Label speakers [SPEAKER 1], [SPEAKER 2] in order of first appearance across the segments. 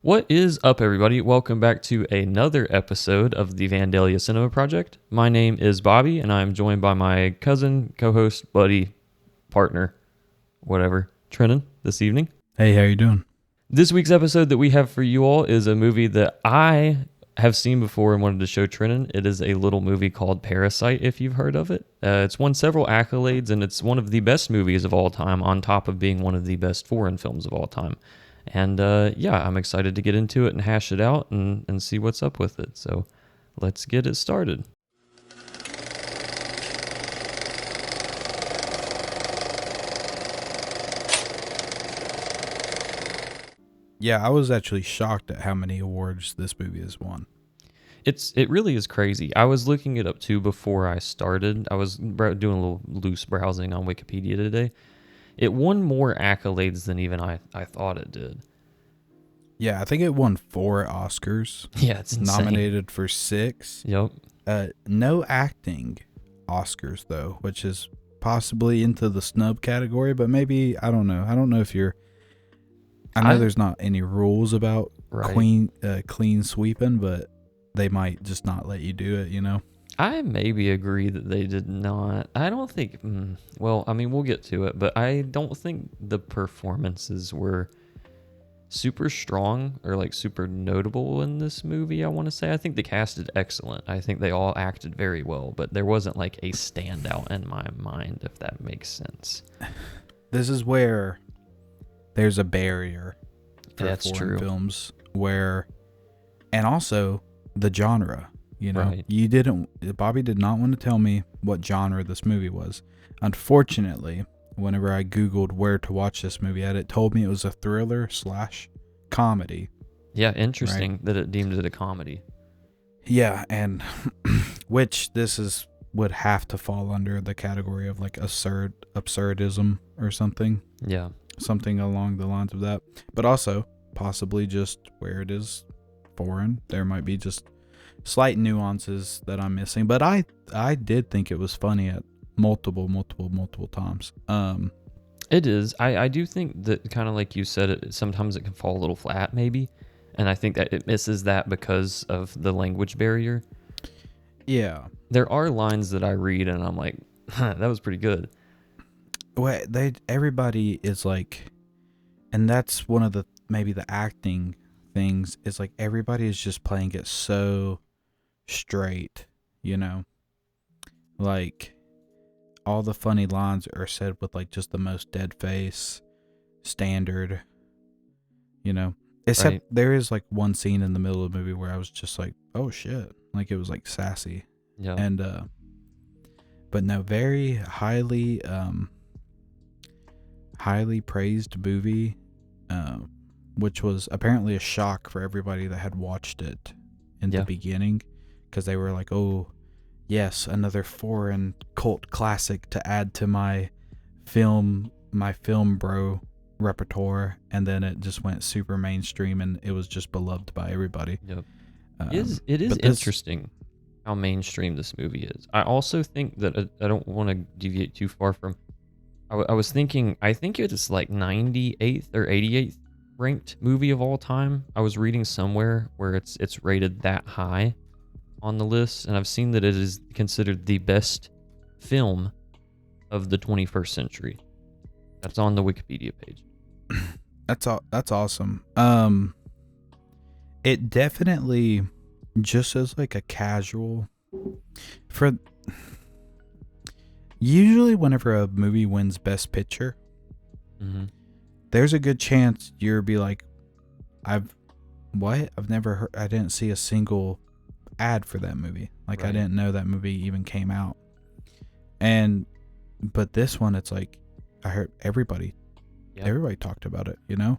[SPEAKER 1] What is up, everybody? Welcome back to another episode of the Vandalia Cinema Project. My name is Bobby, and I'm joined by my cousin, co-host, buddy, partner, whatever, Trenon, this evening.
[SPEAKER 2] Hey, how you doing?
[SPEAKER 1] This week's episode that we have for you all is a movie that I have seen before and wanted to show Trenon. It is a little movie called Parasite, if you've heard of it. It's won several accolades, and it's one of the best movies of all time, on top of being one of the best foreign films of all time. And I'm excited to get into it and hash it out and see what's up with it. So let's get it started.
[SPEAKER 2] Yeah, I was actually shocked at how many awards this movie has won.
[SPEAKER 1] It really is crazy. I was looking it up too before I started. I was doing a little loose browsing on Wikipedia today. It won more accolades than even I thought it did.
[SPEAKER 2] Yeah, I think it won 4 Oscars.
[SPEAKER 1] Yeah, it's insane.
[SPEAKER 2] Nominated for 6.
[SPEAKER 1] Yep.
[SPEAKER 2] No acting Oscars, though, which is possibly into the snub category, but maybe, I don't know. I don't know if you're... I know there's not any rules about clean sweeping, but they might just not let you do it, you know?
[SPEAKER 1] I maybe agree that they did not. I don't think... well, I mean, we'll get to it, but I don't think the performances were super strong or like super notable in this movie. I want to say I think the cast did excellent. I think they all acted very well, but there wasn't like a standout in my mind, if that makes sense.
[SPEAKER 2] This is where there's a barrier for
[SPEAKER 1] That's
[SPEAKER 2] foreign
[SPEAKER 1] true.
[SPEAKER 2] films where, and also the genre, you know,
[SPEAKER 1] Right.
[SPEAKER 2] Bobby did not want to tell me what genre this movie was. Unfortunately, whenever I Googled where to watch this movie at, it told me it was a thriller/comedy.
[SPEAKER 1] Yeah, interesting that it deemed it a comedy.
[SPEAKER 2] Yeah, and which would have to fall under the category of like absurdism or something.
[SPEAKER 1] Yeah.
[SPEAKER 2] Something along the lines of that. But also, possibly just where it is foreign, there might be just slight nuances that I'm missing. But I did think it was funny at multiple times.
[SPEAKER 1] It is. I do think that, kind of like you said, sometimes it can fall a little flat, maybe. And I think that it misses that because of the language barrier.
[SPEAKER 2] Yeah.
[SPEAKER 1] There are lines that I read and I'm like, that was pretty good.
[SPEAKER 2] Well, everybody is like, and that's one of maybe the acting things is like everybody is just playing it so straight, you know, like all the funny lines are said with like just the most dead face standard, you know, except there is like one scene in the middle of the movie where I was just like, oh shit, like it was like sassy.
[SPEAKER 1] Yeah.
[SPEAKER 2] And but no, very highly praised movie, which was apparently a shock for everybody that had watched it in the beginning, because they were like, oh yes, another foreign cult classic to add to my film bro repertoire. And then it just went super mainstream and it was just beloved by everybody.
[SPEAKER 1] Yep. It is interesting how mainstream this movie is. I also think that I don't want to deviate too far from... I was thinking, I think it's like 98th or 88th ranked movie of all time. I was reading somewhere where it's rated that high on the list, and I've seen that it is considered the best film of the 21st century. That's on the Wikipedia page.
[SPEAKER 2] That's awesome. It definitely, just as like a casual, for usually whenever a movie wins Best Picture, there's a good chance you'll be like, I've never heard, I didn't see a single ad for that movie. Like, I didn't know that movie even came out. But this one, it's like, I heard everybody talked about it, you know?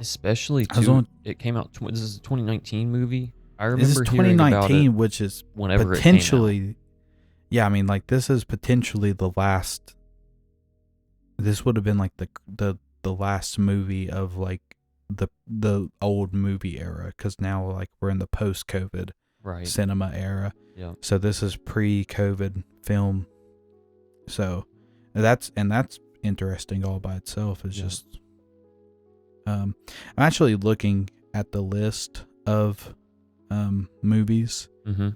[SPEAKER 1] Especially too, it came out, this is a 2019 movie. I remember
[SPEAKER 2] this is
[SPEAKER 1] hearing about it,
[SPEAKER 2] which is
[SPEAKER 1] whenever
[SPEAKER 2] potentially,
[SPEAKER 1] it came out.
[SPEAKER 2] Yeah, I mean, like, this is potentially the last, this would have been like the last movie of like the old movie era, because now like we're in the post-COVID cinema era.
[SPEAKER 1] Yeah.
[SPEAKER 2] So this is pre-COVID film. So that's interesting all by itself. It's just I'm actually looking at the list of movies
[SPEAKER 1] Mm-hmm.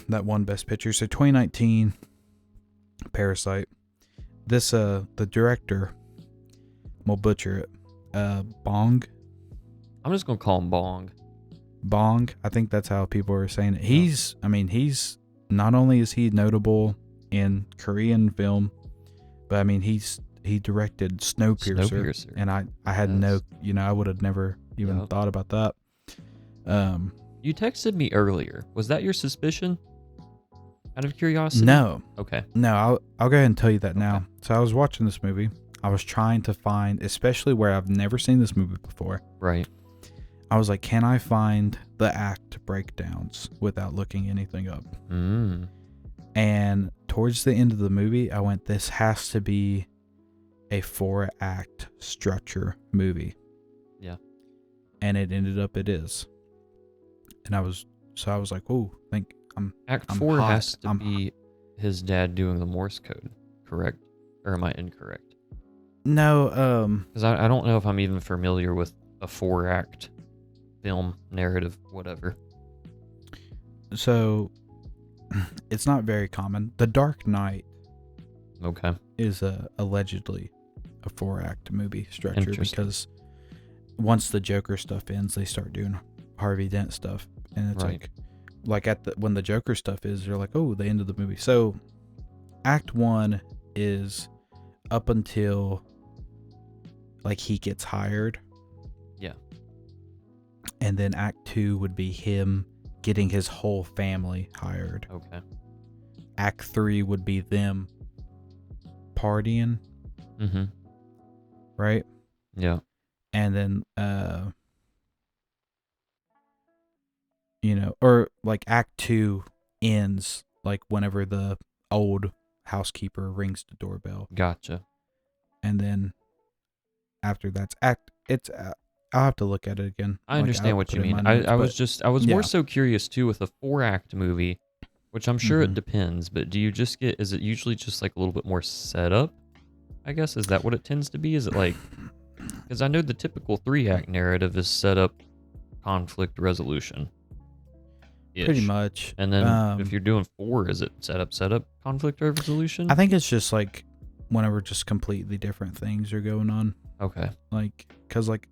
[SPEAKER 2] that won Best Picture. So 2019, Parasite. This the director, we'll butcher it. Bong.
[SPEAKER 1] I'm just gonna call him Bong.
[SPEAKER 2] Bong. I think that's how people are saying it.
[SPEAKER 1] Yeah.
[SPEAKER 2] He's not only is he notable in Korean film, but I mean he directed Snowpiercer, and I had no, I would have never even thought about that.
[SPEAKER 1] You texted me earlier. Was that your suspicion? Out of curiosity?
[SPEAKER 2] No.
[SPEAKER 1] Okay.
[SPEAKER 2] No, I'll go ahead and tell you that now. So I was watching this movie. I was trying to find, especially where I've never seen this movie before.
[SPEAKER 1] Right.
[SPEAKER 2] I was like, can I find the act breakdowns without looking anything up? And towards the end of the movie, I went, this has to be a 4-act structure movie.
[SPEAKER 1] Yeah.
[SPEAKER 2] And it ended up it is. And I was like, oh,
[SPEAKER 1] Act 4 has to be his dad doing the Morse code, correct? Or am I incorrect?
[SPEAKER 2] No,
[SPEAKER 1] because I don't know if I'm even familiar with a 4-act film narrative, whatever.
[SPEAKER 2] So it's not very common. The Dark Knight,
[SPEAKER 1] okay,
[SPEAKER 2] is allegedly a 4-act movie structure, because once the Joker stuff ends, they start doing Harvey Dent stuff, and it's like when the Joker stuff is, you're like, oh, the end of the movie. So Act 1 is up until like he gets hired.
[SPEAKER 1] Yeah.
[SPEAKER 2] And then Act 2 would be him getting his whole family hired.
[SPEAKER 1] Okay.
[SPEAKER 2] Act 3 would be them partying.
[SPEAKER 1] Mm-hmm.
[SPEAKER 2] Right?
[SPEAKER 1] Yeah.
[SPEAKER 2] And then or like Act 2 ends like whenever the old housekeeper rings the doorbell.
[SPEAKER 1] Gotcha.
[SPEAKER 2] And then after that's I'll have to look at it again.
[SPEAKER 1] I understand what you mean. I was more so curious too with a 4-act movie, which I'm sure it depends, but is it usually just like a little bit more setup? I guess, is that what it tends to be? Is it like, because I know the typical 3-act narrative is setup, conflict, resolution.
[SPEAKER 2] Pretty much.
[SPEAKER 1] And then if you're doing 4, is it setup, conflict, resolution?
[SPEAKER 2] I think it's just like whenever just completely different things are going on.
[SPEAKER 1] Okay.
[SPEAKER 2] Like, because like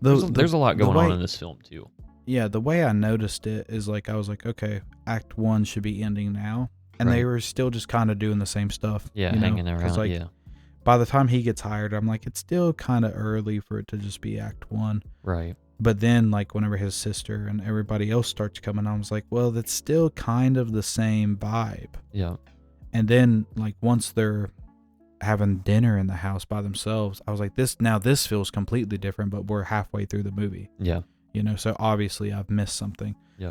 [SPEAKER 1] there's a lot going on in this film too.
[SPEAKER 2] Yeah, the way I noticed it is like I was like, okay, Act 1 should be ending now, and they were still just kind of doing the same stuff.
[SPEAKER 1] Yeah, hanging around.
[SPEAKER 2] Like, by the time he gets hired, I'm like, it's still kind of early for it to just be Act 1.
[SPEAKER 1] Right.
[SPEAKER 2] But then, like, whenever his sister and everybody else starts coming, I was like, well, that's still kind of the same vibe.
[SPEAKER 1] Yeah.
[SPEAKER 2] And then, like, once they're having dinner in the house by themselves, I was like, this feels completely different, but we're halfway through the movie.
[SPEAKER 1] Yeah.
[SPEAKER 2] So obviously I've missed something.
[SPEAKER 1] Yeah.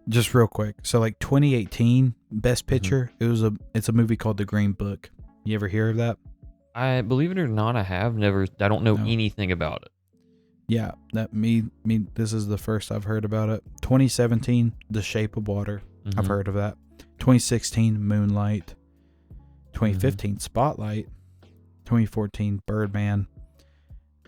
[SPEAKER 2] Just real quick. So, like, 2018 Best Picture, it's a movie called The Green Book. You ever hear of that?
[SPEAKER 1] I believe it or not, I don't know anything about it.
[SPEAKER 2] Yeah, this is the first I've heard about it. 2017, The Shape of Water. I've heard of that. 2016, Moonlight. 2015, Spotlight. 2014, Birdman.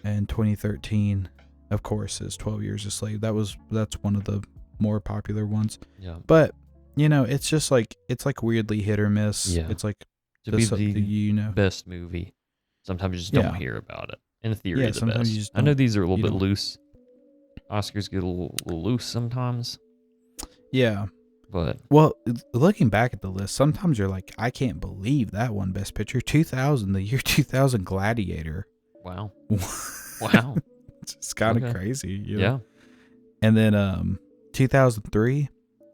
[SPEAKER 2] And 2013, of course, is 12 Years a Slave. That's one of the more popular ones.
[SPEAKER 1] Yeah.
[SPEAKER 2] But, it's just like, it's like weirdly hit or miss.
[SPEAKER 1] Yeah.
[SPEAKER 2] It's like,
[SPEAKER 1] to be the best movie, sometimes you just don't hear about it. In theory, the best. I know these are a little bit loose. Oscars get a little loose sometimes.
[SPEAKER 2] Yeah.
[SPEAKER 1] But
[SPEAKER 2] well, looking back at the list, sometimes you're like, I can't believe that one Best Picture. 2000, the year 2000, Gladiator.
[SPEAKER 1] Wow. Wow.
[SPEAKER 2] It's kind of crazy.
[SPEAKER 1] Yeah.
[SPEAKER 2] And then 2003,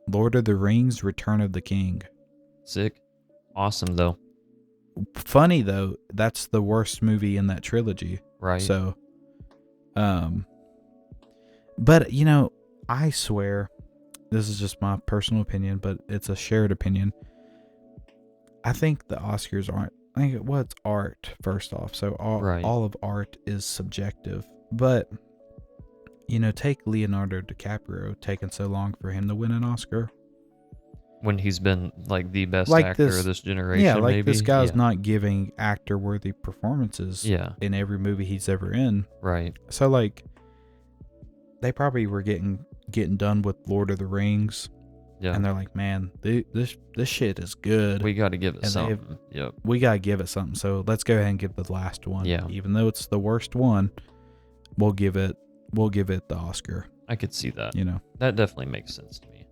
[SPEAKER 2] Lord of the Rings, Return of the King.
[SPEAKER 1] Sick. Awesome, though.
[SPEAKER 2] Funny, though, that's the worst movie in that trilogy.
[SPEAKER 1] Right.
[SPEAKER 2] So, but, I swear, this is just my personal opinion, but it's a shared opinion. I think the Oscars aren't, it's art, first off. So all of art is subjective. But, take Leonardo DiCaprio taking so long for him to win an Oscar.
[SPEAKER 1] when he's been like the best
[SPEAKER 2] Like
[SPEAKER 1] actor
[SPEAKER 2] this,
[SPEAKER 1] of this generation.
[SPEAKER 2] yeah, like
[SPEAKER 1] maybe.
[SPEAKER 2] this guy's
[SPEAKER 1] Yeah.
[SPEAKER 2] not giving actor worthy performances
[SPEAKER 1] Yeah.
[SPEAKER 2] in every movie he's ever in.
[SPEAKER 1] Right.
[SPEAKER 2] So like they probably were getting done with Lord of the Rings,
[SPEAKER 1] Yeah.
[SPEAKER 2] and they're like, man, this shit is good.
[SPEAKER 1] We got to give it
[SPEAKER 2] And
[SPEAKER 1] something. Yep.
[SPEAKER 2] we gotta give it something. So let's go ahead and give the last one.
[SPEAKER 1] Yeah.
[SPEAKER 2] Even though it's the worst one, we'll give it the Oscar.
[SPEAKER 1] I could see that.
[SPEAKER 2] You know.
[SPEAKER 1] That definitely makes sense to me.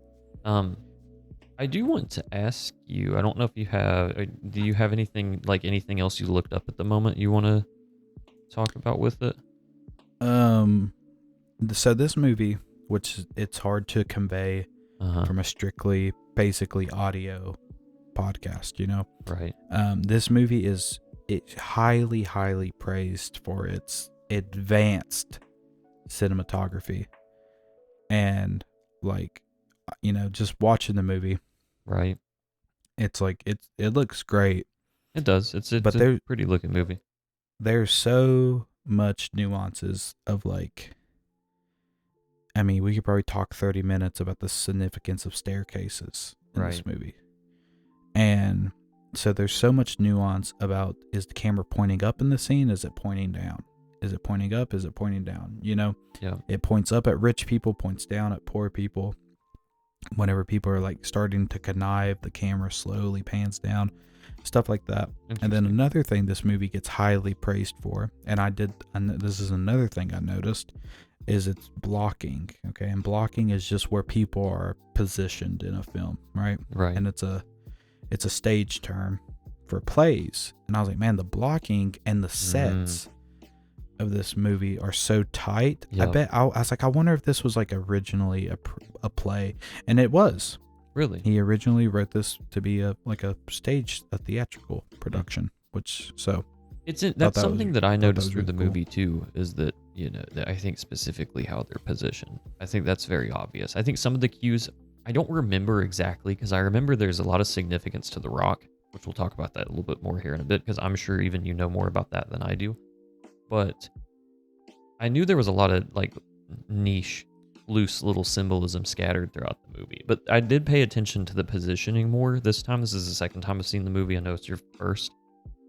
[SPEAKER 1] I do want to ask you, I don't know if you have, do you have anything else you looked up at the moment you want to talk about with it?
[SPEAKER 2] So this movie, which it's hard to convey from a strictly basically audio podcast, you know.
[SPEAKER 1] Right.
[SPEAKER 2] This movie is highly, highly praised for its advanced cinematography, and like, you know, just watching the movie,
[SPEAKER 1] right?
[SPEAKER 2] It's like it looks great.
[SPEAKER 1] It does. It's a pretty looking movie.
[SPEAKER 2] There's so much nuances of like. I mean, we could probably talk 30 minutes about the significance of staircases in this movie. And so there's so much nuance about, is the camera pointing up in the scene? Is it pointing down? Is it pointing up? Is it pointing down? You know?
[SPEAKER 1] Yeah. It
[SPEAKER 2] points up at rich people, points down at poor people. Whenever people are like starting to connive, the camera slowly pans down. Stuff like that. And then another thing this movie gets highly praised for, and this is another thing I noticed, is its blocking. Okay. And blocking is just where people are positioned in a film, right?
[SPEAKER 1] Right.
[SPEAKER 2] And it's a stage term for plays. And I was like, man, the blocking and the sets of this movie are so tight. Yep. I was like, I wonder if this was like originally a play. And it was.
[SPEAKER 1] Really?
[SPEAKER 2] He originally wrote this to be a theatrical production, which so
[SPEAKER 1] that's something that I noticed through the movie too, is that, you know, that I think specifically how they're positioned. I think that's very obvious. I think some of the cues I don't remember exactly, because I remember there's a lot of significance to The Rock, which we'll talk about that a little bit more here in a bit, because I'm sure even you know more about that than I do. But I knew there was a lot of like niche, loose little symbolism scattered throughout the movie. But I did pay attention to the positioning more this time. This is the second time I've seen the movie. I know it's your first.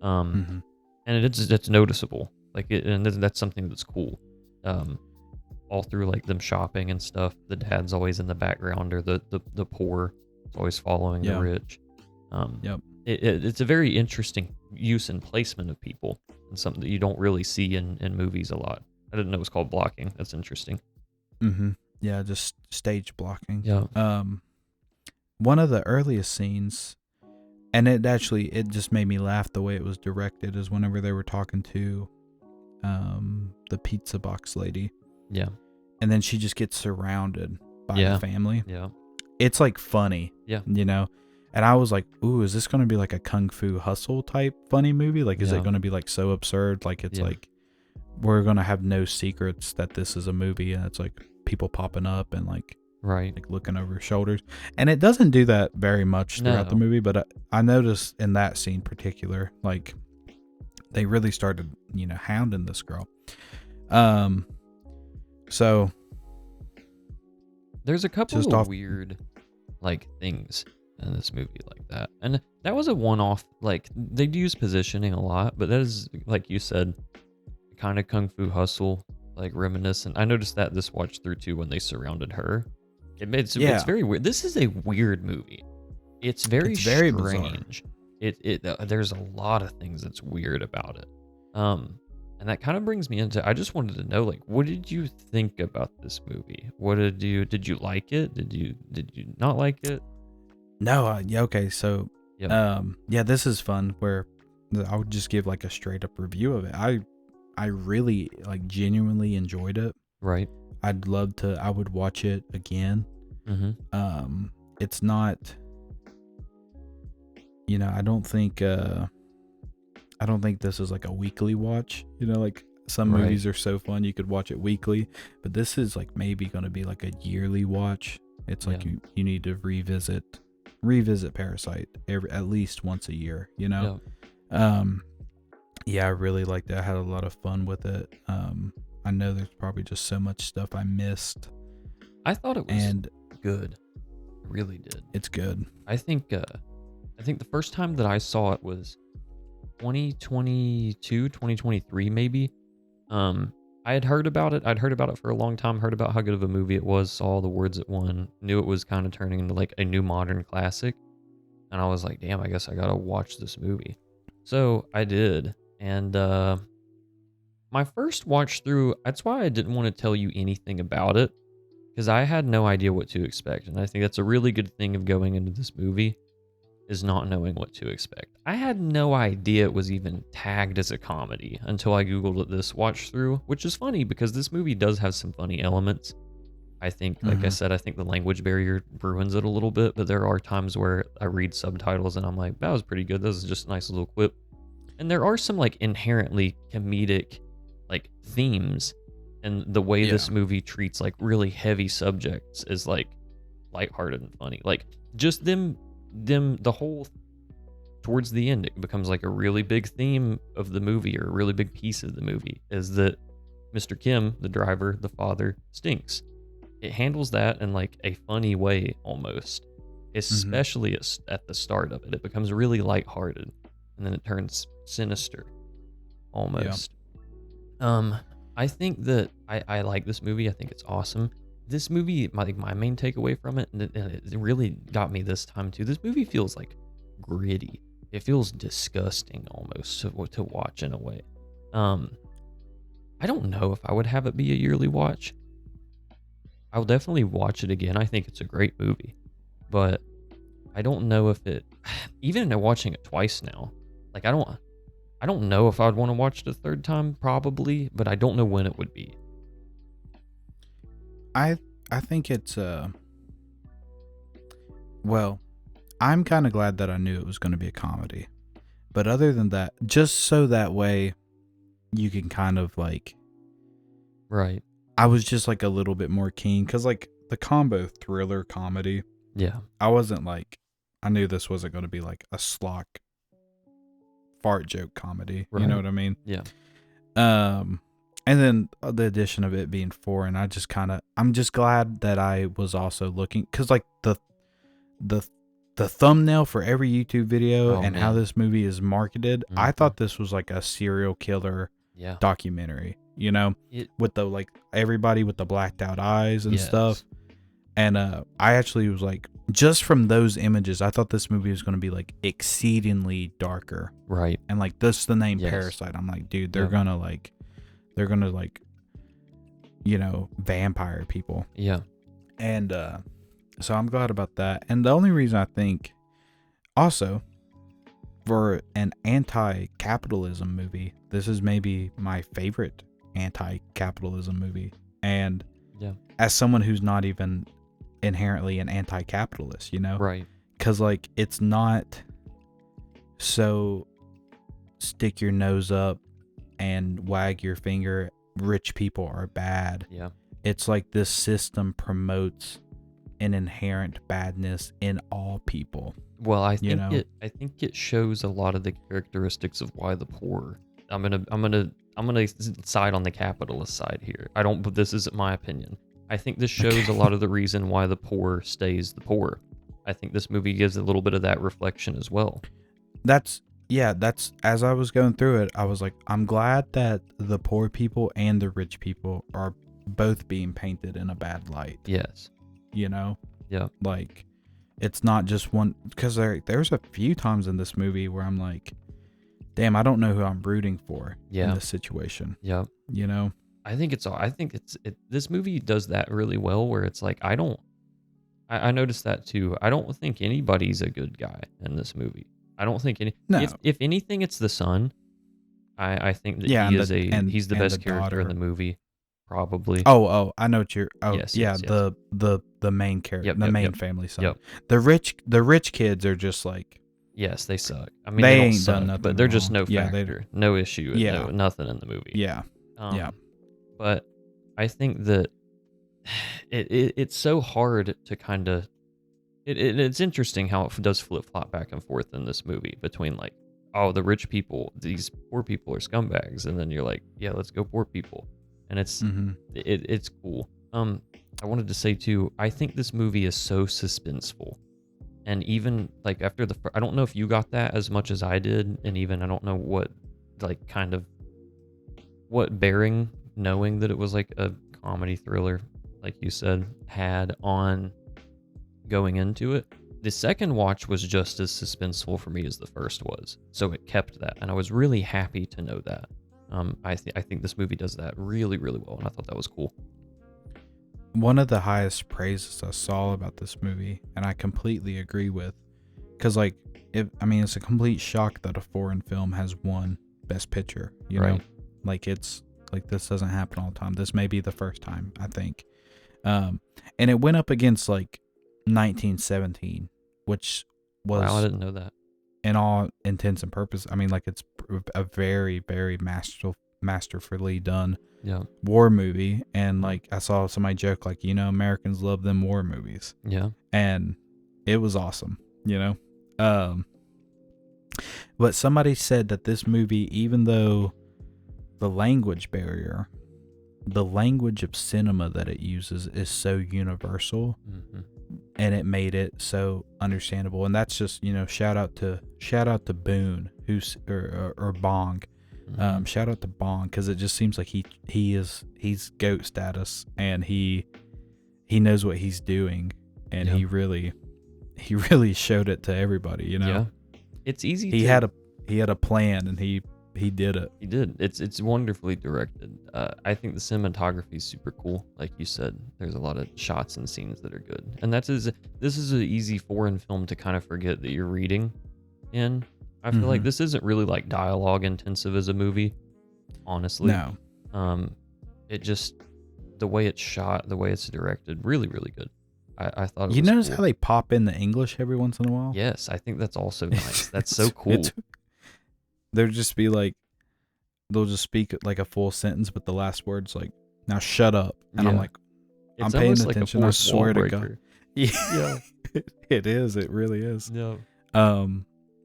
[SPEAKER 1] And it's noticeable. And that's something that's cool. All through like them shopping and stuff, the dad's always in the background, or the poor is always following the rich. It's a very interesting use and placement of people, and something that you don't really see in movies a lot. I didn't know it was called blocking. That's interesting.
[SPEAKER 2] Yeah, just stage blocking.
[SPEAKER 1] Yeah.
[SPEAKER 2] One of the earliest scenes, and it just made me laugh the way it was directed, is whenever they were talking to the pizza box lady.
[SPEAKER 1] Yeah.
[SPEAKER 2] And then she just gets surrounded by the family.
[SPEAKER 1] Yeah.
[SPEAKER 2] It's like funny.
[SPEAKER 1] Yeah.
[SPEAKER 2] You know? And I was like, ooh, is this going to be like a Kung Fu Hustle type funny movie? Like, is it going to be like so absurd? Like, it's like, we're going to have no secrets that this is a movie, and it's like people popping up and like looking over shoulders. And it doesn't do that very much throughout the movie, but I noticed in that scene in particular, like, they really started, you know, hounding this girl. So
[SPEAKER 1] there's a couple of weird like things in this movie like that, and that was a one-off. Like, they do use positioning a lot, but that is, like you said, kind of Kung Fu Hustle, like reminiscent. I noticed that this watch through too, when they surrounded her. It's very weird. This is a weird movie. It's very strange. There's a lot of things that's weird about it. And that kind of brings me into, I just wanted to know, like, what did you think about this movie? Did you like it? Did you not like it?
[SPEAKER 2] No, yeah, okay, so, this is fun, where I would just give like a straight up review of it. I really like genuinely enjoyed it.
[SPEAKER 1] Right.
[SPEAKER 2] I would watch it again. It's not, you know, I don't think this is like a weekly watch. You know, like some movies are so fun you could watch it weekly, but this is like maybe going to be like a yearly watch. It's like you need to revisit Parasite at least once a year, you know? I really liked it. I had a lot of fun with it. I know there's probably just so much stuff I missed.
[SPEAKER 1] I thought it was good. I really did.
[SPEAKER 2] It's good.
[SPEAKER 1] I think the first time that I saw it was 2022, 2023 maybe. I had heard about it. I'd heard about it for a long time, heard about how good of a movie it was, saw all the words it won, knew it was kind of turning into like a new modern classic. And I was like, damn, I guess I gotta watch this movie. So I did. And my first watch through, that's why I didn't want to tell you anything about it, because I had no idea what to expect. And I think that's a really good thing of going into this movie, is not knowing what to expect. I had no idea it was even tagged as a comedy until I Googled it this watch through, which is funny because this movie does have some funny elements. I think, like I said, I think the language barrier ruins it a little bit, but there are times where I read subtitles and I'm like, that was pretty good. This is just a nice little clip. And there are some like inherently comedic like themes, and the way this movie treats like really heavy subjects is like lighthearted and funny. Like just them the whole towards the end, it becomes like a really big theme of the movie, or a really big piece of the movie, is that Mr. Kim, the driver, the father, stinks. It handles that in like a funny way almost, especially at the start of it. It becomes really lighthearted, and then it turns sinister almost. I think that I like this movie. I think it's awesome. This movie, my main takeaway from it, and it really got me this time too, this movie feels like gritty. It feels disgusting almost to watch in a way. I don't know if I would have it be a yearly watch. I'll definitely watch it again. I think it's a great movie, but I don't know if it, even watching it twice now, like I don't know if I'd want to watch it a third time, probably, but I don't know when it would be.
[SPEAKER 2] I think it's well, I'm kind of glad that I knew it was going to be a comedy. But other than that, just so that way you can kind of like,
[SPEAKER 1] right.
[SPEAKER 2] I was just like a little bit more keen cuz like the combo thriller comedy.
[SPEAKER 1] Yeah.
[SPEAKER 2] I wasn't like, I knew this wasn't going to be like a schlock fart joke comedy.
[SPEAKER 1] Right.
[SPEAKER 2] You know what I mean?
[SPEAKER 1] Yeah.
[SPEAKER 2] And then the addition of it being foreign, I'm just glad that I was also looking, because like the thumbnail for every YouTube video how this movie is marketed, I thought this was like a serial killer documentary, you know, with the like everybody with the blacked out eyes and stuff. And I actually was like, just from those images, I thought this movie was going to be like exceedingly darker.
[SPEAKER 1] Right.
[SPEAKER 2] And like this, the name Parasite, I'm like, dude, they're gonna like, you know, vampire people.
[SPEAKER 1] Yeah.
[SPEAKER 2] And so I'm glad about that. And the only reason I think also for an anti-capitalism movie, this is maybe my favorite anti-capitalism movie. And as someone who's not even inherently an anti-capitalist, you know?
[SPEAKER 1] Right.
[SPEAKER 2] Because like it's not so stick your nose up and wag your finger, rich people are bad.
[SPEAKER 1] Yeah.
[SPEAKER 2] It's like this system promotes an inherent badness in all people.
[SPEAKER 1] Well, I think it shows a lot of the characteristics of why the poor. I'm gonna side on the capitalist side here. But this isn't my opinion. I think this shows a lot of the reason why the poor stays the poor. I think this movie gives a little bit of that reflection as well.
[SPEAKER 2] That's as I was going through it, I was like, I'm glad that the poor people and the rich people are both being painted in a bad light.
[SPEAKER 1] Yes.
[SPEAKER 2] You know?
[SPEAKER 1] Yeah.
[SPEAKER 2] Like, it's not just one, because there's a few times in this movie where I'm like, damn, I don't know who I'm rooting for in this situation.
[SPEAKER 1] Yeah.
[SPEAKER 2] You know?
[SPEAKER 1] I think this movie does that really well, where it's like, I noticed that too. I don't think anybody's a good guy in this movie. I don't think any.
[SPEAKER 2] No.
[SPEAKER 1] If anything, it's the son. I think that he's the best character in the movie, probably.
[SPEAKER 2] Oh, I know what you're. Oh,
[SPEAKER 1] yes,
[SPEAKER 2] the main character, main family son.
[SPEAKER 1] Yep.
[SPEAKER 2] The rich kids are just like.
[SPEAKER 1] Yes, they suck. I mean,
[SPEAKER 2] they
[SPEAKER 1] don't
[SPEAKER 2] ain't
[SPEAKER 1] suck,
[SPEAKER 2] done nothing,
[SPEAKER 1] but they're just
[SPEAKER 2] wrong.
[SPEAKER 1] no factor, no issue, nothing in the movie.
[SPEAKER 2] Yeah.
[SPEAKER 1] But I think that it's so hard to kind of. It's interesting how it does flip-flop back and forth in this movie between like, oh, the rich people, these poor people are scumbags, and then you're like, yeah, let's go poor people, and it's it's cool. I wanted to say too, I think this movie is so suspenseful. And even like after I don't know if you got that as much as I did, and even I don't know what like kind of what bearing knowing that it was like a comedy thriller, like you said, had on going into it. The second watch was just as suspenseful for me as the first was, so it kept that, and I was really happy to know that. I think this movie does that really, really well, and I thought that was cool.
[SPEAKER 2] One of the highest praises I saw about this movie, and I completely agree with, because like, it's a complete shock that a foreign film has won Best Picture. You know, like it's like this doesn't happen all the time. This may be the first time, I think. And it went up against like 1917, which was,
[SPEAKER 1] wow, I didn't know that.
[SPEAKER 2] In all intents and purposes, I mean, like it's a very, very masterfully done war movie. And like I saw somebody joke like, Americans love them war movies.
[SPEAKER 1] Yeah.
[SPEAKER 2] And it was awesome, but somebody said that this movie, even though the language barrier, the language of cinema that it uses is so universal, and it made it so understandable. And that's just, shout out to Boone, who's or Bong. Shout out to Bong, because it just seems like he's GOAT status, and he knows what he's doing, and he really showed it to everybody.
[SPEAKER 1] Yeah, it's easy.
[SPEAKER 2] He had a plan, and he did it.
[SPEAKER 1] He did. It's wonderfully directed. I think the cinematography is super cool. Like you said, there's a lot of shots and scenes that are good, and this is an easy foreign film to kind of forget that you're reading in. I feel like this isn't really like dialogue intensive as a movie, honestly.
[SPEAKER 2] No.
[SPEAKER 1] It just, the way it's shot, the way it's directed, really, really good. I thought it was
[SPEAKER 2] You notice
[SPEAKER 1] cool.
[SPEAKER 2] how they pop in the English every once in a while?
[SPEAKER 1] Yes, I think that's also nice. That's so cool.
[SPEAKER 2] They'll just be like, they'll just speak like a full sentence, but the last word's like, "Now shut up," and I'm like, I'm paying attention. I swear to God. Yeah, it is. It really is.
[SPEAKER 1] Yeah.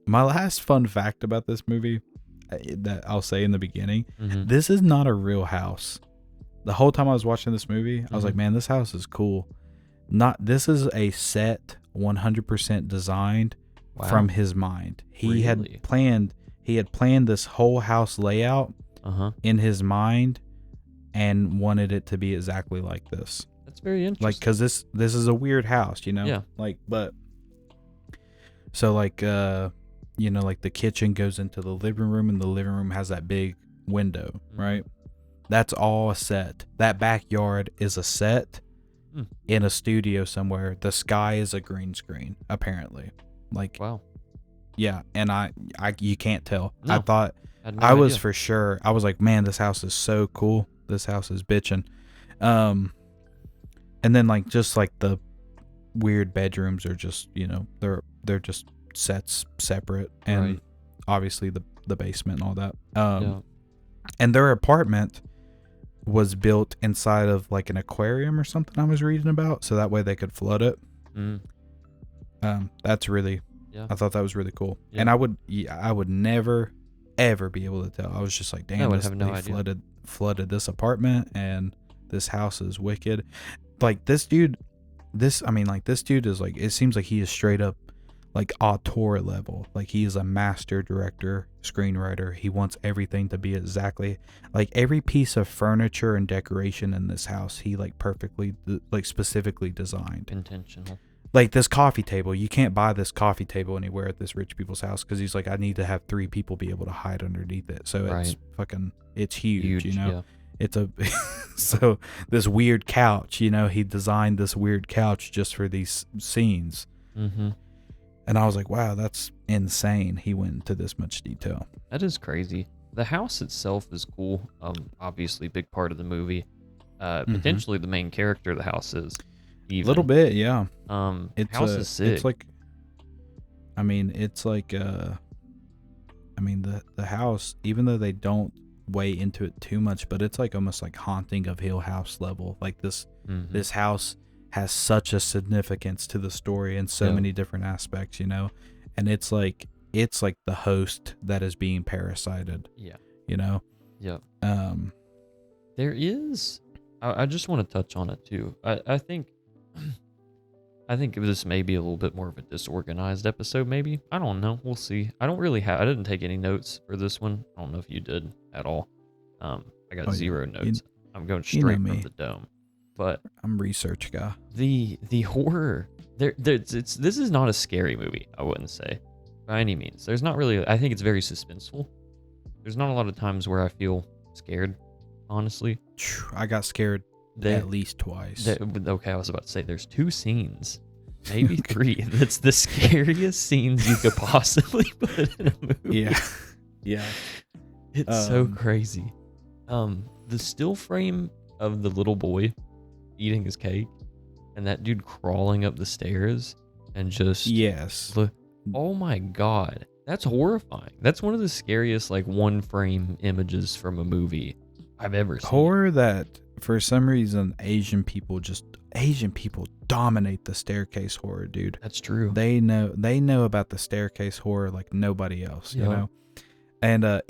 [SPEAKER 2] My last fun fact about this movie that I'll say in the beginning,
[SPEAKER 1] this
[SPEAKER 2] is not a real house. The whole time I was watching this movie, I was like, man, this house is cool. This is a set 100% designed from his mind. He had planned this whole house layout in his mind and wanted it to be exactly like this.
[SPEAKER 1] That's very interesting.
[SPEAKER 2] Like, cause this is a weird house,
[SPEAKER 1] Yeah.
[SPEAKER 2] Like, but so like, like the kitchen goes into the living room, and the living room has that big window, right? That's all a set. That backyard is a set in a studio somewhere. The sky is a green screen, apparently. Like,
[SPEAKER 1] wow.
[SPEAKER 2] Yeah, and I you can't tell.
[SPEAKER 1] No,
[SPEAKER 2] I thought I was for sure. I was like, man, this house is so cool. This house is bitching. And then like just like the weird bedrooms are just, they're just sets separate, and obviously the basement and all that. And their apartment was built inside of like an aquarium or something I was reading about, so that way they could flood it. That's really, I thought that was really cool. And I would never ever be able to tell. I was just like, damn, they flooded this apartment, and this house is wicked. Like this dude is like, it seems like he is straight up like auteur level. Like he is a master director, screenwriter. He wants everything to be exactly like every piece of furniture and decoration in this house. He like perfectly, like specifically designed.
[SPEAKER 1] Intentional.
[SPEAKER 2] Like this coffee table, you can't buy this coffee table anywhere at this rich people's house, because he's like, I need to have 3 people be able to hide underneath it. So it's huge, It's a so this weird couch, he designed this weird couch just for these scenes. And I was like, wow, that's insane. He went into this much detail.
[SPEAKER 1] That is crazy. The house itself is cool. Obviously, big part of the movie. Potentially the main character of the house is. A
[SPEAKER 2] little bit, yeah.
[SPEAKER 1] House is sick.
[SPEAKER 2] It's like, the house, even though they don't weigh into it too much, but it's like almost like Haunting of Hill House level. Like this house has such a significance to the story in so many different aspects, and it's like the host that is being parasited.
[SPEAKER 1] There is, I just want to touch on it too. I think I think this may be a little bit more of a disorganized episode, maybe. I don't know. We'll see. I didn't take any notes for this one. I don't know if you did at all. I got
[SPEAKER 2] Oh, yeah.
[SPEAKER 1] zero notes. I'm going
[SPEAKER 2] you know
[SPEAKER 1] straight from
[SPEAKER 2] me.
[SPEAKER 1] the dome. But
[SPEAKER 2] I'm research guy.
[SPEAKER 1] the horror, this is not a scary movie, I wouldn't say, by any means. There's not really, I think it's very suspenseful. There's not a lot of times where I feel scared, honestly.
[SPEAKER 2] I got scared at least twice.
[SPEAKER 1] Okay, I was about to say there's 2 scenes, maybe 3. That's the scariest scenes you could possibly put in a movie.
[SPEAKER 2] Yeah. Yeah.
[SPEAKER 1] It's so crazy. The still frame of the little boy eating his cake and that dude crawling up the stairs and just oh my god, that's horrifying. That's one of the scariest like one frame images from a movie I've ever seen.
[SPEAKER 2] Horror that for some reason Asian people dominate the staircase horror, dude.
[SPEAKER 1] That's true.
[SPEAKER 2] They know about the staircase horror like nobody else, you know. And but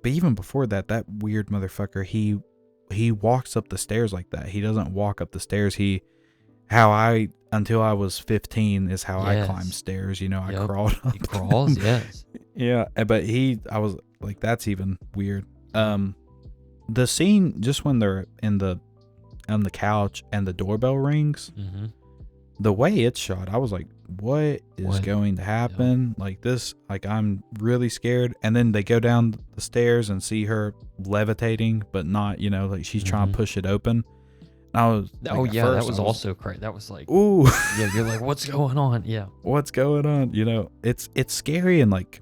[SPEAKER 2] even before that weird motherfucker, he walks up the stairs like that. He doesn't walk up the stairs. Until I was 15 is how I climbed stairs. You know, I crawled up.
[SPEAKER 1] He crawls, yes.
[SPEAKER 2] Yeah, but I was like, that's even weird. The scene just when they're on the couch and the doorbell rings, the way it's shot, I was like, what is going to happen? Like this, like I'm really scared. And then they go down the stairs and see her levitating, but not, you know, like she's trying to push it open. And I was like,
[SPEAKER 1] that was also crazy. That was like,
[SPEAKER 2] ooh,
[SPEAKER 1] yeah, you're like, what's going on? Yeah,
[SPEAKER 2] what's going on? You know, it's scary and like,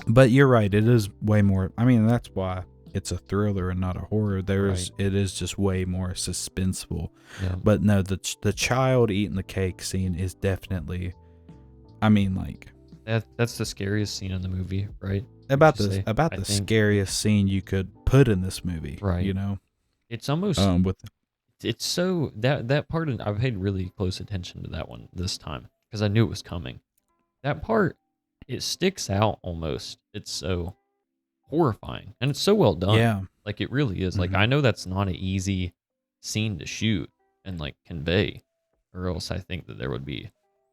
[SPEAKER 2] but you're right, it is way more. I mean, that's why it's a thriller and not a horror. It is just way more suspenseful.
[SPEAKER 1] Yeah.
[SPEAKER 2] But no, the child eating the cake scene is definitely, I mean, like
[SPEAKER 1] that's the scariest scene in the movie, right?
[SPEAKER 2] About the scariest scene you could put in this movie,
[SPEAKER 1] right?
[SPEAKER 2] You know,
[SPEAKER 1] it's almost it's so that part. I paid really close attention to that one this time because I knew it was coming. That part, it sticks out almost. It's so horrifying and it's so well done.
[SPEAKER 2] Yeah,
[SPEAKER 1] like it really is. Like I know that's not an easy scene to shoot and like convey, or else I think that there would be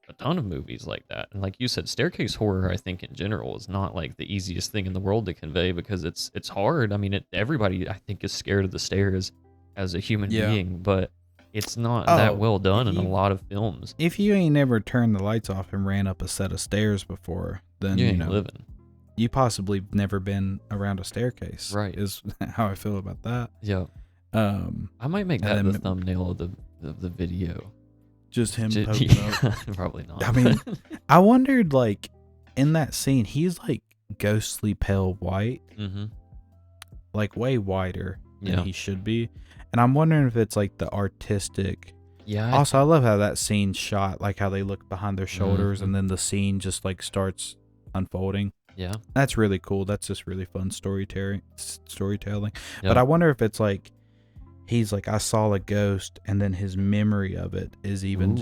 [SPEAKER 1] a ton of movies like that. And like you said, staircase horror, I think in general is not like the easiest thing in the world to convey because it's hard. I mean, everybody I think is scared of the stairs as a human being, but it's not that well done in a lot of films.
[SPEAKER 2] If you ain't never turned the lights off and ran up a set of stairs before, then
[SPEAKER 1] you ain't living.
[SPEAKER 2] You possibly never been around a staircase.
[SPEAKER 1] Right.
[SPEAKER 2] Is how I feel about that.
[SPEAKER 1] Yeah. I might make that the thumbnail of the video.
[SPEAKER 2] Just him poking up.
[SPEAKER 1] Probably not.
[SPEAKER 2] I mean, I wondered, like, in that scene, he's like ghostly pale white. Like way whiter than he should be. And I'm wondering if it's like the artistic.
[SPEAKER 1] Yeah.
[SPEAKER 2] Also, I love how that scene's shot, like how they look behind their shoulders and then the scene just like starts unfolding.
[SPEAKER 1] Yeah.
[SPEAKER 2] That's really cool. That's just really fun storytelling.
[SPEAKER 1] Yep.
[SPEAKER 2] But I wonder if it's like he's like, I saw a ghost, and then his memory of it is even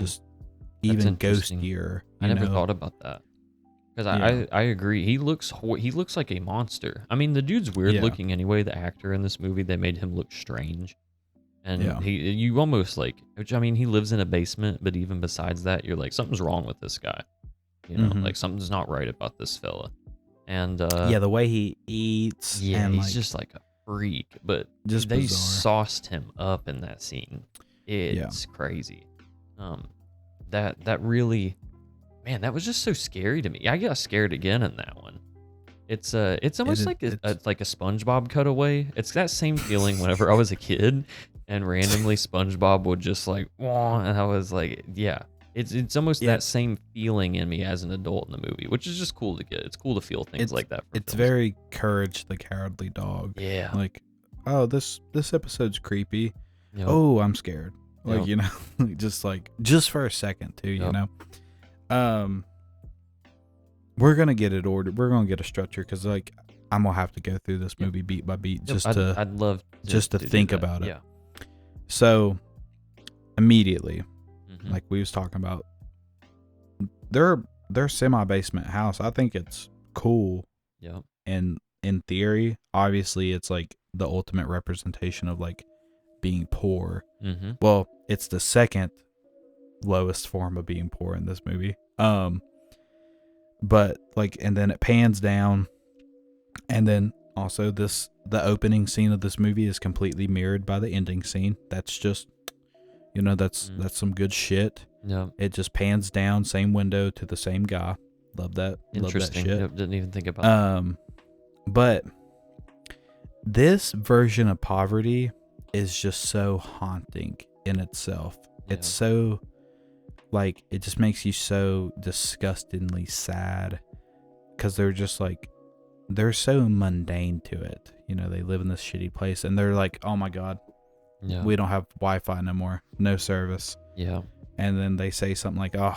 [SPEAKER 2] ghostier.
[SPEAKER 1] I never thought about that. Because I agree. He looks like a monster. I mean, the dude's weird looking anyway. The actor in this movie, they made him look strange. And you almost like, which I mean, he lives in a basement, but even besides that, you're like, something's wrong with this guy. You know, like something's not right about this fella. And
[SPEAKER 2] the way he eats, and
[SPEAKER 1] he's just like a freak. But
[SPEAKER 2] just
[SPEAKER 1] they
[SPEAKER 2] bizarre.
[SPEAKER 1] sauced him up in that scene. It's crazy. That really, man, that was just so scary to me. I got scared again in that one. It's almost like a SpongeBob cutaway. It's that same feeling whenever I was a kid and randomly SpongeBob would just like, wah, and I was like, yeah. It's almost that same feeling in me as an adult in the movie, which is just cool to get. It's cool to feel things like that.
[SPEAKER 2] It's very Courage the Cowardly Dog.
[SPEAKER 1] Yeah.
[SPEAKER 2] Like, oh, this episode's creepy. Yep. Oh, I'm scared. Like, you know, just for a second too, you know. We're gonna get it ordered. We're gonna get a structure because like I'm gonna have to go through this movie beat by beat
[SPEAKER 1] I'd love
[SPEAKER 2] to think about it.
[SPEAKER 1] Yeah.
[SPEAKER 2] So immediately. Like we was talking about, their semi-basement house, I think it's cool.
[SPEAKER 1] Yeah.
[SPEAKER 2] And in theory, obviously, it's like the ultimate representation of like being poor.
[SPEAKER 1] Mm-hmm.
[SPEAKER 2] Well, it's the second lowest form of being poor in this movie. But like, and then it pans down, and then also the opening scene of this movie is completely mirrored by the ending scene. That's just, that's some good shit.
[SPEAKER 1] Yeah.
[SPEAKER 2] It just pans down, same window to the same guy. Love that.
[SPEAKER 1] Interesting.
[SPEAKER 2] Love that shit.
[SPEAKER 1] Yep, didn't even think about that.
[SPEAKER 2] But this version of poverty is just so haunting in itself.
[SPEAKER 1] Yeah.
[SPEAKER 2] It's so, like, it just makes you so disgustingly sad, because they're just like, they're so mundane to it. They live in this shitty place, and they're like, oh my God, we don't have Wi-Fi no more, no service.
[SPEAKER 1] Yeah.
[SPEAKER 2] And then they say something like, oh,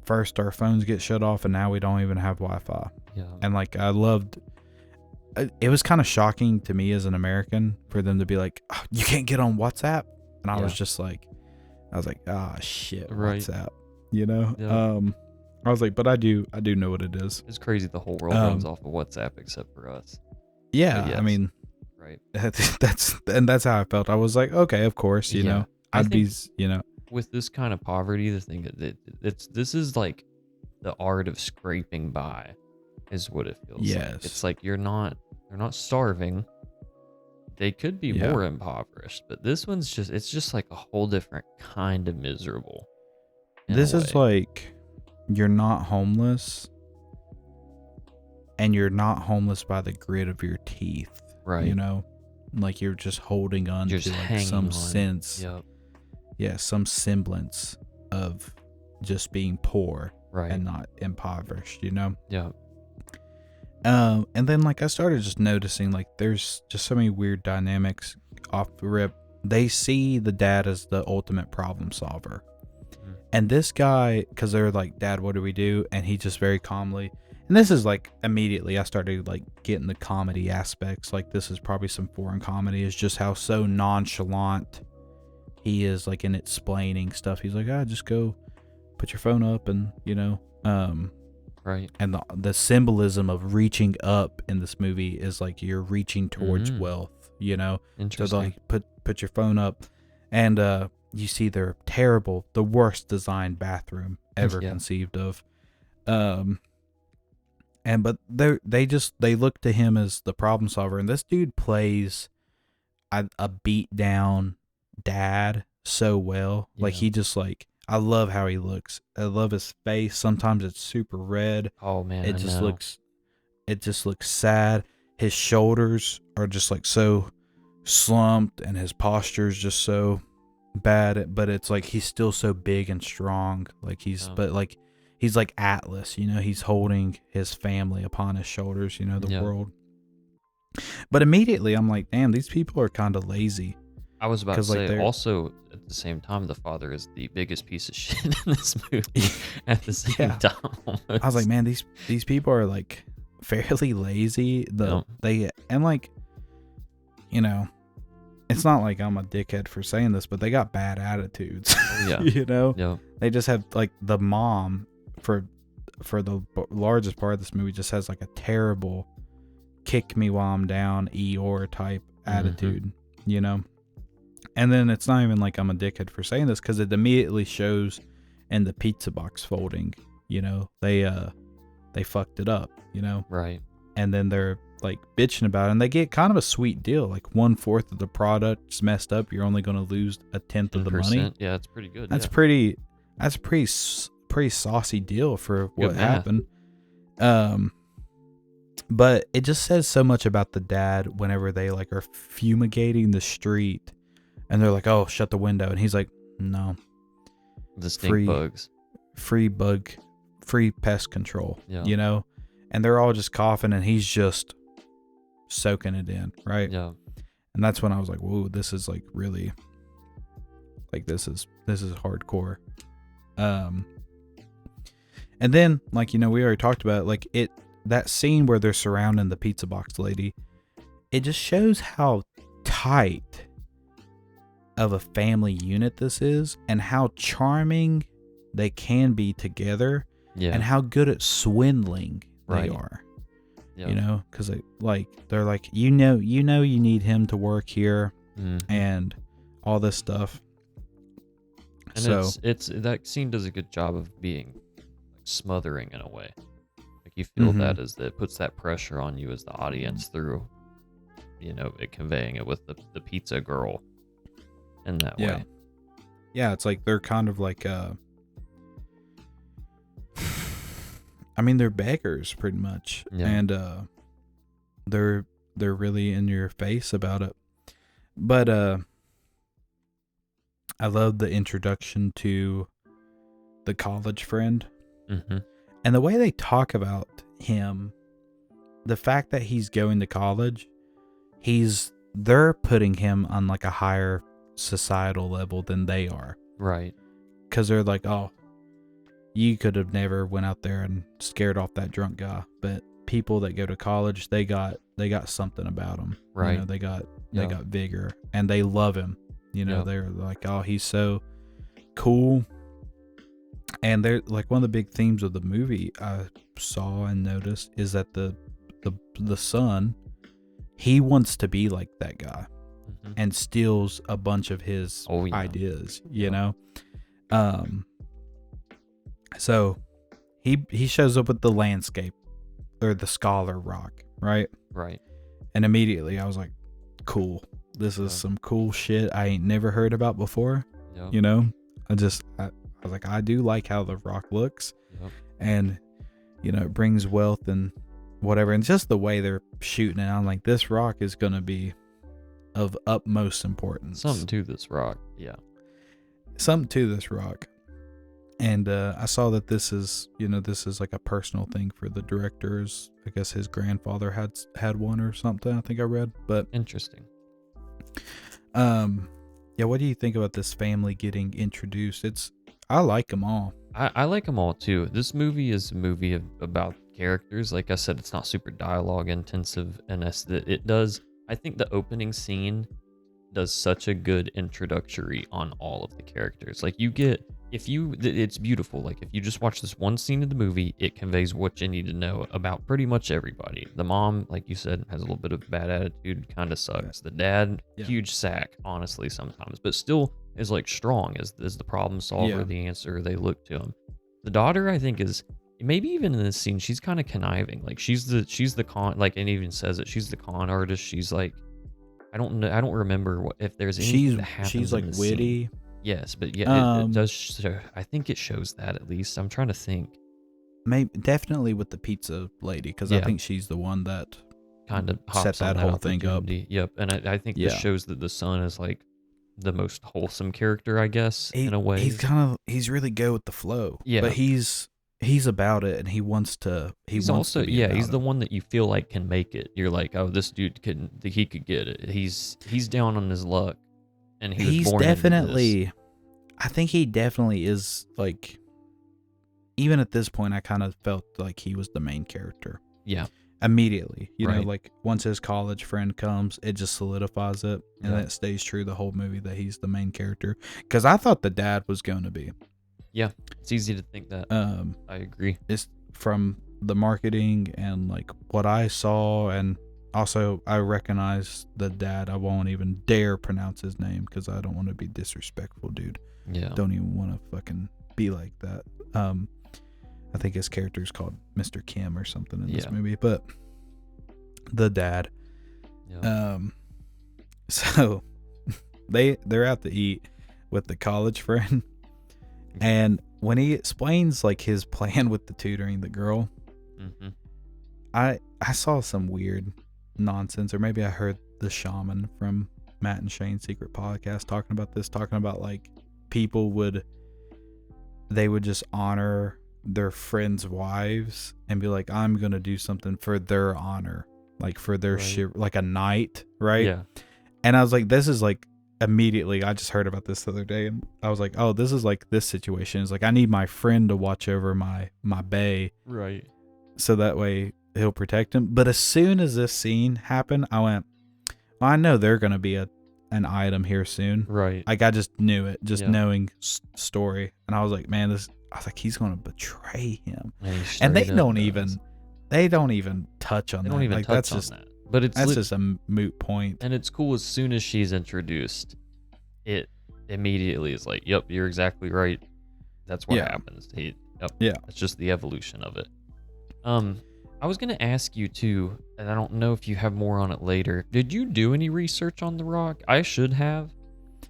[SPEAKER 2] first our phones get shut off, and now we don't even have Wi-Fi.
[SPEAKER 1] Yeah.
[SPEAKER 2] And like, it was kind of shocking to me as an American for them to be like, oh, you can't get on WhatsApp. And I was just like, ah, shit,
[SPEAKER 1] right.
[SPEAKER 2] WhatsApp,
[SPEAKER 1] Yeah.
[SPEAKER 2] I was like, but I do know what it is.
[SPEAKER 1] It's crazy the whole world runs off of WhatsApp except for us.
[SPEAKER 2] Yeah.
[SPEAKER 1] Yes.
[SPEAKER 2] I mean,
[SPEAKER 1] right.
[SPEAKER 2] that's how I felt. I was like, okay, of course, I'd be,
[SPEAKER 1] with this kind of poverty, the thing this is like the art of scraping by is what it feels like. It's like they're not starving. They could be more impoverished, but this one's it's just like a whole different kind of miserable.
[SPEAKER 2] This is like, you're not homeless, and you're not homeless by the grit of your teeth,
[SPEAKER 1] right?
[SPEAKER 2] Like you're just holding on to like some sense, some semblance of just being poor,
[SPEAKER 1] right,
[SPEAKER 2] and not impoverished,
[SPEAKER 1] Yeah.
[SPEAKER 2] And then like I started just noticing like there's just so many weird dynamics off the rip. They see the dad as the ultimate problem solver. And this guy, because they're like, Dad, what do we do? And he just very calmly, and this is like immediately I started like getting the comedy aspects. Like this is probably some foreign comedy, is just how so nonchalant he is, like in explaining stuff. He's like, just go put your phone up, and
[SPEAKER 1] right.
[SPEAKER 2] And the symbolism of reaching up in this movie is like you're reaching towards wealth,
[SPEAKER 1] Interesting.
[SPEAKER 2] So like put your phone up, and you see their the worst designed bathroom ever conceived of. But they look to him as the problem solver, and this dude plays a beat down dad so well. Like he just like, I love how he looks. I love his face. Sometimes it's super red.
[SPEAKER 1] Oh man,
[SPEAKER 2] it just looks sad. His shoulders are just like so slumped, and his posture is just so bad, but it's like he's still so big and strong. Like but like he's like Atlas, he's holding his family upon his shoulders, the world. But immediately I'm like, damn, these people are kind of lazy.
[SPEAKER 1] I was about to say, also at the same time, the father is the biggest piece of shit in this movie at the same time. Almost.
[SPEAKER 2] I was like, man, these people are like fairly lazy. And like, it's not like I'm a dickhead for saying this, but they got bad attitudes. They just have like the mom for the largest part of this movie just has like a terrible kick me while I'm down Eeyore type attitude, And then it's not even like I'm a dickhead for saying this, because it immediately shows in the pizza box folding, they fucked it up,
[SPEAKER 1] Right.
[SPEAKER 2] And then they're like bitching about it, and they get kind of a sweet deal. Like 1/4 of the product's messed up. You're only going to lose 1/10 of the money.
[SPEAKER 1] Yeah, that's pretty good.
[SPEAKER 2] That's pretty saucy deal for what happened. But it just says so much about the dad whenever they like are fumigating the street, and they're like, "Oh, shut the window," and he's like, "No,
[SPEAKER 1] the stink bugs,
[SPEAKER 2] free pest control," and they're all just coughing, and he's just soaking it in, right?
[SPEAKER 1] Yeah.
[SPEAKER 2] And that's when I was like, "Whoa, this is like really, like this is hardcore." And then like we already talked about it, like that scene where they're surrounding the pizza box lady, it just shows how tight of a family unit this is, and how charming they can be together, and how good at swindling they are. Because they're like, you need him to work here, and all this stuff.
[SPEAKER 1] And
[SPEAKER 2] So
[SPEAKER 1] it's that scene does a good job of being like smothering in a way. Like you feel that as that puts that pressure on you as the audience through, it conveying it with the pizza girl in that way.
[SPEAKER 2] Yeah, it's like they're kind of like I mean, they're beggars pretty much.
[SPEAKER 1] Yeah.
[SPEAKER 2] And they're really in your face about it. But I love the introduction to the college friend.
[SPEAKER 1] Mm-hmm.
[SPEAKER 2] And the way they talk about him, the fact that he's going to college, they're putting him on like a higher societal level than they are.
[SPEAKER 1] Right.
[SPEAKER 2] Because they're like, oh, you could have never went out there and scared off that drunk guy. But people that go to college, they got something about them.
[SPEAKER 1] Right.
[SPEAKER 2] They got vigor, and they love him. They're like, oh, he's so cool. And they're like, one of the big themes of the movie I saw and noticed is that the son, he wants to be like that guy, and steals a bunch of his ideas. So he shows up with the landscape or the scholar rock, right?
[SPEAKER 1] Right.
[SPEAKER 2] And immediately I was like, cool. This is some cool shit I ain't never heard about before.
[SPEAKER 1] Yep.
[SPEAKER 2] I was like, I do like how the rock looks.
[SPEAKER 1] Yep.
[SPEAKER 2] And it brings wealth and whatever, and just the way they're shooting it, I'm like, this rock is gonna be of utmost importance.
[SPEAKER 1] Something to this rock.
[SPEAKER 2] And I saw that this is like a personal thing for the directors. I guess his grandfather had one or something, I think I read. But
[SPEAKER 1] interesting.
[SPEAKER 2] What do you think about this family getting introduced? I like them all.
[SPEAKER 1] I like them all too. This movie is a movie about characters. Like I said, it's not super dialogue intensive, and it does. I think the opening scene does such a good introductory on all of the characters. Like it's beautiful. Like if you just watch this one scene of the movie, it conveys what you need to know about pretty much everybody. The mom, like you said, has a little bit of bad attitude, kind of sucks. The dad, huge sack, honestly, sometimes, but still is like strong as the problem solver, the answer. They look to him. The daughter, I think, is maybe even in this scene, she's kind of conniving. Like she's the con, like, and even says it. She's the con artist. She's like, I don't know. I don't remember if there's anything that happens.
[SPEAKER 2] She's like witty.
[SPEAKER 1] Scene. Yes, but it does show, I think it shows that at least. I'm trying to think.
[SPEAKER 2] Maybe definitely with the pizza lady, because I think she's the one that
[SPEAKER 1] kind of
[SPEAKER 2] set that whole thing up.
[SPEAKER 1] Yep, and I think this shows that the son is like the most wholesome character, I guess, in a way.
[SPEAKER 2] He's really go with the flow.
[SPEAKER 1] Yeah,
[SPEAKER 2] but he's about it, and he wants to. He's
[SPEAKER 1] the one that you feel like can make it. You're like, oh, this dude could get it. He's down on his luck, and he's
[SPEAKER 2] definitely. I think he definitely is, like, even at this point, I kind of felt like he was the main character.
[SPEAKER 1] Yeah.
[SPEAKER 2] Immediately, you know, like once his college friend comes, it just solidifies it, and that stays true the whole movie that he's the main character. Because I thought the dad was going to be.
[SPEAKER 1] Yeah, it's easy to think that. I agree.
[SPEAKER 2] It's from the marketing and like what I saw, and also I recognize the dad. I won't even dare pronounce his name because I don't want to be disrespectful, dude.
[SPEAKER 1] Yeah.
[SPEAKER 2] Don't even want to fucking be like that. I think his character is called Mr. Kim or something in this movie, but the dad. Yeah. So they're out to eat with the college friend, and when he explains like his plan with the tutoring the girl, I saw some weird nonsense, or maybe I heard the shaman from Matt and Shane's Secret Podcast talking about like people would just honor their friends' wives and be like, I'm gonna do something for their honor, like for their shit, like a night, right?
[SPEAKER 1] Yeah.
[SPEAKER 2] And I was like, this is like, immediately I just heard about this the other day, and I was like, oh, this is like this situation is like, I need my friend to watch over my bae,
[SPEAKER 1] right? So
[SPEAKER 2] that way he'll protect him. But as soon as this scene happened, I went, well, I know they're gonna be an item here soon,
[SPEAKER 1] right?
[SPEAKER 2] Like I just knew it, just knowing story, and I was like, man, I was like, he's gonna betray him, and they don't even touch on that. They don't even touch on that.
[SPEAKER 1] But
[SPEAKER 2] that's just a moot point.
[SPEAKER 1] And it's cool as soon as she's introduced, it immediately is like, yep, you're exactly right. That's what
[SPEAKER 2] Yeah.
[SPEAKER 1] happens. Yep,
[SPEAKER 2] Yeah.
[SPEAKER 1] that's just the evolution of it. I was gonna ask you too, and I don't know if you have more on it later. Did you do any research on The Rock? I should have.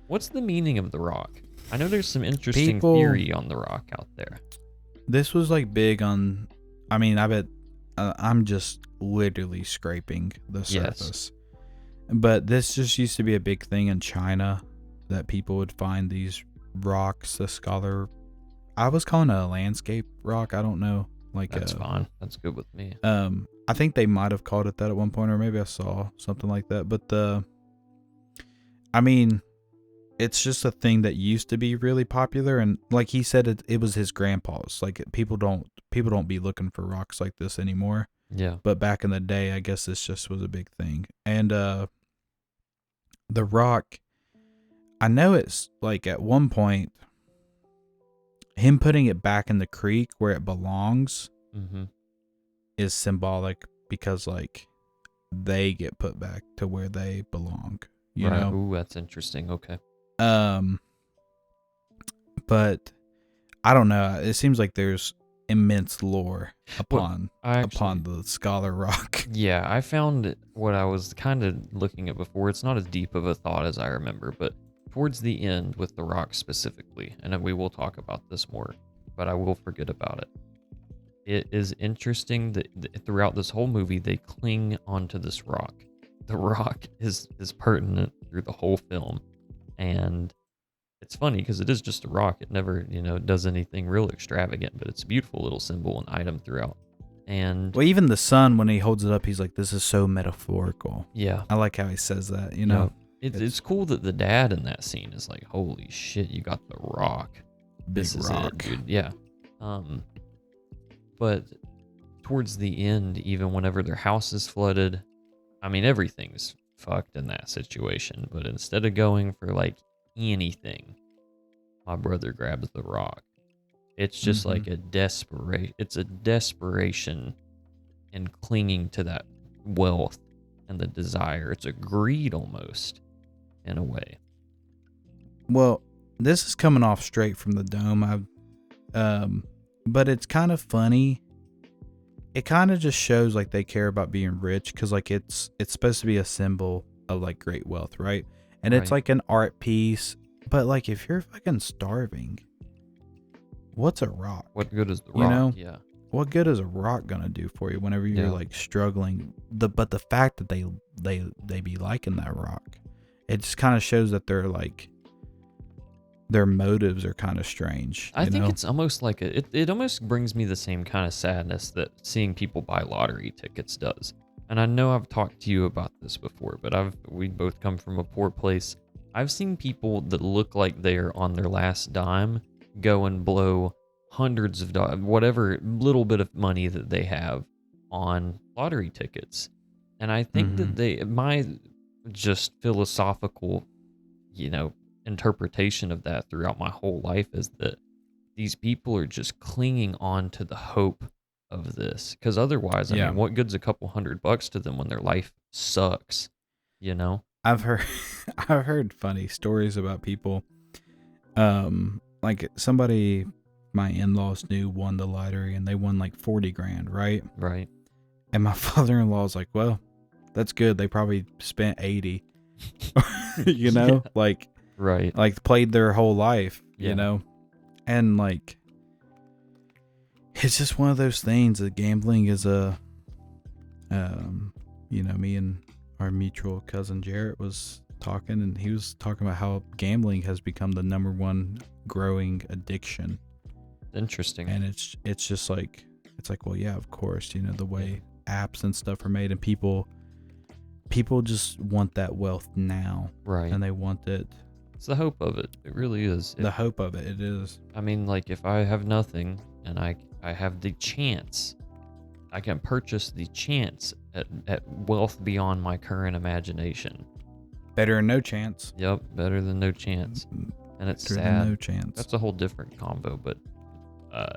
[SPEAKER 1] What's the meaning of The Rock? I know there's some interesting
[SPEAKER 2] People,
[SPEAKER 1] theory on The Rock out there.
[SPEAKER 2] this was like big on. I mean, I bet I'm just literally scraping the
[SPEAKER 1] Yes.
[SPEAKER 2] surface. But this just used to be a big thing in China that people would find these rocks. The scholar, I was calling it a landscape rock. I don't know. Like
[SPEAKER 1] That's fine. That's good with me.
[SPEAKER 2] I think they might have called it that at one point, or maybe I saw something like that. But I mean, it's just a thing that used to be really popular, and like he said, it was his grandpa's. Like people don't be looking for rocks like this anymore.
[SPEAKER 1] Yeah.
[SPEAKER 2] But back in the day, I guess this just was a big thing. And the rock, I know it's like at one point, him putting it back in the creek where it belongs is symbolic because like they get put back to where they belong. You know?
[SPEAKER 1] Ooh, that's interesting. Okay.
[SPEAKER 2] But I don't know. It seems like there's immense lore upon the Scholar Rock.
[SPEAKER 1] Yeah, I found what I was kind of looking at before. It's not as deep of a thought as I remember, but towards the end with The Rock specifically, and then we will talk about this more, but I will forget about it. It is interesting that throughout this whole movie, they cling onto this rock. The rock is pertinent through the whole film, and it's funny because it is just a rock. It never, does anything real extravagant, but it's a beautiful little symbol and item throughout. And
[SPEAKER 2] well, even the sun, when he holds it up, he's like, "This is so metaphorical."
[SPEAKER 1] yeah,
[SPEAKER 2] I like how he says that. You know,
[SPEAKER 1] it's cool that the dad in that scene is like, "Holy shit, you got the rock! This is it, dude." Yeah. But towards the end, even whenever their house is flooded, I mean, everything's fucked in that situation. But instead of going for like anything, my brother grabs the rock. It's just like a desperation. It's a desperation in clinging to that wealth and the desire. It's a greed almost, in a way.
[SPEAKER 2] Well, this is coming off straight from the dome. But it's kind of funny. It kind of just shows like they care about being rich because like it's supposed to be a symbol of like great wealth, right? And it's like an art piece. But like if you're fucking starving, what's a rock?
[SPEAKER 1] What good is the rock?
[SPEAKER 2] You know?
[SPEAKER 1] Yeah.
[SPEAKER 2] What good is a rock gonna do for you whenever you're like struggling? But the fact that they be liking that rock, it just kind of shows that they're like their motives are kind of strange.
[SPEAKER 1] I think it's almost like it almost brings me the same kind of sadness that seeing people buy lottery tickets does. And I know I've talked to you about this before, but we both come from a poor place. I've seen people that look like they're on their last dime go and blow hundreds of dollars, whatever little bit of money that they have on lottery tickets. And I think that my just philosophical, interpretation of that throughout my whole life is that these people are just clinging on to the hope of this. Because otherwise, I mean, what good's a couple $100 to them when their life sucks,
[SPEAKER 2] I've heard funny stories about people. Like somebody my in-laws knew won the lottery and they won like 40 grand, right?
[SPEAKER 1] Right.
[SPEAKER 2] And my father-in-law's like, well, that's good. They probably spent 80, like,
[SPEAKER 1] right.
[SPEAKER 2] Like played their whole life, and like, it's just one of those things that gambling is me and our mutual cousin Jarrett was talking, and he was talking about how gambling has become the number one growing addiction.
[SPEAKER 1] Interesting.
[SPEAKER 2] And it's just like, well, yeah, of course, the way apps and stuff are made, and people just want that wealth now,
[SPEAKER 1] right?
[SPEAKER 2] And they want it.
[SPEAKER 1] It's the hope of it. It really is.
[SPEAKER 2] The hope of it. It is.
[SPEAKER 1] I mean, like if I have nothing and I have the chance, I can purchase the chance at wealth beyond my current imagination.
[SPEAKER 2] Better than no chance.
[SPEAKER 1] Yep, better than no chance. And it's
[SPEAKER 2] better
[SPEAKER 1] sad.
[SPEAKER 2] Than no chance.
[SPEAKER 1] That's a whole different combo, but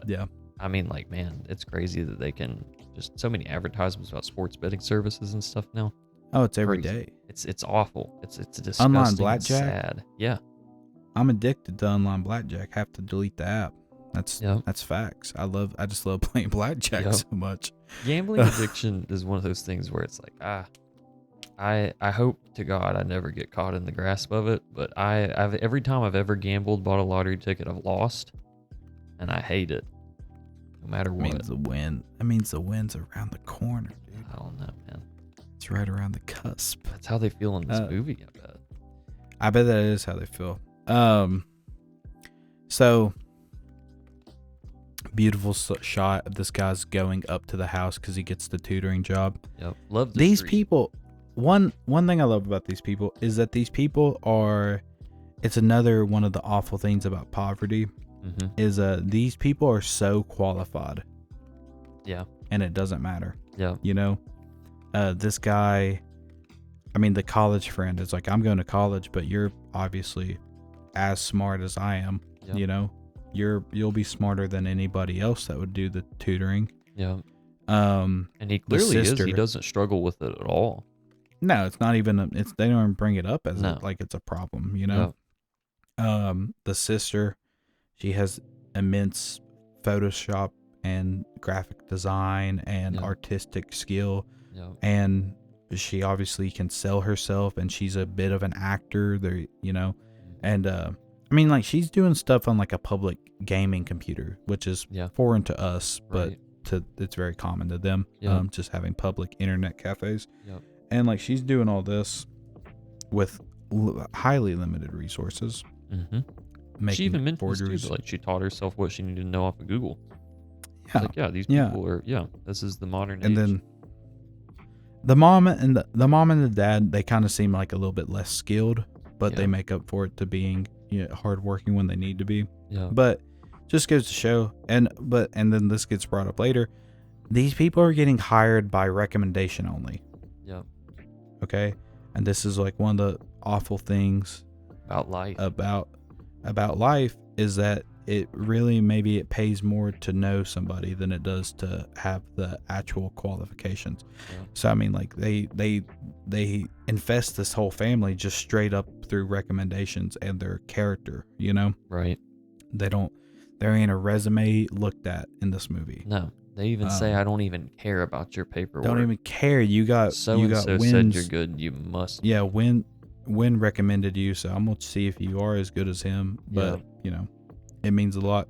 [SPEAKER 2] yeah.
[SPEAKER 1] I mean, like, man, it's crazy that they can just so many advertisements about sports betting services and stuff now.
[SPEAKER 2] Oh, it's every day.
[SPEAKER 1] It's awful. It's disgusting.
[SPEAKER 2] Online blackjack.
[SPEAKER 1] And sad. Yeah.
[SPEAKER 2] I'm addicted to online blackjack. Have to delete the app. That's
[SPEAKER 1] Yep.
[SPEAKER 2] that's facts. I just love playing blackjack
[SPEAKER 1] Yep.
[SPEAKER 2] so much.
[SPEAKER 1] Gambling addiction is one of those things where it's like, I hope to God I never get caught in the grasp of it. But I've every time I've ever gambled, bought a lottery ticket, I've lost, and I hate it, no matter what.
[SPEAKER 2] That means the win's around the corner, dude.
[SPEAKER 1] I don't know, man.
[SPEAKER 2] It's right around the cusp.
[SPEAKER 1] That's how they feel in this movie, I bet.
[SPEAKER 2] I bet that is how they feel. So beautiful shot of this guy's going up to the house because he gets the tutoring job.
[SPEAKER 1] Yep, love
[SPEAKER 2] these people. One thing I love about these people is that these people are. It's another one of the awful things about poverty. Is these people are so qualified.
[SPEAKER 1] Yeah,
[SPEAKER 2] and it doesn't matter.
[SPEAKER 1] Yeah,
[SPEAKER 2] you know, this guy. I mean, the college friend is like, I'm going to college, but you're obviously as smart as I am. Yeah. You know, you'll be smarter than anybody else that would do the tutoring.
[SPEAKER 1] Yeah. And he clearly is. He doesn't struggle with it at all.
[SPEAKER 2] No, it's not even. They don't even bring it up as like it's a problem. You know. Yeah. The sister, she has immense Photoshop and graphic design and artistic skill. Yeah. And she obviously can sell herself, and she's a bit of an actor there, you know. And I mean, like, she's doing stuff on like a public gaming computer, which is foreign to us, but it's very common to them. Just having public internet cafes. And like, she's doing all this with highly limited resources.
[SPEAKER 1] She even mentioned too, like, she taught herself what she needed to know off of Google. Yeah, like, these people are this is the modern age.
[SPEAKER 2] And then the mom and the dad, they kind of seem like a little bit less skilled, but they make up for it to being hardworking when they need to be. Yeah. But just goes to show, and then this gets brought up later. These people are getting hired by recommendation only. Yeah. Okay, and this is like one of the awful things
[SPEAKER 1] about life.
[SPEAKER 2] About life is that it really maybe it pays more to know somebody than it does to have the actual qualifications. Yeah. So I mean, like, they infest this whole family just straight up through recommendations and their character, you know?
[SPEAKER 1] Right.
[SPEAKER 2] There ain't a resume looked at in this movie.
[SPEAKER 1] No. They even say, I don't even care about your paperwork.
[SPEAKER 2] Don't even care. You got wins.
[SPEAKER 1] Said you're good. You must.
[SPEAKER 2] Yeah. Win recommended you. So I'm going to see if you are as good as him. But you know, it means a lot.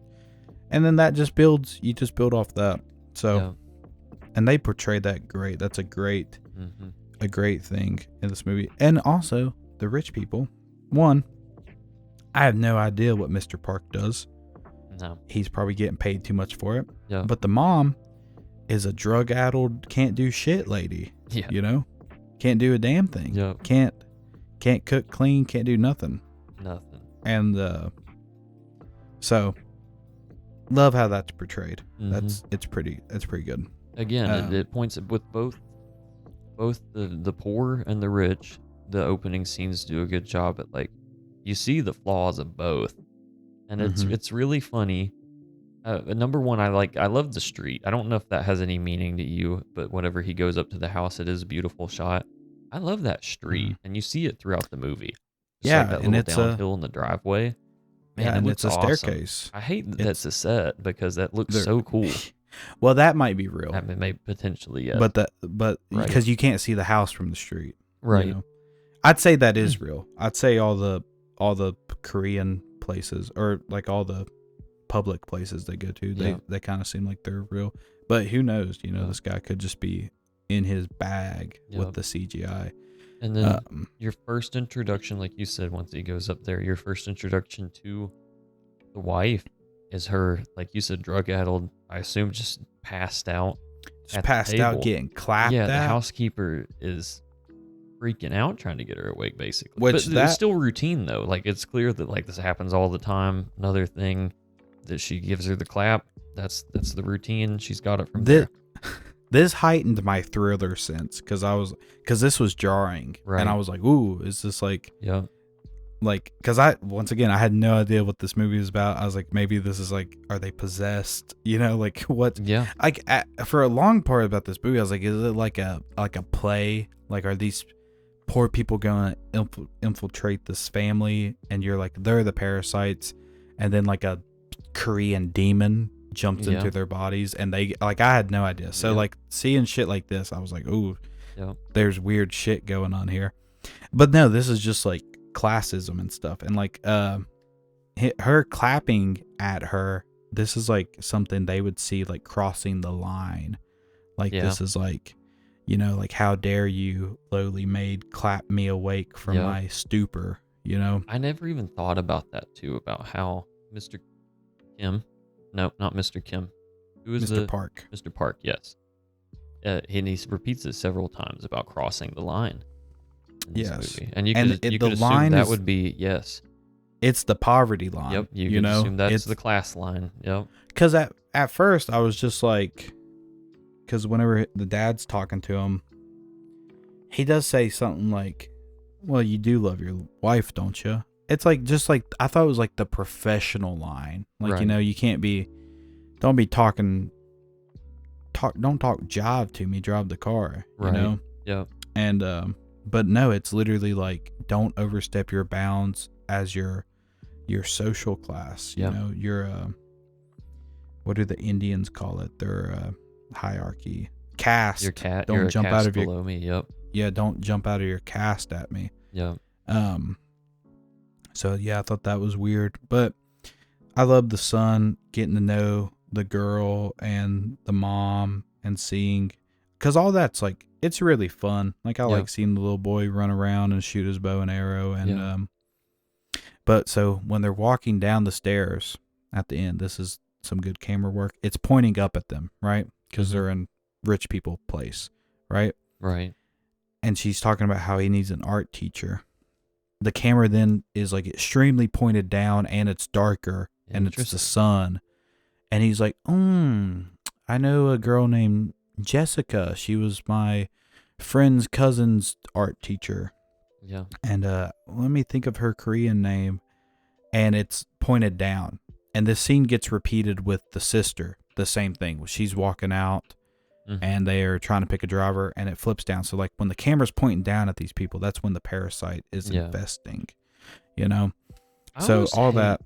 [SPEAKER 2] And then you just build off that. So, and they portray that great. That's a great thing in this movie. And also the rich people. One, I have no idea what Mr. Park does. No. He's probably getting paid too much for it. Yeah. But the mom is a drug-addled, can't do shit lady. Yeah. You know? Can't do a damn thing. Yeah. Can't cook, clean, can't do nothing.
[SPEAKER 1] Nothing.
[SPEAKER 2] And so love how that's portrayed. It's pretty good.
[SPEAKER 1] Again, it points with both the poor and the rich. The opening scenes do a good job at, like, you see the flaws of both. And it's really funny. Number one, I love the street. I don't know if that has any meaning to you, but whenever he goes up to the house, it is a beautiful shot. I love that street, and you see it throughout the movie. Just like that little downhill in the driveway. Man,
[SPEAKER 2] and it's a
[SPEAKER 1] awesome.
[SPEAKER 2] staircase.
[SPEAKER 1] I hate that that's a set because that looks so cool.
[SPEAKER 2] Well, that might be real.
[SPEAKER 1] I mean, maybe potentially, yeah.
[SPEAKER 2] But because you can't see the house from the street,
[SPEAKER 1] right?
[SPEAKER 2] You know? I'd say that is real. I'd say all the Korean places, or like all the public places they go to, they kind of seem like they're real. But who knows? You know, this guy could just be in his bag with the CGI.
[SPEAKER 1] And then your first introduction, like you said, once he goes up there, your first introduction to the wife is her, like you said, drug-addled, I assume just passed out.
[SPEAKER 2] Just passed out, getting clapped at.
[SPEAKER 1] The housekeeper is freaking out trying to get her awake, basically. But it's still routine, though. Like, it's clear that, like, this happens all the time. Another thing that she gives her the clap, that's the routine. She's got it from there.
[SPEAKER 2] This heightened my thriller sense because this was jarring, right? And I was like, "Ooh, is this like?" Yeah. Like, because I had no idea what this movie was about. I was like, maybe this is like, are they possessed? You know, like what? Yeah. Like for a long part about this movie, I was like, is it like a play? Like, are these poor people gonna infiltrate this family, and you're like, they're the parasites, and then like a Korean demon jumps into their bodies, and they like, I had no idea. So like seeing shit like this, I was like, ooh, there's weird shit going on here. But no, this is just like classism and stuff, and like her clapping at her, this is like something they would see like crossing the line. Like this is like, you know, like, how dare you, lowly maid, clap me awake from my stupor, you know?
[SPEAKER 1] I never even thought about that, too, about how Mr. Kim, no, not Mr. Kim. Who is
[SPEAKER 2] Mr. Park.
[SPEAKER 1] Mr. Park, yes. And he repeats it several times about crossing the line in this movie. And you could assume that would be,
[SPEAKER 2] it's the poverty line.
[SPEAKER 1] Yep, you could assume that's the class line. Yep.
[SPEAKER 2] Because at first, I was just like... Because whenever the dad's talking to him, he does say something like, well, you do love your wife, don't you? It's like, just like, I thought it was like the professional line. Like, you know, you can't be, don't be don't talk jive to me, drive the car, you know?
[SPEAKER 1] Yeah.
[SPEAKER 2] And, but no, it's literally like, don't overstep your bounds as your social class, you know? Your, what do the Indians call it? Their, hierarchy, caste.
[SPEAKER 1] Your cat.
[SPEAKER 2] Don't
[SPEAKER 1] you're
[SPEAKER 2] jump
[SPEAKER 1] a caste
[SPEAKER 2] out of
[SPEAKER 1] below me. Yep.
[SPEAKER 2] Yeah, don't jump out of your caste at me.
[SPEAKER 1] Yeah.
[SPEAKER 2] So yeah, I thought that was weird, but I love the son getting to know the girl and the mom and seeing, because all that's like, it's really fun. Like I like seeing the little boy run around and shoot his bow and arrow, and but so when they're walking down the stairs at the end, this is some good camera work. It's pointing up at them, right? Because they're in rich people place, right?
[SPEAKER 1] Right.
[SPEAKER 2] And she's talking about how he needs an art teacher. The camera then is like extremely pointed down, and it's darker, and it's the sun. And he's like, I know a girl named Jessica. She was my friend's cousin's art teacher.
[SPEAKER 1] Yeah.
[SPEAKER 2] And let me think of her Korean name. And it's pointed down. And this scene gets repeated with the sister. The same thing. She's walking out, and they are trying to pick a driver, and it flips down. So like when the camera's pointing down at these people, that's when the parasite is infesting. You know. So all that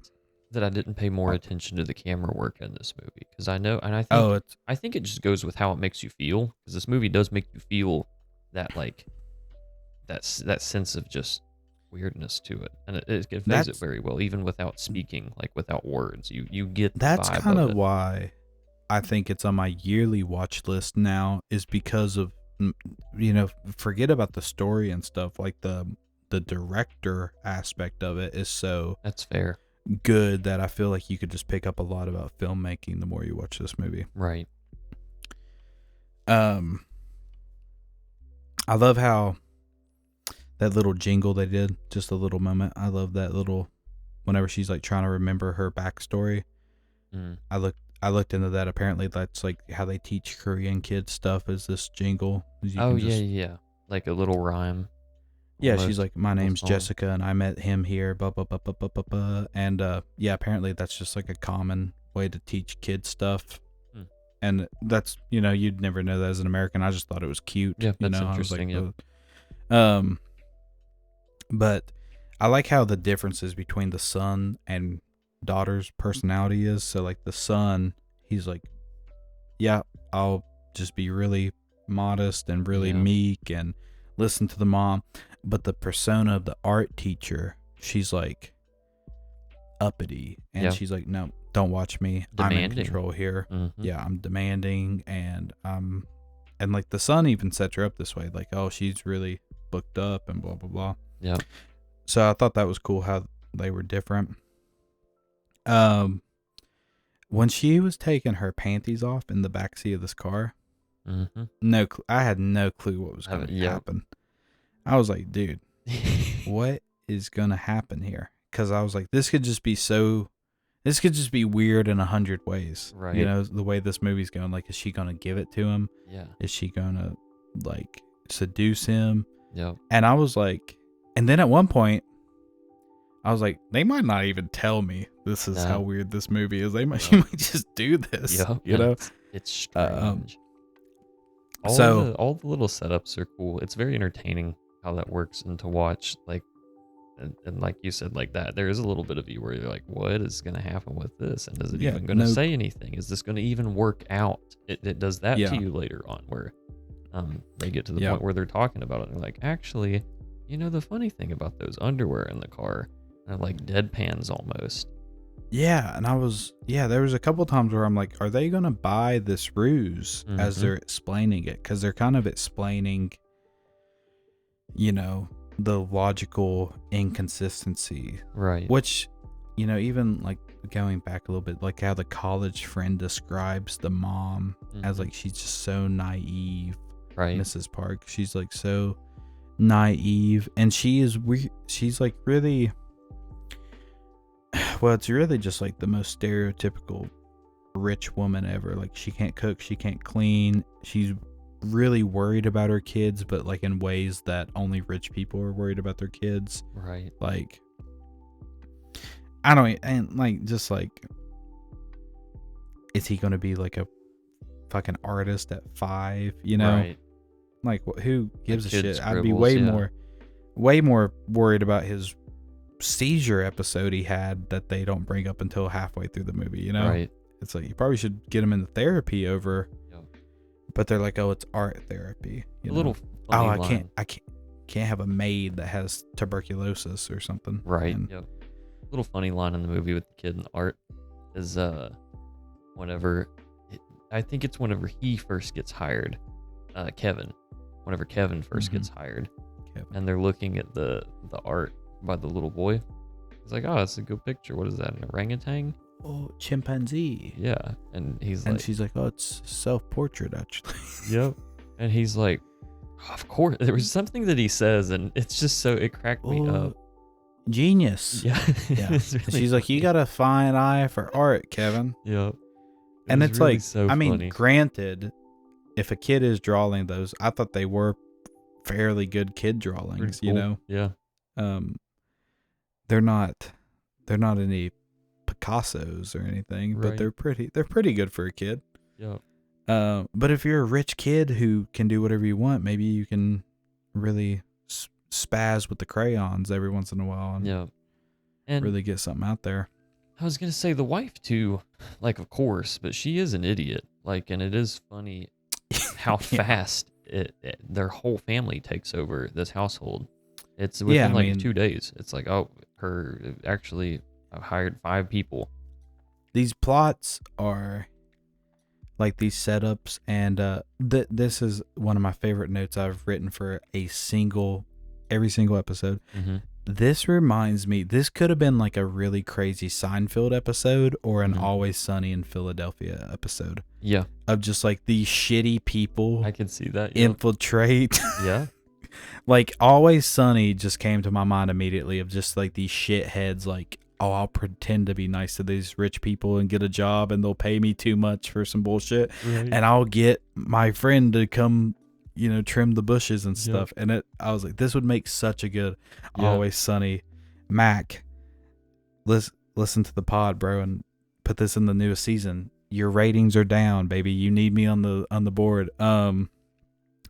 [SPEAKER 1] I didn't pay more attention to the camera work in this movie, because I know, and I think it just goes with how it makes you feel, because this movie does make you feel that like that sense of just weirdness to it, and it conveys it very well, even without speaking, like without words. You get
[SPEAKER 2] that's
[SPEAKER 1] the vibe
[SPEAKER 2] kind
[SPEAKER 1] of
[SPEAKER 2] of why I think it's on my yearly watch list now, is because of, you know, forget about the story and stuff, like the director aspect of it is so
[SPEAKER 1] that's fair
[SPEAKER 2] good that I feel like you could just pick up a lot about filmmaking the more you watch this movie.
[SPEAKER 1] Right.
[SPEAKER 2] I love how that little jingle they did, just a little moment. I love that little, whenever she's like trying to remember her backstory. I looked into that. Apparently that's like how they teach Korean kids stuff, is this jingle.
[SPEAKER 1] Yeah. Like a little rhyme.
[SPEAKER 2] Yeah, she's like, my name's Jessica, and I met him here, blah, blah, blah, blah, blah, blah, blah. And yeah, apparently that's just like a common way to teach kids stuff. And that's, you know, you'd never know that as an American. I just thought it was cute.
[SPEAKER 1] Yeah, that's
[SPEAKER 2] interesting.
[SPEAKER 1] I was like,
[SPEAKER 2] but I like how the differences between the son and daughter's personality is. So like the son, he's like, yeah, I'll just be really modest and really meek and listen to the mom. But the persona of the art teacher, she's like uppity, and she's like, no, don't watch me.
[SPEAKER 1] Demanding.
[SPEAKER 2] I'm in control here. Yeah, I'm demanding, and like the son even sets her up this way, like, oh, she's really booked up and blah blah blah.
[SPEAKER 1] Yeah.
[SPEAKER 2] So I thought that was cool how they were different. When she was taking her panties off in the backseat of this car, I had no clue what was going to happen. I was like, dude, what is going to happen here? Because I was like, this could just be weird in 100 ways.
[SPEAKER 1] Right.
[SPEAKER 2] You know, the way this movie's going. Like, is she going to give it to him?
[SPEAKER 1] Yeah.
[SPEAKER 2] Is she going to, like, seduce him?
[SPEAKER 1] Yeah.
[SPEAKER 2] And I was like, and then at one point, I was like, they might not even tell me this is how weird this movie is. They might, she might just do this. You know?
[SPEAKER 1] It's strange.
[SPEAKER 2] So
[SPEAKER 1] all the little setups are cool. It's very entertaining. how that works, and to watch like and like you said, like that, there is a little bit of you where you're like, what is going to happen with this? And is it
[SPEAKER 2] Yeah,
[SPEAKER 1] even going to
[SPEAKER 2] no,
[SPEAKER 1] say anything? Is this going to even work out? It does that to
[SPEAKER 2] yeah,
[SPEAKER 1] you later on, where they get to the
[SPEAKER 2] yeah,
[SPEAKER 1] point where they're talking about it. And they're like, actually, the funny thing about those underwear in the car, they're like deadpans almost.
[SPEAKER 2] yeah. And there was a couple times where I'm like, are they gonna buy this ruse as
[SPEAKER 1] Mm-hmm.
[SPEAKER 2] they're explaining it? Because they're kind of explaining, the logical inconsistency,
[SPEAKER 1] Right.
[SPEAKER 2] which, even like going back a little bit, like how the college friend describes the mom as
[SPEAKER 1] Mm-hmm.
[SPEAKER 2] like she's just so naive.
[SPEAKER 1] Right.
[SPEAKER 2] Mrs. Park, she's like so naive, and she's like really, well, it's really just like the most stereotypical rich woman ever. Like, she can't cook, she can't clean, she's really worried about her kids, but like in ways that only rich people are worried about their kids.
[SPEAKER 1] Right.
[SPEAKER 2] Like, I don't, and like, just like, is he gonna be like a fucking artist at 5,
[SPEAKER 1] Right.
[SPEAKER 2] like, who gives a
[SPEAKER 1] kid
[SPEAKER 2] shit? I'd be
[SPEAKER 1] scribbles, yeah.
[SPEAKER 2] way more worried about his seizure episode he had that they don't bring up until halfway through the movie.
[SPEAKER 1] Right.
[SPEAKER 2] It's like, you probably should get him into therapy over,
[SPEAKER 1] Yep.
[SPEAKER 2] but they're like, oh, it's art therapy.
[SPEAKER 1] A little
[SPEAKER 2] Oh,
[SPEAKER 1] funny
[SPEAKER 2] I
[SPEAKER 1] line.
[SPEAKER 2] can't have a maid that has tuberculosis or something.
[SPEAKER 1] Right.
[SPEAKER 2] And,
[SPEAKER 1] Yep. Little funny line in the movie with the kid and art is whenever I think it's whenever he first gets hired, Kevin. Whenever Kevin 1st gets hired,
[SPEAKER 2] Kevin.
[SPEAKER 1] and they're looking at the art by the little boy. He's like, "Oh, that's a good picture. What is that? An orangutan?"
[SPEAKER 2] Oh, chimpanzee.
[SPEAKER 1] Yeah, and
[SPEAKER 2] And she's like, oh, it's self-portrait actually.
[SPEAKER 1] "Yep," and he's like, "Of course." There was something that he says, and it's just so it cracked me up.
[SPEAKER 2] Genius.
[SPEAKER 1] Yeah,
[SPEAKER 2] Yeah.
[SPEAKER 1] it's really
[SPEAKER 2] She's like, you
[SPEAKER 1] funny.
[SPEAKER 2] got a fine eye for art, Kevin.
[SPEAKER 1] Yep, it
[SPEAKER 2] And
[SPEAKER 1] was
[SPEAKER 2] it's
[SPEAKER 1] really
[SPEAKER 2] like,
[SPEAKER 1] so
[SPEAKER 2] I mean,
[SPEAKER 1] funny.
[SPEAKER 2] granted, if a kid is drawing those, I thought they were fairly good kid
[SPEAKER 1] Pretty
[SPEAKER 2] drawings,
[SPEAKER 1] cool. Yeah,
[SPEAKER 2] Um, they're not any Picassos or anything, but
[SPEAKER 1] right.
[SPEAKER 2] they're pretty good for a kid.
[SPEAKER 1] Yep.
[SPEAKER 2] But if you're a rich kid who can do whatever you want, maybe you can really spaz with the crayons every once in a while and
[SPEAKER 1] Yep. And
[SPEAKER 2] really get something out there.
[SPEAKER 1] I was gonna say the wife too, like of course, but she is an idiot. Like, and it is funny how
[SPEAKER 2] Yeah.
[SPEAKER 1] fast their whole family takes over this household. It's
[SPEAKER 2] Yeah,
[SPEAKER 1] within
[SPEAKER 2] I
[SPEAKER 1] like
[SPEAKER 2] mean,
[SPEAKER 1] 2 days. It's like, oh, her actually hired 5 people.
[SPEAKER 2] these plots are like these setups, and this is one of my favorite notes I've written for every single episode.
[SPEAKER 1] Mm-hmm.
[SPEAKER 2] This reminds me, this could have been like a really crazy Seinfeld episode or an
[SPEAKER 1] Mhm.
[SPEAKER 2] Always Sunny in Philadelphia episode
[SPEAKER 1] Yeah,
[SPEAKER 2] of just like these shitty people
[SPEAKER 1] I can see that. Yep.
[SPEAKER 2] infiltrate.
[SPEAKER 1] Yeah,
[SPEAKER 2] Like, Always Sunny just came to my mind immediately of just like these shitheads, like, oh, I'll pretend to be nice to these rich people and get a job and they'll pay me too much for some bullshit.
[SPEAKER 1] right.
[SPEAKER 2] And I'll get my friend to come, trim the bushes and
[SPEAKER 1] Yep.
[SPEAKER 2] stuff. And I was like, this would make such a good
[SPEAKER 1] Yeah.
[SPEAKER 2] Always Sunny. Mac, listen to the pod, bro, and put this in the newest season. Your ratings are down, baby. You need me on the board.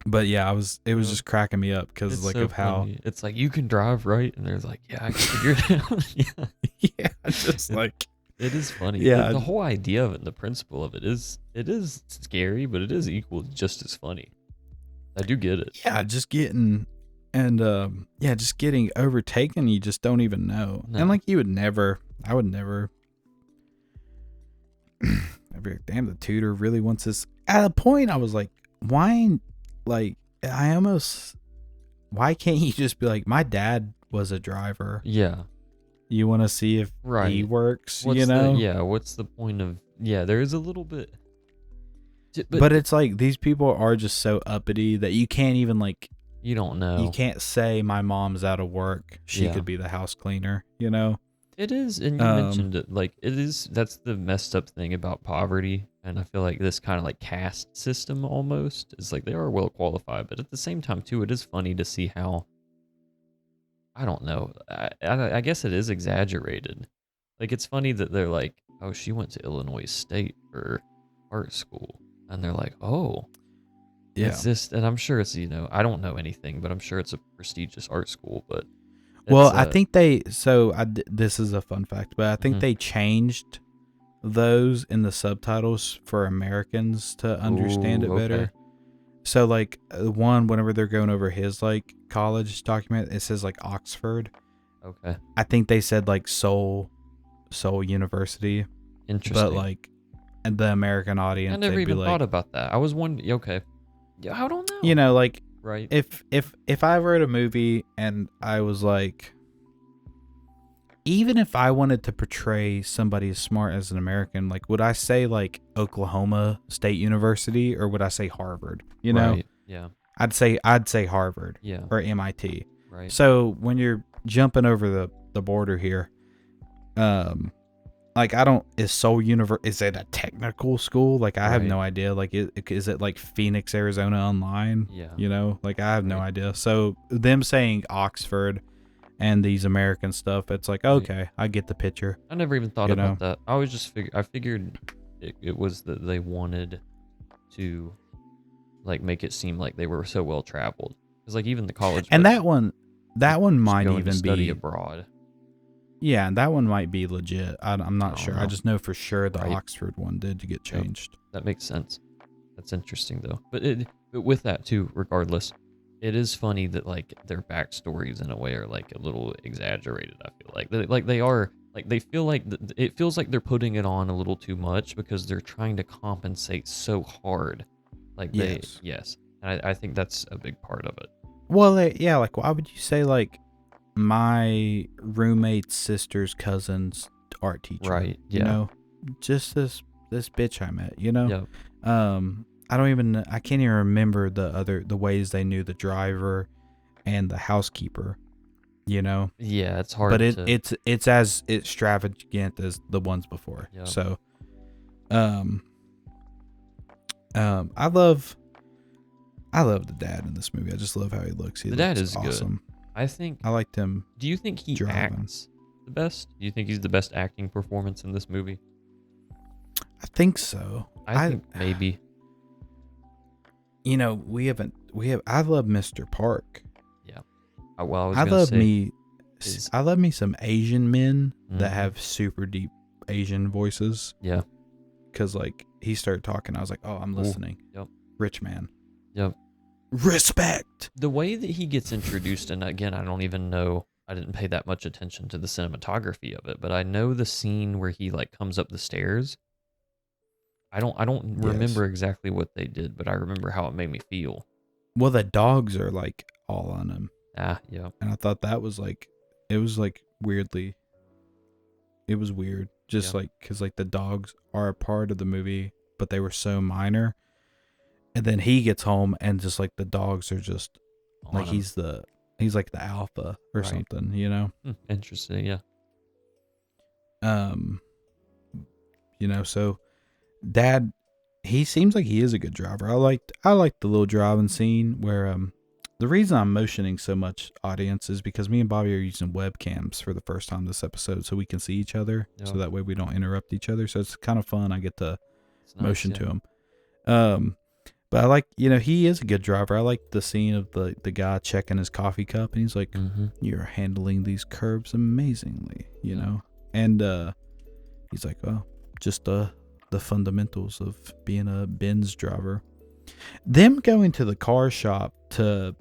[SPEAKER 2] But yeah, it was
[SPEAKER 1] Yep.
[SPEAKER 2] just cracking me up because
[SPEAKER 1] It's
[SPEAKER 2] like
[SPEAKER 1] so
[SPEAKER 2] of how
[SPEAKER 1] funny. It's like, you can drive, right? And they're like, yeah, I can figure it out. Yeah.
[SPEAKER 2] yeah, just
[SPEAKER 1] It-
[SPEAKER 2] like
[SPEAKER 1] It is funny.
[SPEAKER 2] Yeah.
[SPEAKER 1] The whole idea of it and the principle of it is scary, but it is equal just as funny. I do get it.
[SPEAKER 2] yeah, just getting and just getting overtaken. You just don't even know,
[SPEAKER 1] No.
[SPEAKER 2] and like I would never. I'd be like, damn, the tutor really wants this. At a point, I was like, why? Like, why can't you just be like, my dad was a driver.
[SPEAKER 1] Yeah.
[SPEAKER 2] You want to see if he
[SPEAKER 1] Right.
[SPEAKER 2] works,
[SPEAKER 1] What's what's the point of there is a little bit
[SPEAKER 2] But it's like these people are just so uppity that you can't even like
[SPEAKER 1] you don't know.
[SPEAKER 2] you can't say my mom's out of work. She
[SPEAKER 1] Yeah.
[SPEAKER 2] could be the house cleaner,
[SPEAKER 1] It is, and you mentioned it, like, it is, that's the messed up thing about poverty, and I feel like this kind of like caste system almost is like they are well qualified, but at the same time too, it is funny to see how, I don't know, I guess it is exaggerated. Like, it's funny that they're like, oh, she went to Illinois State for art school, and they're like, oh,
[SPEAKER 2] Yeah.
[SPEAKER 1] It's just, and I'm sure it's, I don't know anything, but I'm sure it's a prestigious art school. But
[SPEAKER 2] Well,
[SPEAKER 1] it's
[SPEAKER 2] I think this is a fun fact, but I think
[SPEAKER 1] mhm.
[SPEAKER 2] they changed those in the subtitles for Americans to understand
[SPEAKER 1] Ooh,
[SPEAKER 2] it
[SPEAKER 1] okay,
[SPEAKER 2] better. So like one, whenever they're going over his like college document, it says like Oxford.
[SPEAKER 1] okay,
[SPEAKER 2] I think they said like Seoul University, but
[SPEAKER 1] interesting.
[SPEAKER 2] like and the American
[SPEAKER 1] I
[SPEAKER 2] audience,
[SPEAKER 1] never
[SPEAKER 2] they'd be
[SPEAKER 1] even thought
[SPEAKER 2] like,
[SPEAKER 1] about that. I was wondering. Okay, yeah, I don't
[SPEAKER 2] you
[SPEAKER 1] know.
[SPEAKER 2] know, like
[SPEAKER 1] Right,
[SPEAKER 2] if I wrote a movie and I was like, even if I wanted to portray somebody as smart as an American, like would I say like Oklahoma State University or would I say Harvard? You know,
[SPEAKER 1] right, yeah,
[SPEAKER 2] I'd say Harvard
[SPEAKER 1] yeah,
[SPEAKER 2] or MIT.
[SPEAKER 1] right,
[SPEAKER 2] So when you're jumping over the border here, um, like I don't is Seoul is it a technical school? Like I have
[SPEAKER 1] right,
[SPEAKER 2] no idea. Like is it like Phoenix, Arizona online?
[SPEAKER 1] yeah,
[SPEAKER 2] You know, like I have no
[SPEAKER 1] right,
[SPEAKER 2] idea. So them saying Oxford and these American stuff, it's like
[SPEAKER 1] right.
[SPEAKER 2] okay, I get the picture.
[SPEAKER 1] I never even thought
[SPEAKER 2] You
[SPEAKER 1] about
[SPEAKER 2] know,
[SPEAKER 1] that. I always just I figured it was that they wanted to like make it seem like they were so well traveled. Because like even the college
[SPEAKER 2] and
[SPEAKER 1] budget,
[SPEAKER 2] that one
[SPEAKER 1] just
[SPEAKER 2] might
[SPEAKER 1] going to
[SPEAKER 2] even
[SPEAKER 1] study
[SPEAKER 2] be
[SPEAKER 1] abroad.
[SPEAKER 2] yeah, and that one might be legit. I'm
[SPEAKER 1] I
[SPEAKER 2] not
[SPEAKER 1] don't
[SPEAKER 2] sure. I
[SPEAKER 1] know.
[SPEAKER 2] just know for sure the
[SPEAKER 1] Right.
[SPEAKER 2] Oxford one did to get
[SPEAKER 1] Yep.
[SPEAKER 2] changed.
[SPEAKER 1] That makes sense. That's interesting though. But with that too, regardless, it is funny that like their backstories in a way are like a little exaggerated. I feel like they are like they feel like it feels like they're putting it on a little too much because they're trying to compensate so hard. Like
[SPEAKER 2] Yes.
[SPEAKER 1] yes, and I think that's a big part of it.
[SPEAKER 2] Well, yeah, like why would you say like my roommate's sister's cousin's art teacher?
[SPEAKER 1] Right.
[SPEAKER 2] You
[SPEAKER 1] Yeah.
[SPEAKER 2] know, just this bitch I met. You know,
[SPEAKER 1] Yeah.
[SPEAKER 2] I can't even remember the ways they knew the driver and the housekeeper. You know,
[SPEAKER 1] Yeah. It's
[SPEAKER 2] but
[SPEAKER 1] hard to.
[SPEAKER 2] it's as extravagant as the ones before.
[SPEAKER 1] Yeah.
[SPEAKER 2] So, um, I love the dad in this movie. I just love how he looks. He
[SPEAKER 1] The dad
[SPEAKER 2] looks
[SPEAKER 1] is good.
[SPEAKER 2] awesome.
[SPEAKER 1] I think.
[SPEAKER 2] I liked him
[SPEAKER 1] Do you think he
[SPEAKER 2] driving.
[SPEAKER 1] acts the best? Do you think he's the best acting performance in this movie?
[SPEAKER 2] I think so.
[SPEAKER 1] I think maybe.
[SPEAKER 2] You know, I love Mr. Park.
[SPEAKER 1] Yeah. Well, I was
[SPEAKER 2] I
[SPEAKER 1] gonna
[SPEAKER 2] love
[SPEAKER 1] say
[SPEAKER 2] me
[SPEAKER 1] is
[SPEAKER 2] I love me some Asian men that
[SPEAKER 1] mhm.
[SPEAKER 2] have super deep Asian voices.
[SPEAKER 1] Yeah.
[SPEAKER 2] Cause like he started talking, I was like, oh, I'm
[SPEAKER 1] Ooh.
[SPEAKER 2] listening.
[SPEAKER 1] Yep.
[SPEAKER 2] Rich man.
[SPEAKER 1] Yep.
[SPEAKER 2] Respect.
[SPEAKER 1] The way that he gets introduced, and again, I don't even know. I didn't pay that much attention to the cinematography of it, but I know the scene where he like comes up the stairs. I don't
[SPEAKER 2] Yes.
[SPEAKER 1] remember exactly what they did, but I remember how it made me feel.
[SPEAKER 2] Well, the dogs are like all on him.
[SPEAKER 1] Ah, yeah.
[SPEAKER 2] And I thought that was like, it was like weirdly, it was weird. Just
[SPEAKER 1] Yeah.
[SPEAKER 2] like, cause like the dogs are a part of the movie, but they were so minor. And then he gets home and just like the dogs are just like
[SPEAKER 1] On him.
[SPEAKER 2] he's like the alpha or
[SPEAKER 1] Right.
[SPEAKER 2] something, you know?
[SPEAKER 1] Interesting. Yeah.
[SPEAKER 2] Um, so dad, he seems like he is a good driver. I liked the little driving scene where the reason I'm motioning so much, audience, is because me and Bobby are using webcams for the first time this episode so we can see each other.
[SPEAKER 1] Yeah.
[SPEAKER 2] So that way we don't interrupt each other. So it's kind of fun. I get to
[SPEAKER 1] It's nice.
[SPEAKER 2] motion
[SPEAKER 1] Yeah.
[SPEAKER 2] to him. But I like, he is a good driver. I like the scene of the guy checking his coffee cup and he's like,
[SPEAKER 1] Mm-hmm.
[SPEAKER 2] you're handling these curves amazingly, you
[SPEAKER 1] Yeah.
[SPEAKER 2] know? And he's like, oh, just the fundamentals of being a Benz driver. Them going to the car shop to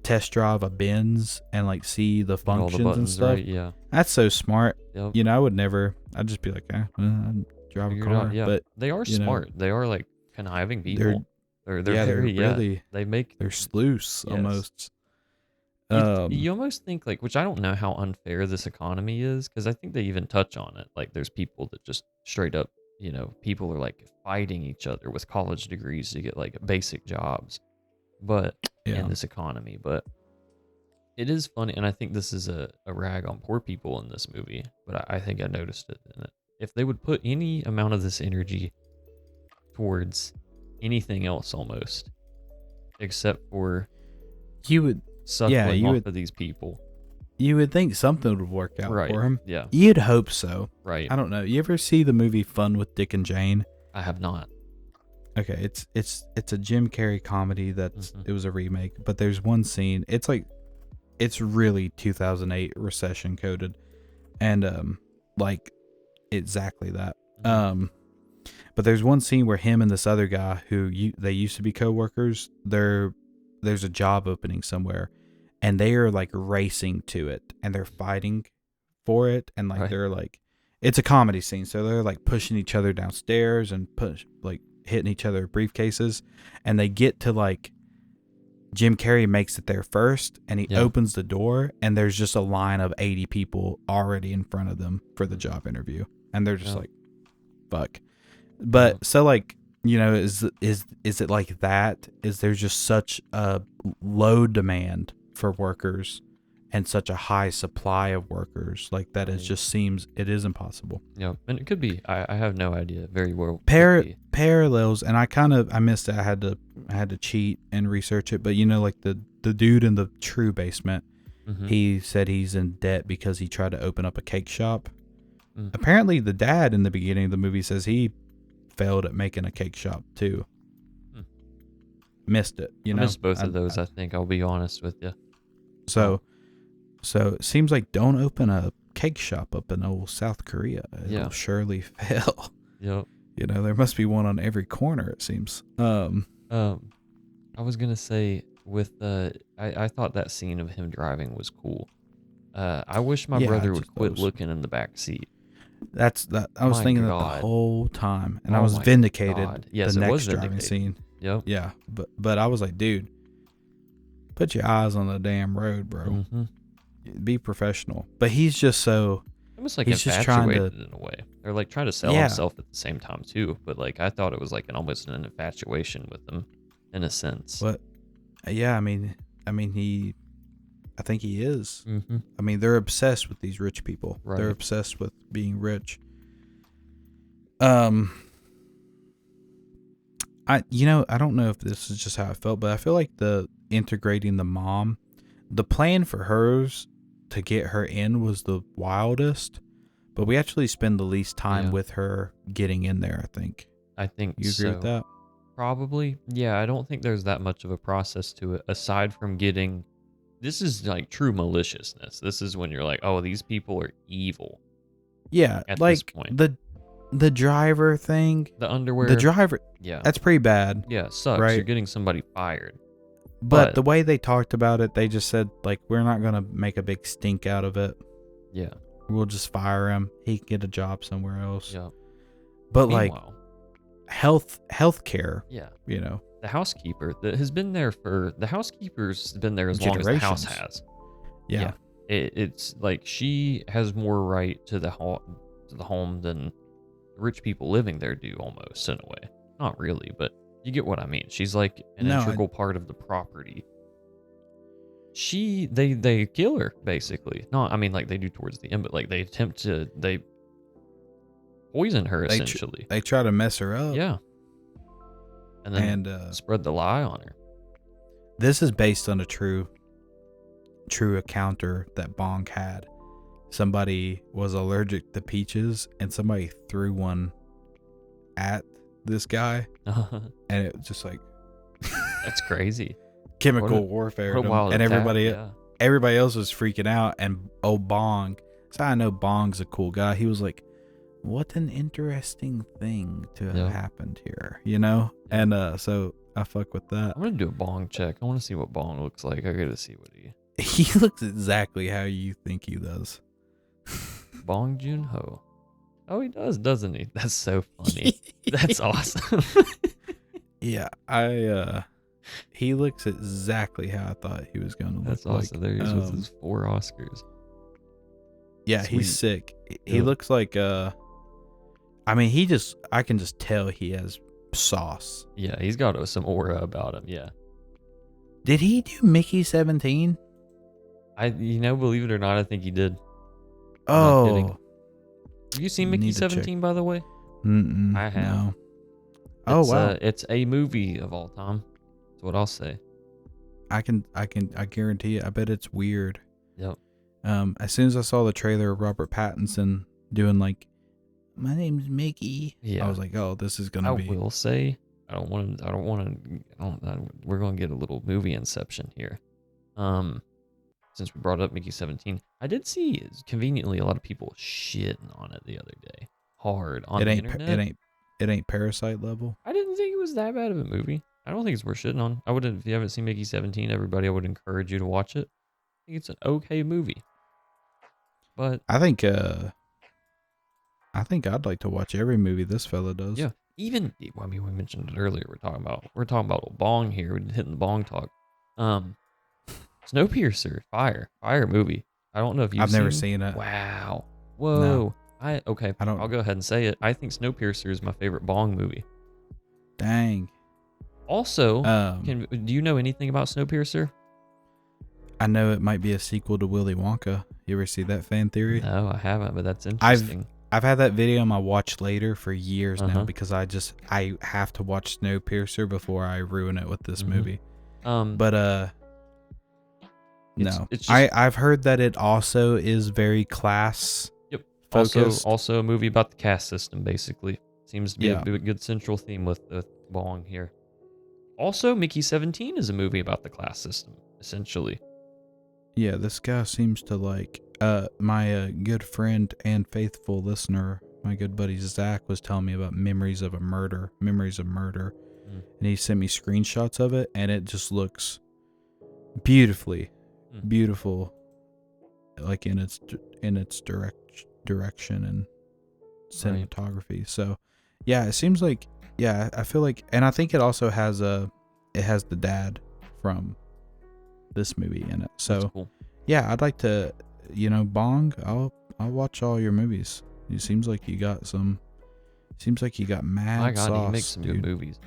[SPEAKER 2] test drive a Benz and like see the
[SPEAKER 1] Hit all the
[SPEAKER 2] functions and
[SPEAKER 1] buttons,
[SPEAKER 2] stuff.
[SPEAKER 1] right? Yeah.
[SPEAKER 2] That's so smart.
[SPEAKER 1] Yep.
[SPEAKER 2] You know, I would never. I'd just be like, I'd drive
[SPEAKER 1] Figure
[SPEAKER 2] a
[SPEAKER 1] it
[SPEAKER 2] car.
[SPEAKER 1] out. Yeah.
[SPEAKER 2] But
[SPEAKER 1] They are
[SPEAKER 2] you know,
[SPEAKER 1] smart. They are like conniving
[SPEAKER 2] they're
[SPEAKER 1] people. They're
[SPEAKER 2] they're
[SPEAKER 1] very
[SPEAKER 2] really
[SPEAKER 1] They make
[SPEAKER 2] they're sleuths
[SPEAKER 1] yes.
[SPEAKER 2] almost.
[SPEAKER 1] You almost think like, which I don't know how unfair this economy is, because I think they even touch on it. Like there's people that just straight up, people are like fighting each other with college degrees to get like basic jobs, but
[SPEAKER 2] Yeah.
[SPEAKER 1] in this economy. But it is funny, and I think this is a rag on poor people in this movie, but I think I noticed it in it. If they would put any amount of this energy towards anything else almost, except for
[SPEAKER 2] You would
[SPEAKER 1] suckling off of these people.
[SPEAKER 2] You would think something would work out
[SPEAKER 1] Right.
[SPEAKER 2] for him.
[SPEAKER 1] Yeah.
[SPEAKER 2] You'd hope so.
[SPEAKER 1] Right.
[SPEAKER 2] I don't know. You ever see the movie Fun with Dick and Jane?
[SPEAKER 1] I have not.
[SPEAKER 2] Okay, it's a Jim Carrey comedy that's it was a remake, but there's one scene. It's really 2008 recession coded, and like exactly that. But there's one scene where him and this other guy they used to be coworkers. There's a job opening somewhere, and they are like racing to it, and they're fighting for it, and like they're like, it's a comedy scene, so they're like pushing each other downstairs and hitting each other with briefcases, and they get to like Jim Carrey makes it there first, and he opens the door, and there's just a line of 80 people already in front of them for the job interview, and they're just like, fuck. But so like, you know, is it like that? Is there just such a low demand for workers and such a high supply of workers like that? It just seems it is impossible.
[SPEAKER 1] Yeah, and it could be. I have no idea. Very well.
[SPEAKER 2] Parallels, and I missed it. I had to cheat and research it, but you know, like the dude in the True basement, he said he's in debt because he tried to open up a cake shop. Apparently, the dad in the beginning of the movie says he failed at making a cake shop too. Missed it. I
[SPEAKER 1] missed both of those. I think I'll be honest with you.
[SPEAKER 2] So it seems like don't open a cake shop up in old South Korea. It'll surely fail.
[SPEAKER 1] Yep.
[SPEAKER 2] You know, there must be one on every corner, it seems.
[SPEAKER 1] I was gonna say with I thought that scene of him driving was cool. I wish my brother would quit looking in the back seat.
[SPEAKER 2] I was thinking that the whole time, and I was vindicated.
[SPEAKER 1] Yes,
[SPEAKER 2] the
[SPEAKER 1] it
[SPEAKER 2] next
[SPEAKER 1] was
[SPEAKER 2] driving
[SPEAKER 1] vindicated.
[SPEAKER 2] scene.
[SPEAKER 1] Yep.
[SPEAKER 2] Yeah, but I was like, dude, put your eyes on the damn road, bro. Be professional. But he's just so.
[SPEAKER 1] Almost like
[SPEAKER 2] he's
[SPEAKER 1] infatuated just in a way. They're like trying to sell himself at the same time too. But like I thought it was like almost an infatuation with him, in a sense.
[SPEAKER 2] But yeah, I mean I think he is. I mean, they're obsessed with these rich people. Right. They're obsessed with being rich. I don't know if this is just how I felt, but I feel like the integrating the mom, the plan for hers to get her in was the wildest, but we actually spend the least time with her getting in there, I think. You agree with that?
[SPEAKER 1] Probably. Yeah, I don't think there's that much of a process to it aside from getting. This is like true maliciousness. This is when you're like, oh, these people are evil.
[SPEAKER 2] Yeah,
[SPEAKER 1] at
[SPEAKER 2] like
[SPEAKER 1] this point.
[SPEAKER 2] the driver thing.
[SPEAKER 1] The underwear.
[SPEAKER 2] The driver.
[SPEAKER 1] Yeah.
[SPEAKER 2] That's pretty bad.
[SPEAKER 1] Yeah, it sucks.
[SPEAKER 2] Right?
[SPEAKER 1] You're getting somebody fired.
[SPEAKER 2] But the way they talked about it, they just said, like, we're not going to make a big stink out of it.
[SPEAKER 1] Yeah.
[SPEAKER 2] We'll just fire him. He can get a job somewhere else.
[SPEAKER 1] Yeah.
[SPEAKER 2] But, meanwhile, like, health care.
[SPEAKER 1] Yeah.
[SPEAKER 2] You know.
[SPEAKER 1] The housekeeper that has been there the housekeeper's been there as long as the house has.
[SPEAKER 2] Yeah.
[SPEAKER 1] It's like she has more right to the home than rich people living there do, almost, in a way. Not really, but you get what I mean. She's like an integral part of the property. They kill her, basically. No, I mean, like they do towards the end, but like they poison her, essentially.
[SPEAKER 2] They try to mess her up.
[SPEAKER 1] Yeah. And then spread the lie on her.
[SPEAKER 2] This is based on a true encounter that Bong had. Somebody was allergic to peaches, and somebody threw one at this guy, and it was just like
[SPEAKER 1] that's crazy.
[SPEAKER 2] Chemical warfare, and everybody else was freaking out. And Bong, so I know Bong's a cool guy. He was like, what an interesting thing to have happened here, you know? And so I fuck with that.
[SPEAKER 1] I'm gonna do a Bong check. I want to see what Bong looks like. I gotta see what
[SPEAKER 2] he looks exactly how you think he does.
[SPEAKER 1] Bong Joon Ho. Oh, he does, doesn't he? That's so funny. That's awesome.
[SPEAKER 2] Yeah, he looks exactly how I thought he was gonna look.
[SPEAKER 1] That's awesome. There he is with his 4 Oscars.
[SPEAKER 2] Yeah, sweet. He's sick. He looks like I mean, I can just tell he has sauce.
[SPEAKER 1] Yeah, he's got some aura about him. Yeah.
[SPEAKER 2] Did he do Mickey 17?
[SPEAKER 1] Believe it or not, I think he did.
[SPEAKER 2] Oh.
[SPEAKER 1] Have you seen Mickey 17, by the way? I have.
[SPEAKER 2] No. Oh, wow.
[SPEAKER 1] It's a movie of all time. That's what I'll say.
[SPEAKER 2] I guarantee it. I bet it's weird.
[SPEAKER 1] Yep.
[SPEAKER 2] As soon as I saw the trailer of Robert Pattinson doing like, my name's Mickey.
[SPEAKER 1] Yeah.
[SPEAKER 2] I was like, oh, this is gonna be.
[SPEAKER 1] I will say, We're going to get a little movie inception here. Since we brought up Mickey 17, I did see conveniently a lot of people shitting on it the other day, hard on the internet.
[SPEAKER 2] It ain't Parasite level.
[SPEAKER 1] I didn't think it was that bad of a movie. I don't think it's worth shitting on. If you haven't seen Mickey 17, everybody, I would encourage you to watch it. I think it's an okay movie. But
[SPEAKER 2] I think I'd like to watch every movie this fella does.
[SPEAKER 1] yeah, we mentioned it earlier. We're talking about Bong here. We're hitting the Bong talk. Snowpiercer, fire movie. I don't know if
[SPEAKER 2] I've never seen it.
[SPEAKER 1] Wow. Whoa.
[SPEAKER 2] No.
[SPEAKER 1] I'll go ahead and say it. I think Snowpiercer is my favorite Bong movie.
[SPEAKER 2] Dang.
[SPEAKER 1] Also, do you know anything about Snowpiercer?
[SPEAKER 2] I know it might be a sequel to Willy Wonka. You ever see that fan theory?
[SPEAKER 1] No, I haven't, but that's interesting.
[SPEAKER 2] I've had that video on my watch later for years now because I have to watch Snowpiercer before I ruin it with this movie. No. I've heard that it also is very class focused.
[SPEAKER 1] Also a movie about the caste system, basically. Seems to be a good central theme with the Bong here. Also, Mickey 17 is a movie about the class system, essentially.
[SPEAKER 2] Yeah, this guy seems to like my good friend and faithful listener, my good buddy Zach, was telling me about Memories of Murder, and he sent me screenshots of it, and it just looks beautiful, like in its direction and cinematography. Right. So, yeah, it seems like I feel like, and I think it also has the dad from this movie in it. So, that's cool. Yeah, I'd like to, Bong, I'll watch all your movies. It seems like you got mad
[SPEAKER 1] My God,
[SPEAKER 2] sauce,
[SPEAKER 1] he makes some good movies.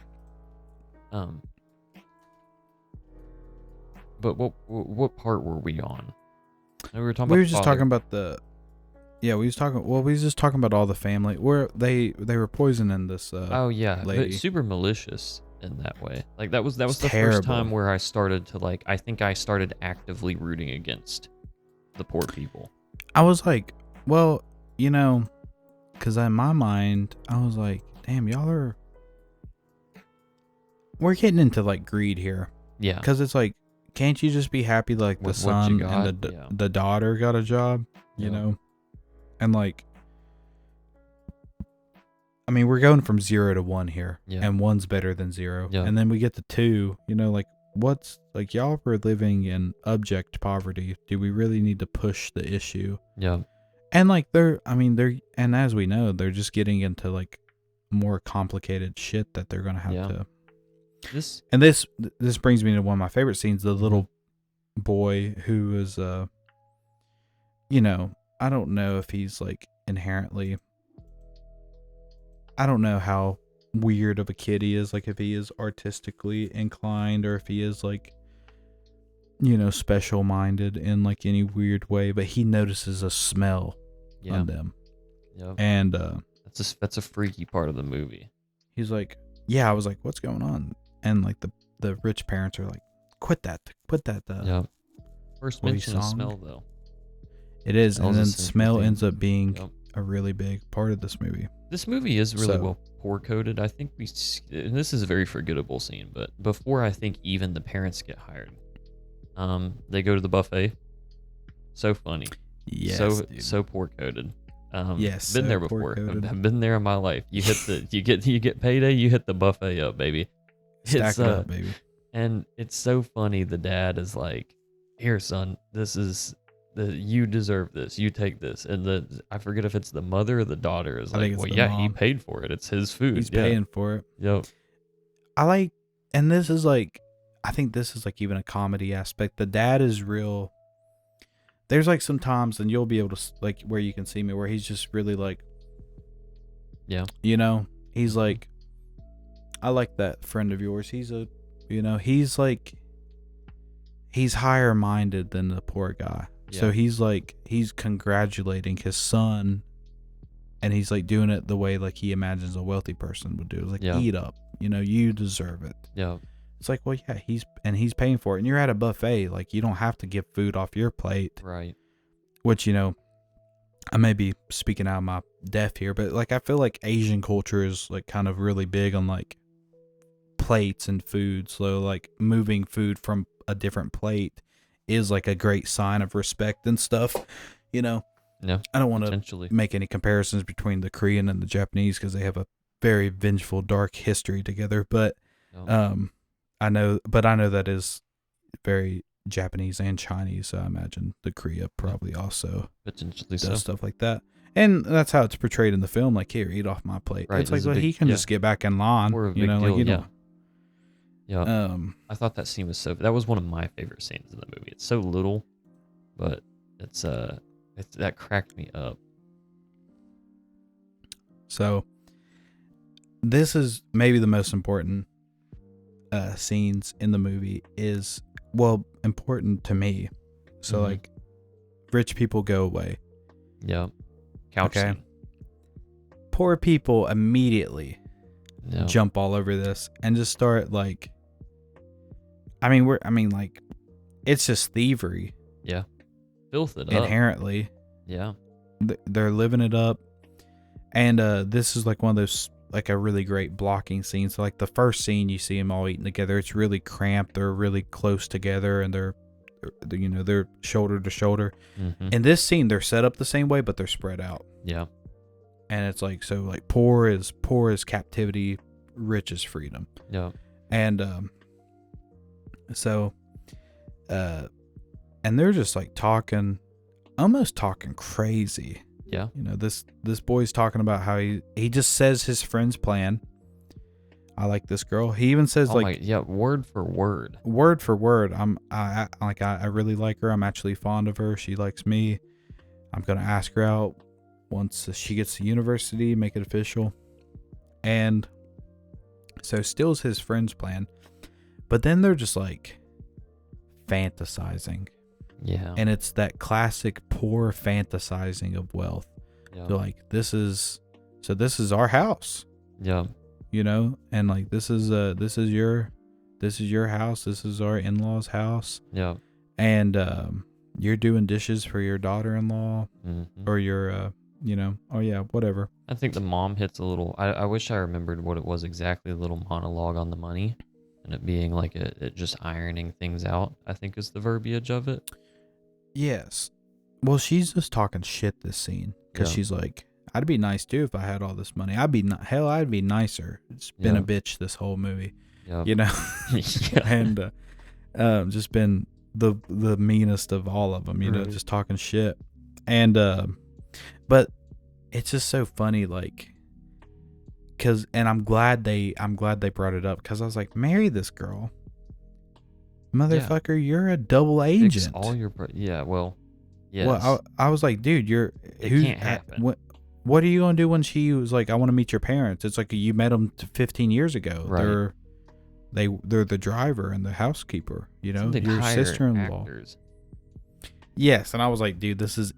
[SPEAKER 1] But what part were we on? We were just talking
[SPEAKER 2] about all the family where they were poisoning this lady.
[SPEAKER 1] But super malicious in that way. Like that was the first time where I started to I think I started actively rooting against the poor people.
[SPEAKER 2] I was like, well, because in my mind I was like, damn, we're getting into greed here.
[SPEAKER 1] Yeah.
[SPEAKER 2] Because it's like, can't you just be happy the son and the daughter got a job, you know? And we're going from 0 to 1 here, and 1's better than 0. Yeah. And then we get to 2, what's y'all were living in abject poverty. Do we really need to push the issue?
[SPEAKER 1] Yeah.
[SPEAKER 2] And and as we know, they're just getting into more complicated shit that they're going to have to. This brings me to one of my favorite scenes, the little boy who is, I don't know if he's inherently, I don't know how weird of a kid he is, if he is artistically inclined or if he is special minded in any weird way, but he notices a smell on them.
[SPEAKER 1] Yeah.
[SPEAKER 2] And
[SPEAKER 1] that's a freaky part of the movie.
[SPEAKER 2] He's like, I was like, what's going on? And the rich parents are like, quit that.
[SPEAKER 1] Yeah. First mention of smell though.
[SPEAKER 2] It is, and then smell ends up being a really big part of this movie.
[SPEAKER 1] This movie is really well pour coded. I think and this is a very forgettable scene, but before I think even the parents get hired, they go to the buffet. So funny.
[SPEAKER 2] Yes.
[SPEAKER 1] So pour coded.
[SPEAKER 2] Yes.
[SPEAKER 1] Been there before. I've been there in my life. You get payday. You hit the buffet up, baby.
[SPEAKER 2] Stack it up, baby.
[SPEAKER 1] And it's so funny. The dad is like, "Here, son. This is you deserve this. You take this." And I forget if it's the mother or the daughter is like, "Well, yeah, mom. He paid for it. It's his food.
[SPEAKER 2] He's paying for it."
[SPEAKER 1] Yep.
[SPEAKER 2] And this is I think this is even a comedy aspect. The dad is real. There's some times, and you'll be able to where you can see me, where he's just really he's like, I like that friend of yours. He's he's higher minded than the poor guy. Yeah. So he's congratulating his son, and he's doing it the way he imagines a wealthy person would do. It's eat up, you deserve it.
[SPEAKER 1] Yeah.
[SPEAKER 2] It's well, yeah, he's paying for it, and you're at a buffet. You don't have to get food off your plate.
[SPEAKER 1] Right.
[SPEAKER 2] Which, I may be speaking out of my depth here, but I feel Asian culture is kind of really big on plates and food. So like moving food from a different plate is like a great sign of respect and stuff. You know,
[SPEAKER 1] Yeah,
[SPEAKER 2] I don't want to
[SPEAKER 1] potentially.
[SPEAKER 2] make any comparisons between the Korean and the Japanese because they have a very vengeful, dark history together. But
[SPEAKER 1] Yeah.
[SPEAKER 2] I know that is very Japanese and Chinese. So I imagine the Korea probably also
[SPEAKER 1] Potentially
[SPEAKER 2] does
[SPEAKER 1] so.
[SPEAKER 2] stuff like that. And that's how it's portrayed in the film. Like, here, eat off my plate.
[SPEAKER 1] Right,
[SPEAKER 2] It's like,
[SPEAKER 1] is a
[SPEAKER 2] well,
[SPEAKER 1] big
[SPEAKER 2] he can just get back in line.
[SPEAKER 1] Or a
[SPEAKER 2] You
[SPEAKER 1] big
[SPEAKER 2] know,
[SPEAKER 1] deal.
[SPEAKER 2] like, you
[SPEAKER 1] Yeah.
[SPEAKER 2] know.
[SPEAKER 1] Yeah. I thought that scene was that was one of my favorite scenes in the movie. It's so little, but it's that cracked me up.
[SPEAKER 2] So this is maybe the most important scenes in the movie is, well, important to me. So like, rich people go away.
[SPEAKER 1] Yeah. Couch scene.
[SPEAKER 2] Poor people immediately jump all over this and just start like, like, it's just thievery.
[SPEAKER 1] Yeah. Filth it up.
[SPEAKER 2] Inherently.
[SPEAKER 1] Yeah.
[SPEAKER 2] They're living it up. And this is like one of those, like a really great blocking scene. So like the first scene, you see them all eating together. It's really cramped. They're really close together and they're shoulder to shoulder. In this scene, they're set up the same way, but they're spread out.
[SPEAKER 1] Yeah.
[SPEAKER 2] And it's like, so like poor is captivity, rich is freedom.
[SPEAKER 1] Yeah.
[SPEAKER 2] And and they're just like almost talking crazy.
[SPEAKER 1] Yeah.
[SPEAKER 2] You know, this boy's talking about how he just says his friend's plan. I like this girl. He even says
[SPEAKER 1] word for word.
[SPEAKER 2] Word for word. I really like her. I'm actually fond of her. She likes me. I'm gonna ask her out once she gets to university, make it official. And so steals his friend's plan. But then they're just like fantasizing.
[SPEAKER 1] Yeah.
[SPEAKER 2] And it's that classic poor fantasizing of wealth.
[SPEAKER 1] Yeah.
[SPEAKER 2] They're like, this is our house.
[SPEAKER 1] Yeah.
[SPEAKER 2] You know, and like this is your house. This is our in-laws' house.
[SPEAKER 1] Yeah.
[SPEAKER 2] And you're doing dishes for your daughter-in-law or your whatever.
[SPEAKER 1] I think the mom hits a little. I wish I remembered what it was exactly. A little monologue on the money, and it being like it just ironing things out. I think is the verbiage of it.
[SPEAKER 2] Yes. Well, she's just talking shit this scene because she's like, I'd be nice too if I had all this money. I'd be nicer. It's been a bitch this whole movie, you know, and just been the meanest of all of them, you know, just talking shit. And but it's just so funny, like, and I'm glad they brought it up because I was like, marry this girl, motherfucker. You're a double agent.
[SPEAKER 1] Fix all your well. Yes.
[SPEAKER 2] Well, I was like, dude,
[SPEAKER 1] it can't happen.
[SPEAKER 2] What are you gonna do when she was like, I want to meet your parents? It's like you met them 15 years ago.
[SPEAKER 1] Right.
[SPEAKER 2] They're the driver and the housekeeper. You know, your sister-in-law.
[SPEAKER 1] Actors.
[SPEAKER 2] Yes, and I was like, dude, this is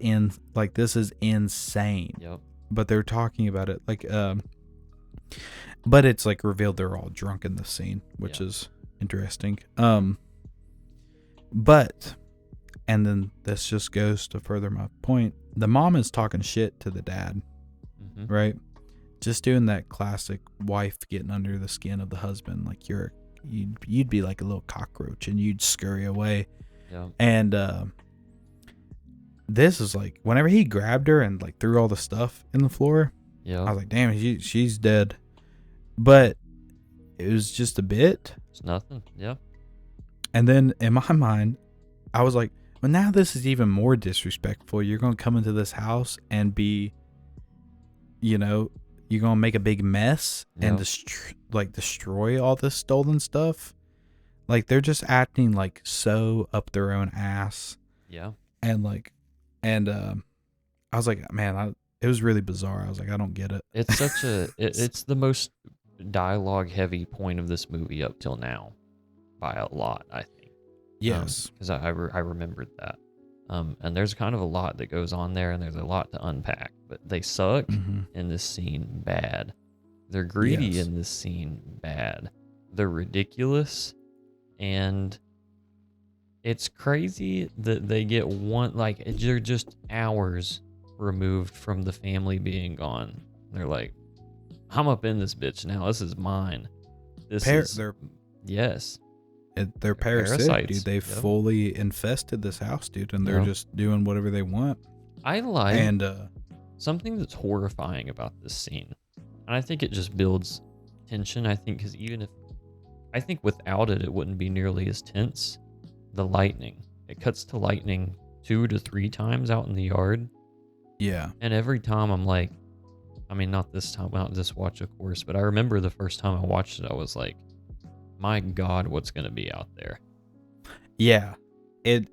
[SPEAKER 2] insane.
[SPEAKER 1] Yep.
[SPEAKER 2] But they're talking about it like, but it's like revealed they're all drunk in the scene, which is interesting. But. And then this just goes to further my point. The mom is talking shit to the dad, right? Just doing that classic wife getting under the skin of the husband. Like you'd be like a little cockroach and you'd scurry away.
[SPEAKER 1] Yeah.
[SPEAKER 2] And this is like, whenever he grabbed her and like threw all the stuff in the floor, I was like, damn, she's dead. But it was just a bit.
[SPEAKER 1] It's nothing. Yeah.
[SPEAKER 2] And then in my mind, I was like, well, now this is even more disrespectful. You're going to come into this house and be, you know, you're going to make a big mess and destroy all this stolen stuff. Like, they're just acting like so up their own ass.
[SPEAKER 1] Yeah.
[SPEAKER 2] And like, I was like, man, it was really bizarre. I was like, I don't get it.
[SPEAKER 1] It's such it's the most dialogue heavy point of this movie up till now by a lot, I think.
[SPEAKER 2] Yes,
[SPEAKER 1] because I remembered that, and there's kind of a lot that goes on there, and there's a lot to unpack. But they suck in this scene bad. They're greedy in this scene bad. They're ridiculous, and it's crazy that they get they're just hours removed from the family being gone. They're like, I'm up in this bitch now. This is mine. this is
[SPEAKER 2] they're
[SPEAKER 1] yes,
[SPEAKER 2] they're parasitic,
[SPEAKER 1] parasites.
[SPEAKER 2] dude. They fully infested this house, dude, and they're
[SPEAKER 1] Yep.
[SPEAKER 2] just doing whatever they want.
[SPEAKER 1] I like
[SPEAKER 2] And
[SPEAKER 1] something that's horrifying about this scene, and I think it just builds tension. I think because I think without it, it wouldn't be nearly as tense. The lightning. It cuts to lightning 2 to 3 times out in the yard.
[SPEAKER 2] yeah,
[SPEAKER 1] And every time I'm like, I mean, not this time, not this watch, of course, but I remember the first time I watched it, I was like, my God, what's going to be out there?
[SPEAKER 2] yeah. It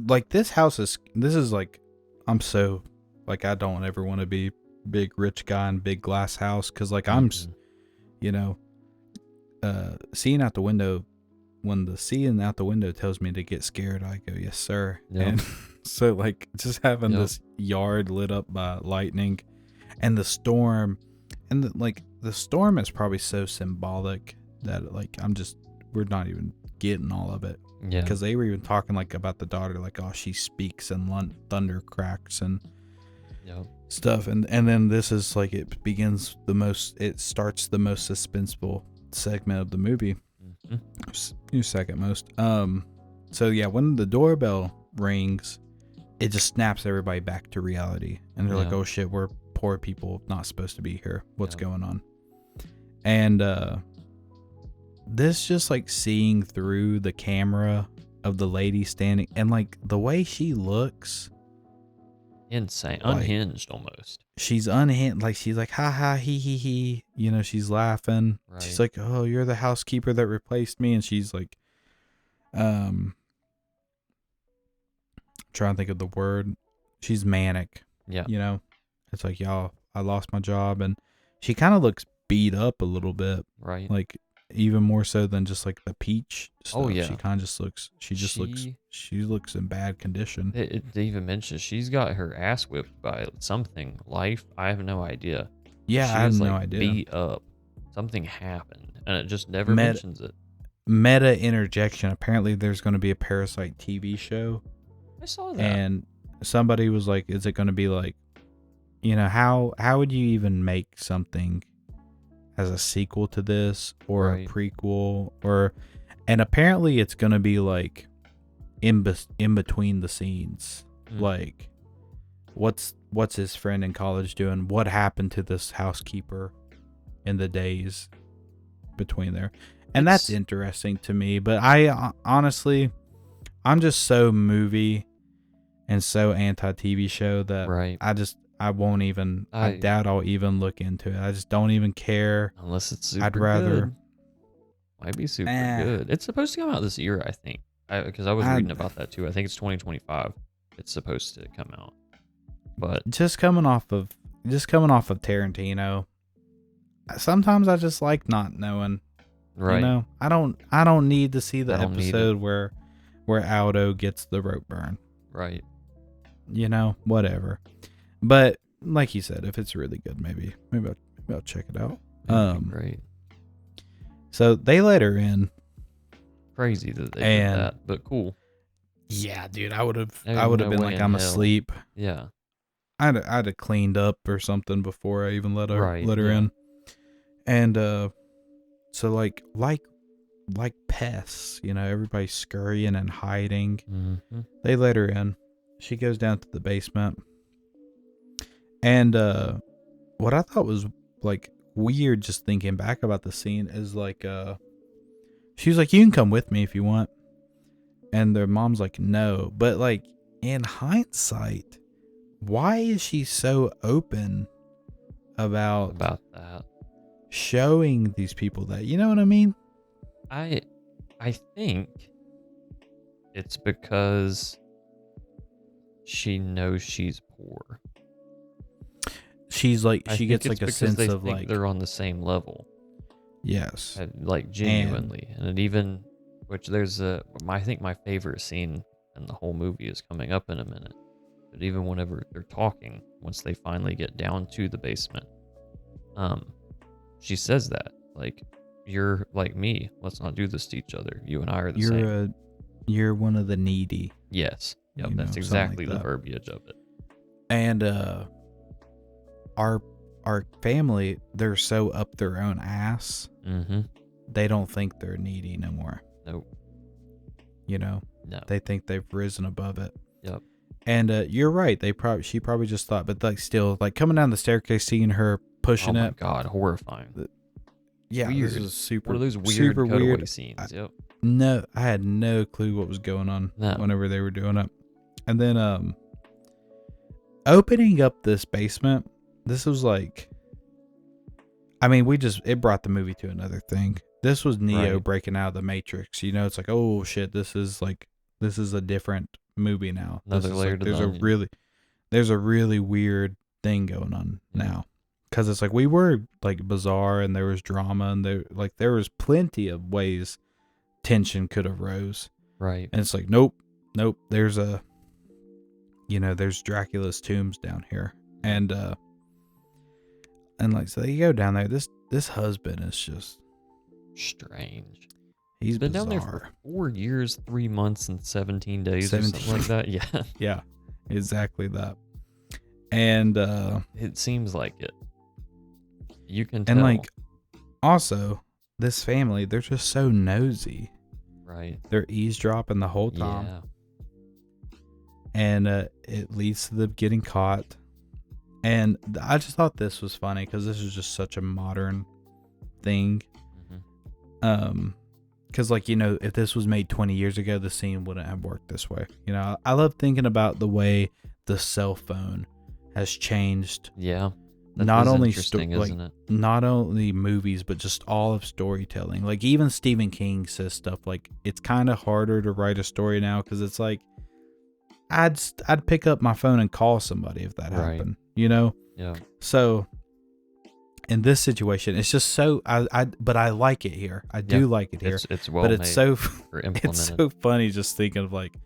[SPEAKER 2] like this is like, I'm so like, I don't ever want to be big rich guy in big glass house, because like you know, seeing out the window, when the seeing out the window tells me to get scared, I go, yes sir.
[SPEAKER 1] Yep.
[SPEAKER 2] And so like just having this yard lit up by lightning and the storm, and the storm is probably so symbolic that like we're not even getting all of it.
[SPEAKER 1] Yeah.
[SPEAKER 2] Because they were even talking like about the daughter, like, oh, she speaks and thunder cracks and stuff, and then this is like, it starts the most suspenseful segment of the movie. Second most. So yeah, when the doorbell rings, it just snaps everybody back to reality, and they're like, oh shit, we're poor people not supposed to be here, what's going on? And this just like seeing through the camera of the lady standing, and like the way she looks,
[SPEAKER 1] insane,
[SPEAKER 2] like,
[SPEAKER 1] unhinged almost.
[SPEAKER 2] She's unhinged, like she's like, ha ha, he, you know, she's laughing.
[SPEAKER 1] Right.
[SPEAKER 2] She's like, oh, you're the housekeeper that replaced me. And she's like, trying to think of the word, she's manic. You know, it's like, y'all, I lost my job. And she kind of looks beat up a little bit,
[SPEAKER 1] right?
[SPEAKER 2] Like even more so than just like the peach stuff.
[SPEAKER 1] Oh yeah,
[SPEAKER 2] she kind of just looks, she looks in bad condition.
[SPEAKER 1] They even mentioned she's got her ass whipped by something. Life, I have no idea.
[SPEAKER 2] Yeah, I have no idea.
[SPEAKER 1] Beat up. Something happened, and it just never mentions it.
[SPEAKER 2] Meta interjection. Apparently, there's going to be a Parasite TV show.
[SPEAKER 1] I saw that.
[SPEAKER 2] And somebody was like, "Is it going to be like, you know, how would you even make something as a sequel to this, or a prequel, or?" And apparently, it's going to be like in between the scenes, like what's his friend in college doing? What happened to this housekeeper in the days between there? And that's interesting to me. But I honestly, I'm just so movie and so anti-TV show that I won't even, I doubt I'll even look into it. I just don't even care.
[SPEAKER 1] Unless it's super
[SPEAKER 2] I'd rather
[SPEAKER 1] good. Might be super good. It's supposed to come out this year, I think. Because I was reading about that too. I think it's 2025. It's supposed to come out. But
[SPEAKER 2] just coming off of Tarantino, sometimes I just like not knowing.
[SPEAKER 1] Right.
[SPEAKER 2] You know, I don't need to see the episode where Aldo gets the rope burn.
[SPEAKER 1] Right.
[SPEAKER 2] You know, whatever. But like you said, if it's really good, maybe I'll check it out.
[SPEAKER 1] Great.
[SPEAKER 2] So they let her in.
[SPEAKER 1] Crazy that they did that, but cool.
[SPEAKER 2] Yeah, dude, I would have been like, I'm asleep.
[SPEAKER 1] Yeah.
[SPEAKER 2] I'd have cleaned up or something before I even let her in. And so like pests, you know, everybody's scurrying and hiding.
[SPEAKER 1] Mm-hmm.
[SPEAKER 2] They let her in. She goes down to the basement. And what I thought was like weird, just thinking back about the scene, is like she was like, you can come with me if you want. And their mom's like, no. But like in hindsight, why is she so open about
[SPEAKER 1] that?
[SPEAKER 2] Showing these people that, you know what I mean?
[SPEAKER 1] I think it's because she knows she's poor.
[SPEAKER 2] She's like, she gets like a sense of like
[SPEAKER 1] they're on the same level.
[SPEAKER 2] Yes.
[SPEAKER 1] Like genuinely. And it even, which there's I think my favorite scene in the whole movie is coming up in a minute. But even whenever they're talking, once they finally get down to the basement, she says that, like, you're like me. Let's not do this to each other. You and I are the same.
[SPEAKER 2] You're one of the needy.
[SPEAKER 1] Yes. Yep. That's exactly the verbiage of it.
[SPEAKER 2] And our family, they're so up their own ass.
[SPEAKER 1] Mm-hmm.
[SPEAKER 2] they don't think they're needy no more.
[SPEAKER 1] Nope.
[SPEAKER 2] You know,
[SPEAKER 1] No.
[SPEAKER 2] they think they've risen above it.
[SPEAKER 1] Yep.
[SPEAKER 2] And you're right. She probably just thought, but like still, like coming down the staircase, seeing her pushing
[SPEAKER 1] Oh my
[SPEAKER 2] it.
[SPEAKER 1] God, horrifying.
[SPEAKER 2] Yeah,
[SPEAKER 1] weird.
[SPEAKER 2] this was super.
[SPEAKER 1] One of those weird
[SPEAKER 2] super
[SPEAKER 1] cutaway
[SPEAKER 2] weird
[SPEAKER 1] scenes. Yep.
[SPEAKER 2] No, I had no clue what was going on whenever they were doing it. And then opening up this basement, this was like, I mean, it brought the movie to another thing. This was Neo breaking out of the Matrix. You know, it's like, oh shit, this is a different movie now.
[SPEAKER 1] Another layer to the onion.
[SPEAKER 2] There's a really weird thing going on now. Because it's like we were like bizarre and there was drama and there was plenty of ways tension could have rose.
[SPEAKER 1] Right.
[SPEAKER 2] And it's like, nope. There's there's Dracula's tombs down here. And like, so you go down there. This husband is just
[SPEAKER 1] strange.
[SPEAKER 2] He's
[SPEAKER 1] been
[SPEAKER 2] bizarre.
[SPEAKER 1] down there for 4 years, 3 months, and 17 days or something like that. Yeah.
[SPEAKER 2] Yeah, exactly that. And
[SPEAKER 1] it seems like it. You can tell.
[SPEAKER 2] And like, also, this family, they're just so nosy.
[SPEAKER 1] Right.
[SPEAKER 2] They're eavesdropping the whole time.
[SPEAKER 1] Yeah.
[SPEAKER 2] And it leads to them getting caught. And I just thought this was funny because this is just such a modern thing.
[SPEAKER 1] Mm-hmm.
[SPEAKER 2] Because like, if this was made 20 years ago, the scene wouldn't have worked this way. I love thinking about the way the cell phone has changed.
[SPEAKER 1] Yeah.
[SPEAKER 2] Not only
[SPEAKER 1] isn't it?
[SPEAKER 2] Not only movies, but just all of storytelling. Like even Stephen King says stuff like it's kind of harder to write a story now because it's like I'd pick up my phone and call somebody if that happened. Yeah. So in this situation, it's just so but I like it here. I do like it here.
[SPEAKER 1] It's well
[SPEAKER 2] but
[SPEAKER 1] made.
[SPEAKER 2] It's so
[SPEAKER 1] implemented.
[SPEAKER 2] It's so funny just thinking of like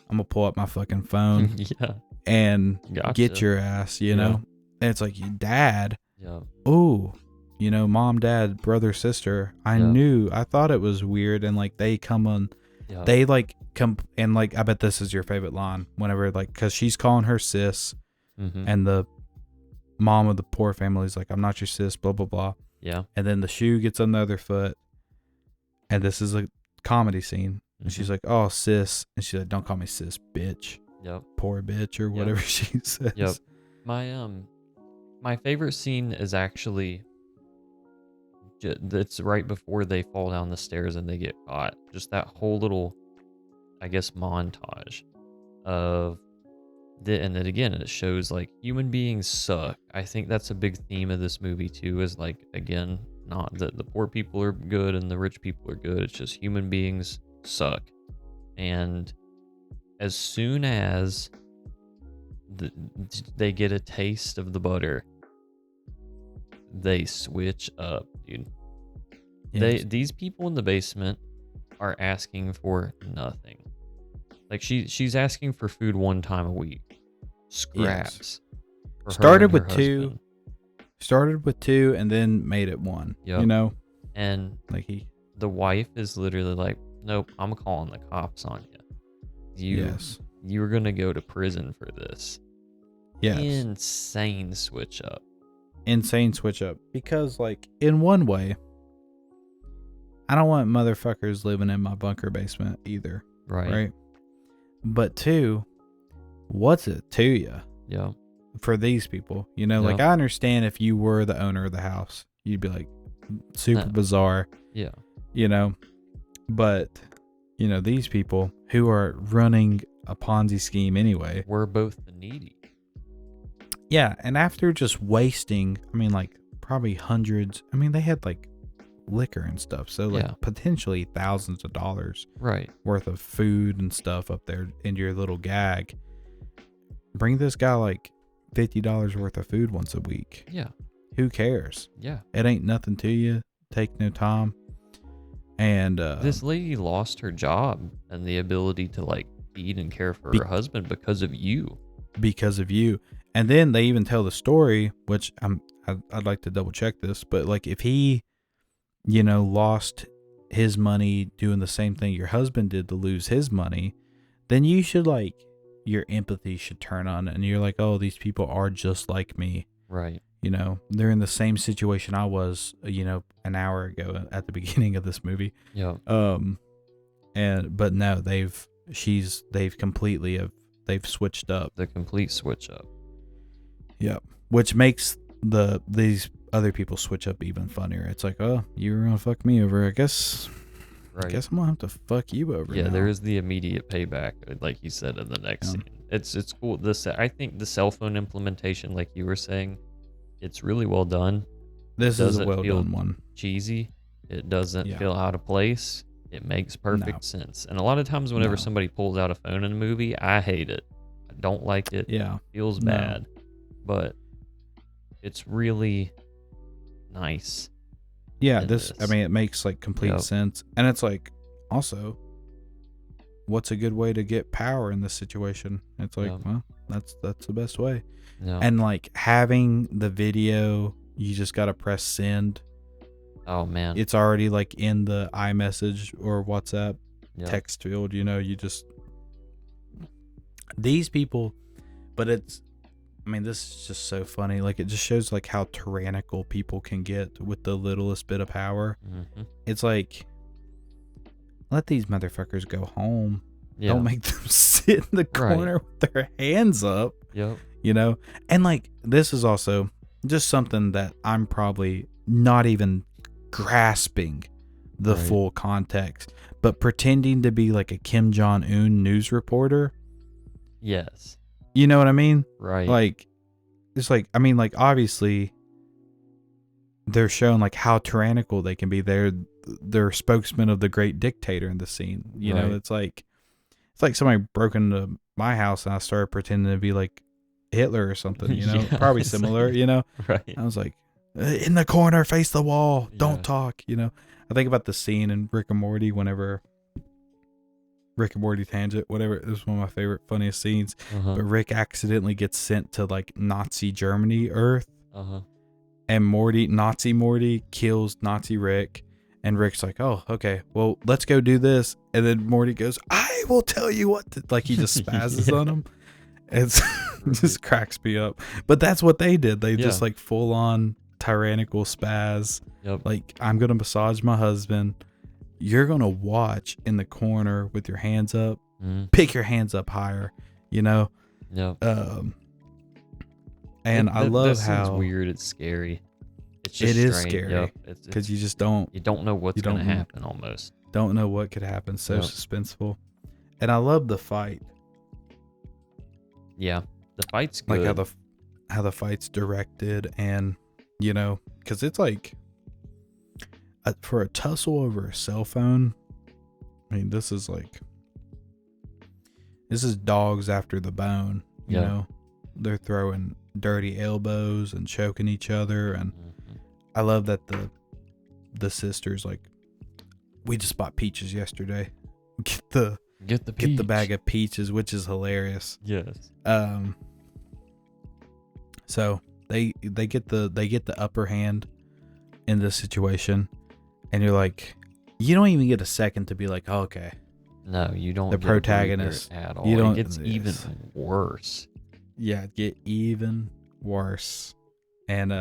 [SPEAKER 2] I'm gonna pull up my fucking phone and get your ass. And it's like, Dad, oh, Mom, Dad, brother, sister. I thought it was weird. And like, they come on, they like come and like, I bet this is your favorite line whenever like, cause she's calling her sis and the mom of the poor family is like, I'm not your sis, blah, blah, blah.
[SPEAKER 1] Yeah.
[SPEAKER 2] And then the shoe gets on the other foot. And this is a comedy scene. And she's like, oh, sis. And she's like, don't call me sis, bitch.
[SPEAKER 1] Yep.
[SPEAKER 2] Poor bitch or whatever she says.
[SPEAKER 1] Yep. My favorite scene is actually it's right before they fall down the stairs and they get caught. Just that whole little, I guess, montage of and then again it shows like human beings suck. I think that's a big theme of this movie too. Is like, again, not that the poor people are good and the rich people are good. It's just human beings suck. And as soon as they get a taste of the butter, they switch up, dude. Yes. These people in the basement are asking for nothing. Like she's asking for food one time a week. Scraps.
[SPEAKER 2] Yes. Started with two and then made it one.
[SPEAKER 1] Yep. And like the wife is literally like, nope, I'm calling the cops on you. You're gonna go to prison for this.
[SPEAKER 2] Yes.
[SPEAKER 1] Insane switch up.
[SPEAKER 2] Because like, in one way, I don't want motherfuckers living in my bunker basement either. Right. But two, what's it to you?
[SPEAKER 1] Yeah.
[SPEAKER 2] For these people, like, I understand if you were the owner of the house, you'd be like super bizarre.
[SPEAKER 1] Yeah.
[SPEAKER 2] But these people who are running a Ponzi scheme anyway.
[SPEAKER 1] We're both the needy.
[SPEAKER 2] Yeah, and after just wasting, like probably hundreds, they had like liquor and stuff, so like potentially thousands of dollars worth of food and stuff up there in your little gag. Bring this guy like $50 worth of food once a week.
[SPEAKER 1] Yeah.
[SPEAKER 2] Who cares?
[SPEAKER 1] Yeah.
[SPEAKER 2] It ain't nothing to you. Take no time. And
[SPEAKER 1] this lady lost her job and the ability to like feed and care for her husband because of you. And then they even tell the story, which I'd like to double check this, but like if he, lost his money doing the same thing your husband did to lose his money, then you should like, your empathy should turn on and you're like, oh, these people are just like me. Right.
[SPEAKER 2] You know, they're in the same situation I was, an hour ago at the beginning of this movie.
[SPEAKER 1] Yeah.
[SPEAKER 2] But no, they've completely they've switched up.
[SPEAKER 1] The complete switch up.
[SPEAKER 2] Yep. Which makes these other people switch up even funnier. It's like, oh, you were gonna fuck me over. I guess
[SPEAKER 1] Right.
[SPEAKER 2] I guess I'm gonna have to fuck you over.
[SPEAKER 1] Yeah,
[SPEAKER 2] now.
[SPEAKER 1] there is the immediate payback, like you said in the next scene. It's cool. I think the cell phone implementation, like you were saying, it's really well done.
[SPEAKER 2] This is a well done one.
[SPEAKER 1] Cheesy. It doesn't feel out of place. It makes perfect sense. And a lot of times, whenever somebody pulls out a phone in a movie, I hate it. I don't like it.
[SPEAKER 2] Yeah,
[SPEAKER 1] it feels bad, but it's really nice.
[SPEAKER 2] Yeah, I mean, it makes like complete sense, and it's like also, what's a good way to get power in this situation? It's like, well, that's the best way. And like having the video, you just gotta press send.
[SPEAKER 1] Oh man,
[SPEAKER 2] it's already like in the iMessage or WhatsApp text field. You just these people, but I mean, this is just so funny. Like, it just shows like how tyrannical people can get with the littlest bit of power.
[SPEAKER 1] Mm-hmm.
[SPEAKER 2] It's like, let these motherfuckers go home. Yeah. Don't make them sit in the corner with their hands up.
[SPEAKER 1] Yep.
[SPEAKER 2] And like, this is also just something that I'm probably not even grasping the full context, but pretending to be like a Kim Jong-un news reporter.
[SPEAKER 1] Yes.
[SPEAKER 2] You know what I mean?
[SPEAKER 1] Right.
[SPEAKER 2] Like, it's like, I mean, like, obviously they're showing like how tyrannical they can be. They're spokesman of the great dictator in the scene. You know, it's like somebody broke into my house and I started pretending to be like Hitler or something, probably similar,
[SPEAKER 1] Right.
[SPEAKER 2] I was like, in the corner, face the wall, don't talk, I think about the scene in Rick and Morty whenever Rick and Morty tangent, whatever. It was one of my favorite, funniest scenes. But Rick accidentally gets sent to like Nazi Germany Earth. And Nazi Morty kills Nazi Rick. And Rick's like, oh, okay, well, let's go do this. And then Morty goes, I will tell you what to, like, he just spazzes on him. It just cracks me up. But that's what they did. They just like full on tyrannical spaz.
[SPEAKER 1] Yep.
[SPEAKER 2] Like, I'm going to massage my husband. You're going to watch in the corner with your hands up. Pick your hands up higher,
[SPEAKER 1] Yep.
[SPEAKER 2] And I love how
[SPEAKER 1] it's weird. It's scary. It's just
[SPEAKER 2] it is scary because you just don't
[SPEAKER 1] know what's going to happen. Almost
[SPEAKER 2] don't know what could happen. So suspenseful. And I love the fight.
[SPEAKER 1] Yeah, the fight's good.
[SPEAKER 2] Like how the fight's directed, and because it's like for a tussle over a cell phone. I mean, this is dogs after the bone. You know, they're throwing dirty elbows and choking each other, and I love that the sisters like, we just bought peaches yesterday. Get the bag of peaches, which is hilarious.
[SPEAKER 1] Yes.
[SPEAKER 2] So they get the upper hand in this situation, and you're like, you don't even get a second to be like, oh, okay.
[SPEAKER 1] No, you don't.
[SPEAKER 2] The protagonist
[SPEAKER 1] at all.
[SPEAKER 2] You don't.
[SPEAKER 1] It gets even worse.
[SPEAKER 2] Yeah, get even worse. And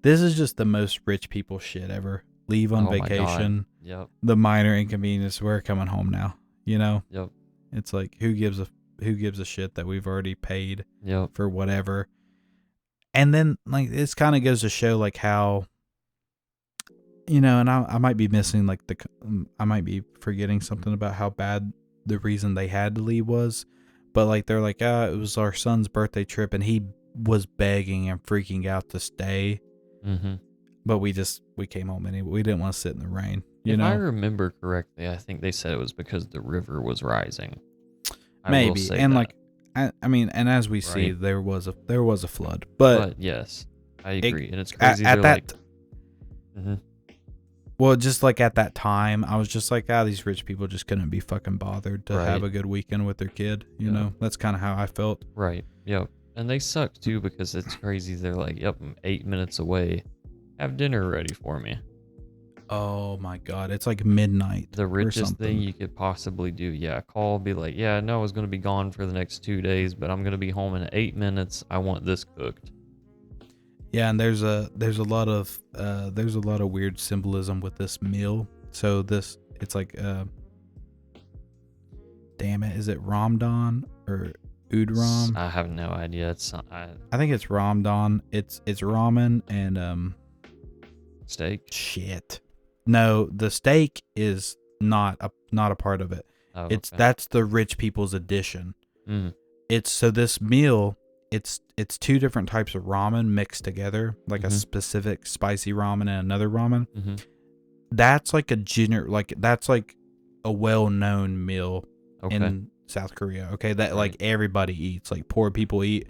[SPEAKER 2] this is just the most rich people shit ever. Leave on vacation.
[SPEAKER 1] Yep.
[SPEAKER 2] The minor inconvenience. We're coming home now.
[SPEAKER 1] Yep.
[SPEAKER 2] It's like, who gives a shit that we've already paid for whatever. And then like, this kind of goes to show like how, and I might be missing like I might be forgetting something about how bad the reason they had to leave was, but like they're like, it was our son's birthday trip and he was begging and freaking out to stay. But we came home anyway. We didn't want to sit in the rain.
[SPEAKER 1] If I remember correctly, I think they said it was because the river was rising.
[SPEAKER 2] Maybe. And like, I mean, and as we see, there was a flood. But
[SPEAKER 1] yes, I agree. And it's crazy.
[SPEAKER 2] At that. Well, just like at that time, I was just like, these rich people just couldn't be fucking bothered to have a good weekend with their kid. You know, that's kind of how I felt.
[SPEAKER 1] Right. Yep. And they suck too, because it's crazy. They're like, yep, I'm 8 minutes away. Have dinner ready for me.
[SPEAKER 2] Oh my God. It's like midnight.
[SPEAKER 1] The richest thing you could possibly do. Yeah. Call, be like, yeah, no, I was going to be gone for the next 2 days, but I'm going to be home in 8 minutes. I want this cooked.
[SPEAKER 2] Yeah, and there's a lot of weird symbolism with this meal. So it's like damn it, is it Ramdan or Udram?
[SPEAKER 1] I have no idea.
[SPEAKER 2] I think it's Ramdan. It's ramen and
[SPEAKER 1] steak.
[SPEAKER 2] Shit. No, the steak is not a part of it.
[SPEAKER 1] Oh,
[SPEAKER 2] That's the rich people's edition.
[SPEAKER 1] Mm.
[SPEAKER 2] It's so this meal, it's two different types of ramen mixed together, like a specific spicy ramen and another ramen.
[SPEAKER 1] Mm-hmm.
[SPEAKER 2] That's like that's like a well-known meal in South Korea. Okay, that like everybody eats, like poor people eat.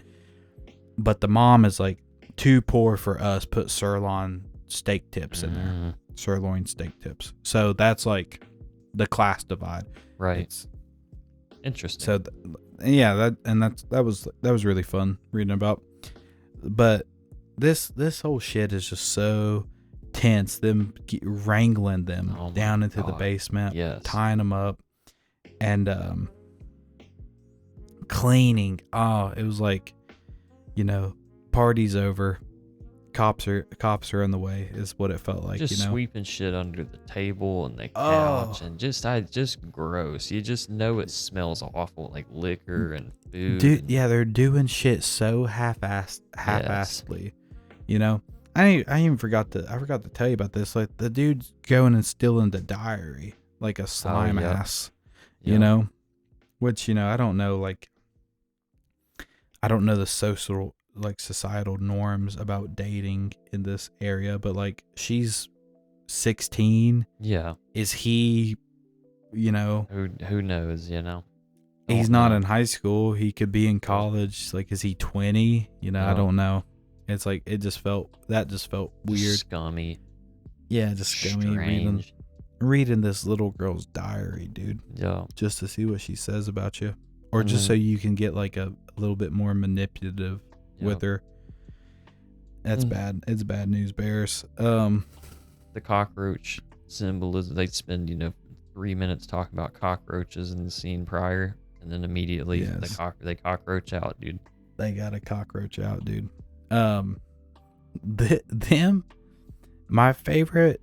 [SPEAKER 2] But the mom is like, too poor for us. Put sirloin steak tips in there. Sirloin steak tips. So that's like the class divide.
[SPEAKER 1] Right.
[SPEAKER 2] It's
[SPEAKER 1] interesting.
[SPEAKER 2] So that was really fun reading about. But this whole shit is just so tense. Them wrangling them down into the basement, tying them up, and cleaning. Oh, it was like, party's over. Cops are on the way is what it felt like.
[SPEAKER 1] Just sweeping shit under the table and the couch and just gross. You just know it smells awful, like liquor and food.
[SPEAKER 2] Dude, yeah, they're doing shit so half-assedly. I even forgot to tell you about this. Like the dude's going and stealing the diary, like a slime ass. Which I don't know. Like I don't know the societal norms about dating in this area, but like she's 16.
[SPEAKER 1] Yeah.
[SPEAKER 2] Is he,
[SPEAKER 1] who knows,
[SPEAKER 2] He's not in high school. He could be in college. Like, is he 20? I don't know. It's like, just felt weird.
[SPEAKER 1] Scummy.
[SPEAKER 2] Yeah, just scummy. Reading this little girl's diary, dude.
[SPEAKER 1] Yeah.
[SPEAKER 2] Just to see what she says about you. Or just so you can get like a little bit more manipulative with her. That's bad. It's bad news bears. The
[SPEAKER 1] cockroach symbolism, they spend 3 minutes talking about cockroaches in the scene prior, and then immediately they cockroach out, dude.
[SPEAKER 2] They got a cockroach out, dude. My favorite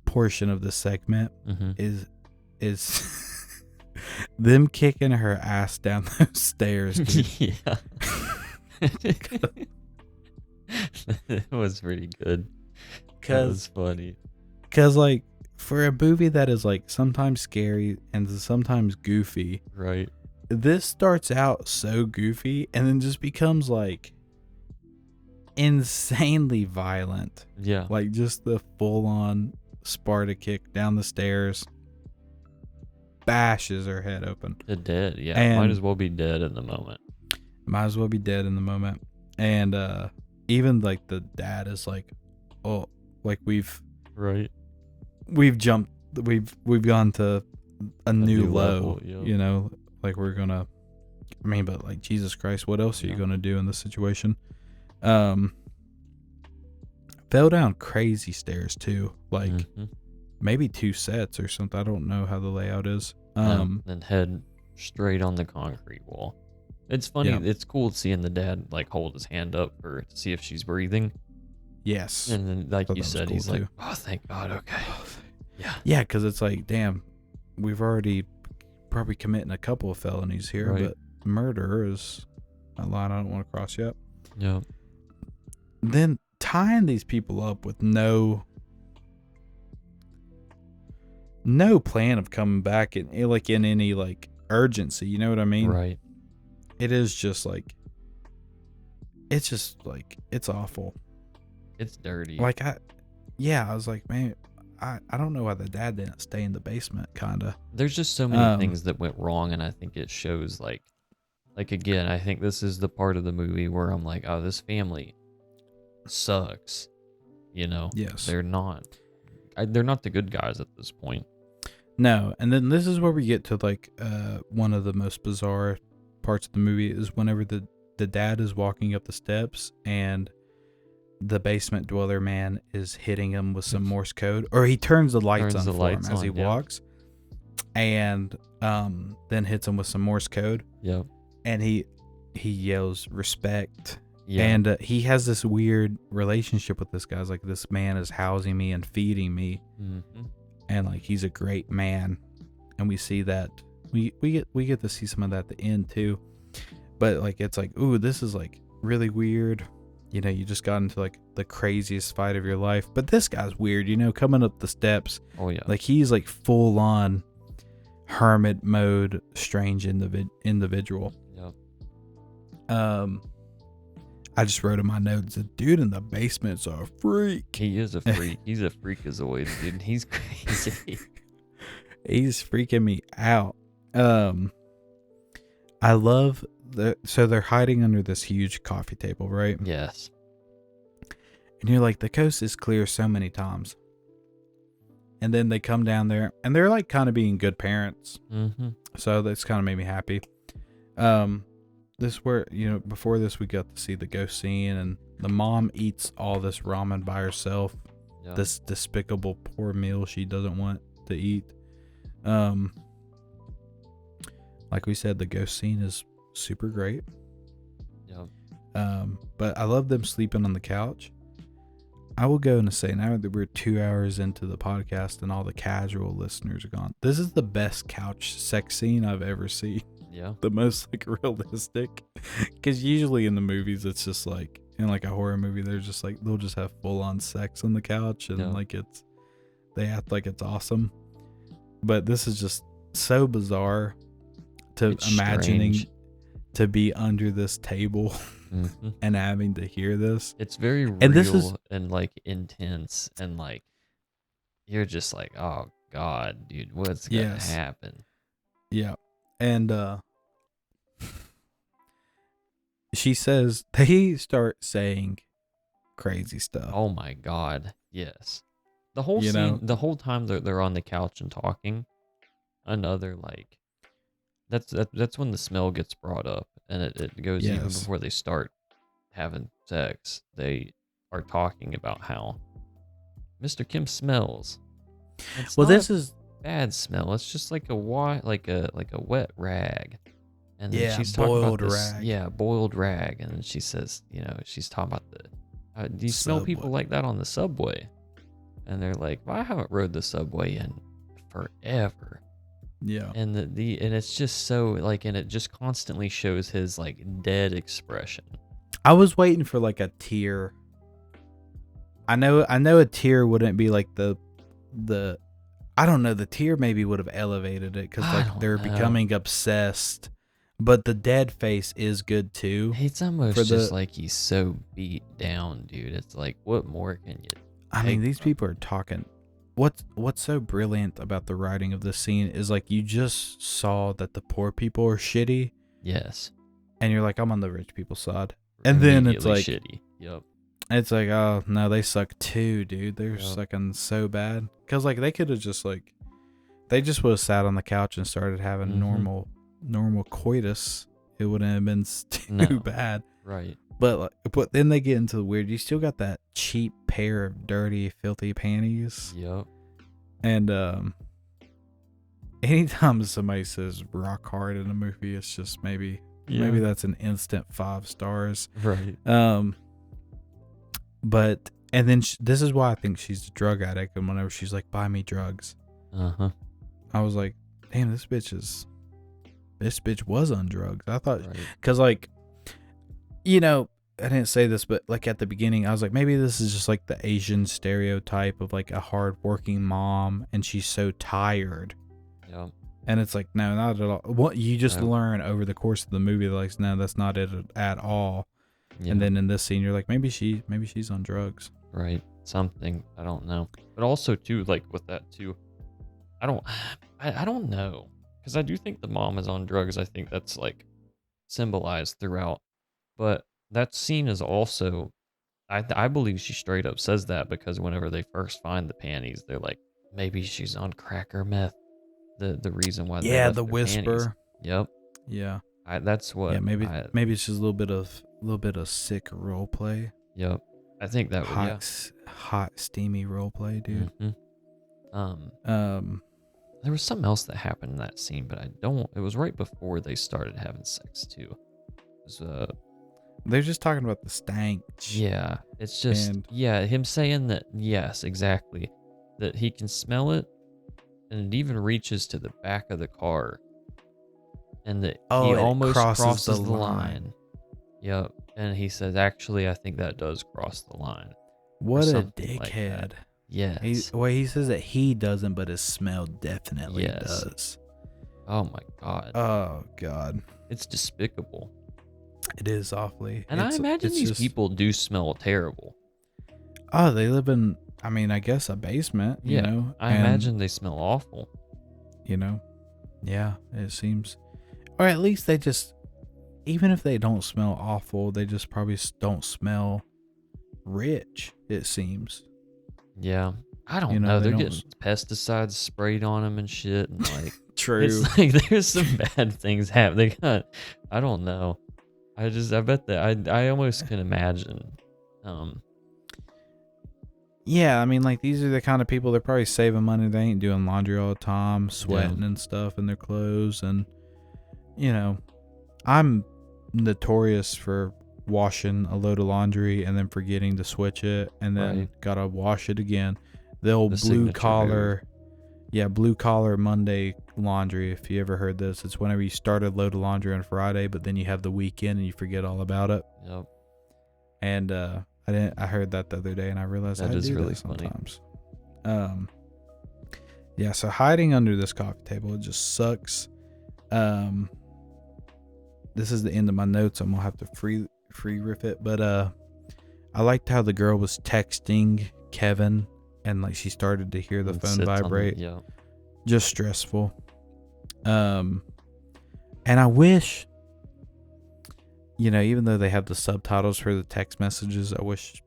[SPEAKER 2] portion of the segment is them kicking her ass down those stairs, dude.
[SPEAKER 1] Yeah. It was pretty good. That was funny.
[SPEAKER 2] Because, like, for a movie that is, like, sometimes scary and sometimes goofy.
[SPEAKER 1] Right.
[SPEAKER 2] This starts out so goofy and then just becomes, like, insanely violent.
[SPEAKER 1] Yeah.
[SPEAKER 2] Like, just the full-on Sparta kick down the stairs. Bashes her head open.
[SPEAKER 1] Dead, yeah. And might as well be dead in the moment.
[SPEAKER 2] Might as well be dead in the moment. And even like the dad is like, oh, like we've jumped, we've gone to a new low, level, like we're gonna, but like, Jesus Christ, what else are you gonna do in this situation? Fell down crazy stairs too, like maybe 2 sets or something. I don't know how the layout is.
[SPEAKER 1] And head straight on the concrete wall. It's funny. Yeah. It's cool seeing the dad like hold his hand up to see if she's breathing.
[SPEAKER 2] Yes.
[SPEAKER 1] And then, like you said, he's like, "Oh, thank God." Okay. Yeah.
[SPEAKER 2] Yeah, because it's like, damn, we've already probably committing a couple of felonies here, but murder is a line I don't want to cross yet.
[SPEAKER 1] Yeah.
[SPEAKER 2] Then tying these people up with no plan of coming back in any like urgency. You know what I mean?
[SPEAKER 1] Right.
[SPEAKER 2] It is just like, it's awful.
[SPEAKER 1] It's dirty.
[SPEAKER 2] Like I was like, man, I don't know why the dad didn't stay in the basement. Kinda.
[SPEAKER 1] There's just so many things that went wrong, and I think it shows like again, I think this is the part of the movie where I'm like, oh, this family sucks.
[SPEAKER 2] Yes.
[SPEAKER 1] They're not the good guys at this point.
[SPEAKER 2] No, and then this is where we get to like one of the most bizarre parts of the movie is whenever the dad is walking up the steps and the basement dweller man is hitting him with some Morse code, or he turns the lights on for him as he walks, and then hits him with some Morse code.
[SPEAKER 1] Yeah.
[SPEAKER 2] And he yells respect,
[SPEAKER 1] Yeah.
[SPEAKER 2] And he has this weird relationship with this guy. It's like, this man is housing me and feeding me, and like he's a great man, and we see that we get to see some of that at the end too. But like, it's like, ooh, this is like really weird. You know, you just got into like the craziest fight of your life. But this guy's weird, you know, coming up the steps.
[SPEAKER 1] Oh yeah.
[SPEAKER 2] Like, he's like full on hermit mode, strange individual.
[SPEAKER 1] Yep.
[SPEAKER 2] I just wrote in my notes, the dude in the basement's a freak.
[SPEAKER 1] He is a freak. He's a freak as always, dude. He's crazy.
[SPEAKER 2] He's freaking me out. I love so they're hiding under this huge coffee table, right?
[SPEAKER 1] Yes.
[SPEAKER 2] And you're like, the coast is clear so many times. And then they come down there, and they're like kind of being good parents. So that's kind of made me happy. This where, you know, before this we got to see the ghost scene, and the mom eats all this ramen by herself.
[SPEAKER 1] Yeah.
[SPEAKER 2] This despicable poor meal she doesn't want to eat. Like we said, the ghost scene is super great.
[SPEAKER 1] Yeah.
[SPEAKER 2] But I love them sleeping on the couch. I will go and say, now that we're 2 hours into the podcast and all the casual listeners are gone, this is the best couch sex scene I've ever seen.
[SPEAKER 1] Yeah.
[SPEAKER 2] The most like realistic, because usually in the movies it's just like, in like a horror movie, they're just like, they'll just have full on sex on the couch, and like they act like it's awesome. But this is just so bizarre to
[SPEAKER 1] It's
[SPEAKER 2] imagining
[SPEAKER 1] strange.
[SPEAKER 2] to be under this table and having to hear this.
[SPEAKER 1] It's very real,
[SPEAKER 2] And this is,
[SPEAKER 1] and like intense, and like you're just like, oh god, dude, what's gonna happen?
[SPEAKER 2] Yeah. And she says, they start saying crazy stuff.
[SPEAKER 1] Oh my god, yes. The whole
[SPEAKER 2] You
[SPEAKER 1] scene,
[SPEAKER 2] know?
[SPEAKER 1] the whole time they're on the couch and talking, another like that's when the smell gets brought up, and it goes even
[SPEAKER 2] Yes.
[SPEAKER 1] before they start having sex. They are talking about how Mr. Kim smells. It's
[SPEAKER 2] Well,
[SPEAKER 1] not
[SPEAKER 2] this
[SPEAKER 1] a
[SPEAKER 2] is
[SPEAKER 1] bad smell. It's just like a like a wet rag. And then
[SPEAKER 2] Yeah,
[SPEAKER 1] she's talking about
[SPEAKER 2] boiled
[SPEAKER 1] this,
[SPEAKER 2] rag.
[SPEAKER 1] yeah, boiled rag. And then she says, you know, she's talking about the, do you smell people
[SPEAKER 2] Subway.
[SPEAKER 1] like that on the subway? And they're like, well, I haven't rode the subway in forever.
[SPEAKER 2] Yeah.
[SPEAKER 1] And and it's just so like, and it just constantly shows his like dead expression.
[SPEAKER 2] I was waiting for like a tear. I know a tear wouldn't be like the I don't know, the tear maybe would have elevated it, because
[SPEAKER 1] I
[SPEAKER 2] like
[SPEAKER 1] don't
[SPEAKER 2] they're
[SPEAKER 1] know.
[SPEAKER 2] becoming obsessed. But the dead face is good too.
[SPEAKER 1] It's almost just like he's so beat down, dude. It's like, what more can you
[SPEAKER 2] I mean, these
[SPEAKER 1] from?
[SPEAKER 2] people are talking. What's so brilliant about the writing of this scene is like, you just saw that the poor people are shitty,
[SPEAKER 1] Yes.
[SPEAKER 2] and you're like, I'm on the rich people's side. And then it's like,
[SPEAKER 1] shitty. Yep.
[SPEAKER 2] it's like, oh no, they suck too, dude. They're sucking so bad. Because like, they could have just like, they just would have sat on the couch and started having normal coitus. It wouldn't have been too bad.
[SPEAKER 1] Right.
[SPEAKER 2] But then they get into the weird. You still got that cheap pair of dirty, filthy panties.
[SPEAKER 1] Yep.
[SPEAKER 2] And anytime somebody says rock hard in a movie, it's just maybe that's an instant 5 stars.
[SPEAKER 1] Right.
[SPEAKER 2] But and then this is why I think she's a drug addict. And whenever she's like, buy me drugs, I was like, damn, this bitch was on drugs. I thought, because like, you know, I didn't say this, but like at the beginning, I was like, maybe this is just like the Asian stereotype of like a hardworking mom, and she's so tired.
[SPEAKER 1] Yeah.
[SPEAKER 2] And it's like, no, not at all. What you just learn over the course of the movie, like, no, that's not it at all. Yeah. And then in this scene, you're like, maybe she's on drugs.
[SPEAKER 1] Right. Something. I don't know. But also too, like with that too, I don't know. Because I do think the mom is on drugs. I think that's like symbolized throughout. But that scene is also, I believe she straight up says that, because whenever they first find the panties, they're like, maybe she's on crack or meth. The reason why they left
[SPEAKER 2] the whisper.
[SPEAKER 1] Panties. Yep.
[SPEAKER 2] Yeah.
[SPEAKER 1] That's what.
[SPEAKER 2] Yeah, maybe it's just a little bit of sick role play.
[SPEAKER 1] Yep. I think that
[SPEAKER 2] hot steamy role play, dude.
[SPEAKER 1] There was something else that happened in that scene, but it was right before they started having sex too. It was
[SPEAKER 2] They're just talking about the stank.
[SPEAKER 1] Yeah, it's just him saying that. Yes, exactly, that he can smell it, and it even reaches to the back of the car, and that he
[SPEAKER 2] it
[SPEAKER 1] almost
[SPEAKER 2] crosses
[SPEAKER 1] crosses the line. Yep, and he says, "Actually, I think that does cross the line."
[SPEAKER 2] What a dickhead!
[SPEAKER 1] Like yes.
[SPEAKER 2] He says that he doesn't, but his smell definitely does.
[SPEAKER 1] Oh my god.
[SPEAKER 2] Oh god.
[SPEAKER 1] It's despicable.
[SPEAKER 2] It is awfully.
[SPEAKER 1] And I imagine these people do smell terrible.
[SPEAKER 2] Oh, they live in, I guess a basement, you know?
[SPEAKER 1] I imagine they smell awful.
[SPEAKER 2] You know? Yeah, it seems. Or at least they just, even if they don't smell awful, they just probably don't smell rich, it seems.
[SPEAKER 1] Yeah. I don't know. They're getting pesticides sprayed on them and shit. And like,
[SPEAKER 2] true.
[SPEAKER 1] It's like there's some bad things happening. I don't know. I bet that I almost can imagine.
[SPEAKER 2] Yeah, like these are the kind of people, they're probably saving money. They ain't doing laundry all the time, sweating and stuff in their clothes. And, I'm notorious for washing a load of laundry and then forgetting to switch it and then gotta wash it again. The old blue collar Monday laundry. If you ever heard this, it's whenever you start a load of laundry on Friday, but then you have the weekend and you forget all about it.
[SPEAKER 1] Yep.
[SPEAKER 2] And I heard that the other day and I realized that is really sometimes. Yeah, so hiding under this coffee table, it just sucks. This is the end of my notes. I'm gonna have to free riff it, but I liked how the girl was texting Kevin and like she started to hear the phone vibrate. Just stressful. And I wish, even though they have the subtitles for the text messages, I wish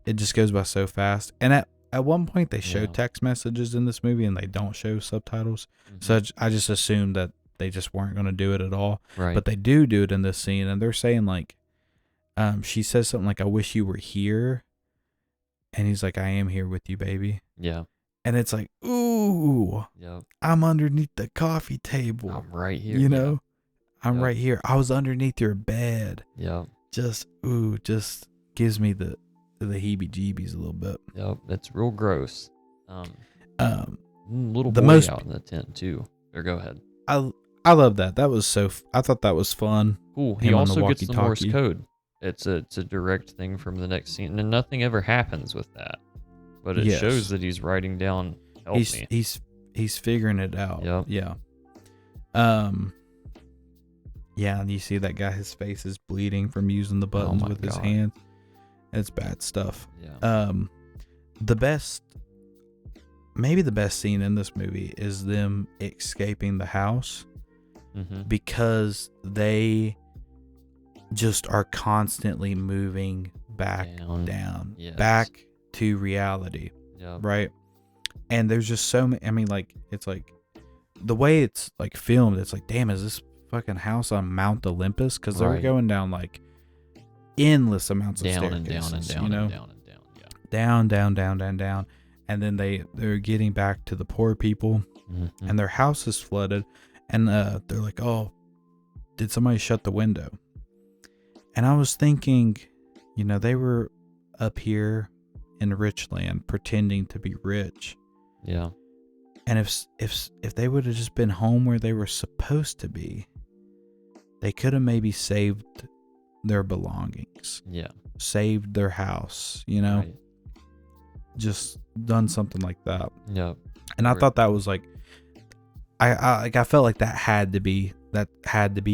[SPEAKER 2] it just goes by so fast. And at one point they show text messages in this movie and they don't show subtitles. Mm-hmm. So I just assumed that they just weren't going to do it at all.
[SPEAKER 1] Right.
[SPEAKER 2] But they do it in this scene, and they're saying like, she says something like, "I wish you were here," and he's like, "I am here with you, baby."
[SPEAKER 1] Yeah.
[SPEAKER 2] And it's like, ooh, I'm underneath the coffee table.
[SPEAKER 1] I'm right here.
[SPEAKER 2] I'm right here. I was underneath your bed.
[SPEAKER 1] Yeah.
[SPEAKER 2] Just gives me the heebie-jeebies a little bit.
[SPEAKER 1] Yep, that's real gross. Little
[SPEAKER 2] the
[SPEAKER 1] boy
[SPEAKER 2] most,
[SPEAKER 1] out in the tent too. Or go ahead.
[SPEAKER 2] I love that. That was I thought that was fun.
[SPEAKER 1] Cool. He also gets the Morse code. It's a direct thing from the next scene, and nothing ever happens with that. But it shows that he's writing down. Help me.
[SPEAKER 2] He's figuring it out.
[SPEAKER 1] Yep.
[SPEAKER 2] Yeah. Yeah, and you see that guy, his face is bleeding from using the buttons with his hands. It's bad stuff.
[SPEAKER 1] Yeah.
[SPEAKER 2] Maybe the best scene in this movie is them escaping the house, because they just are constantly moving back down, back to reality. Right. And there's just so many, it's like the way it's like filmed, it's like, damn, is this fucking house on Mount Olympus? Because they're going down like endless amounts of staircases, down, and then they're getting back to the poor people, and their house is flooded, and they're like, oh, did somebody shut the window? And I was thinking, they were up here in rich land pretending to be rich.
[SPEAKER 1] Yeah.
[SPEAKER 2] And if they would have just been home where they were supposed to be, they could have maybe saved their belongings. Yeah. Saved their house, Right. Just done something like that.
[SPEAKER 1] Yeah.
[SPEAKER 2] And I thought that was like, I felt like that had to be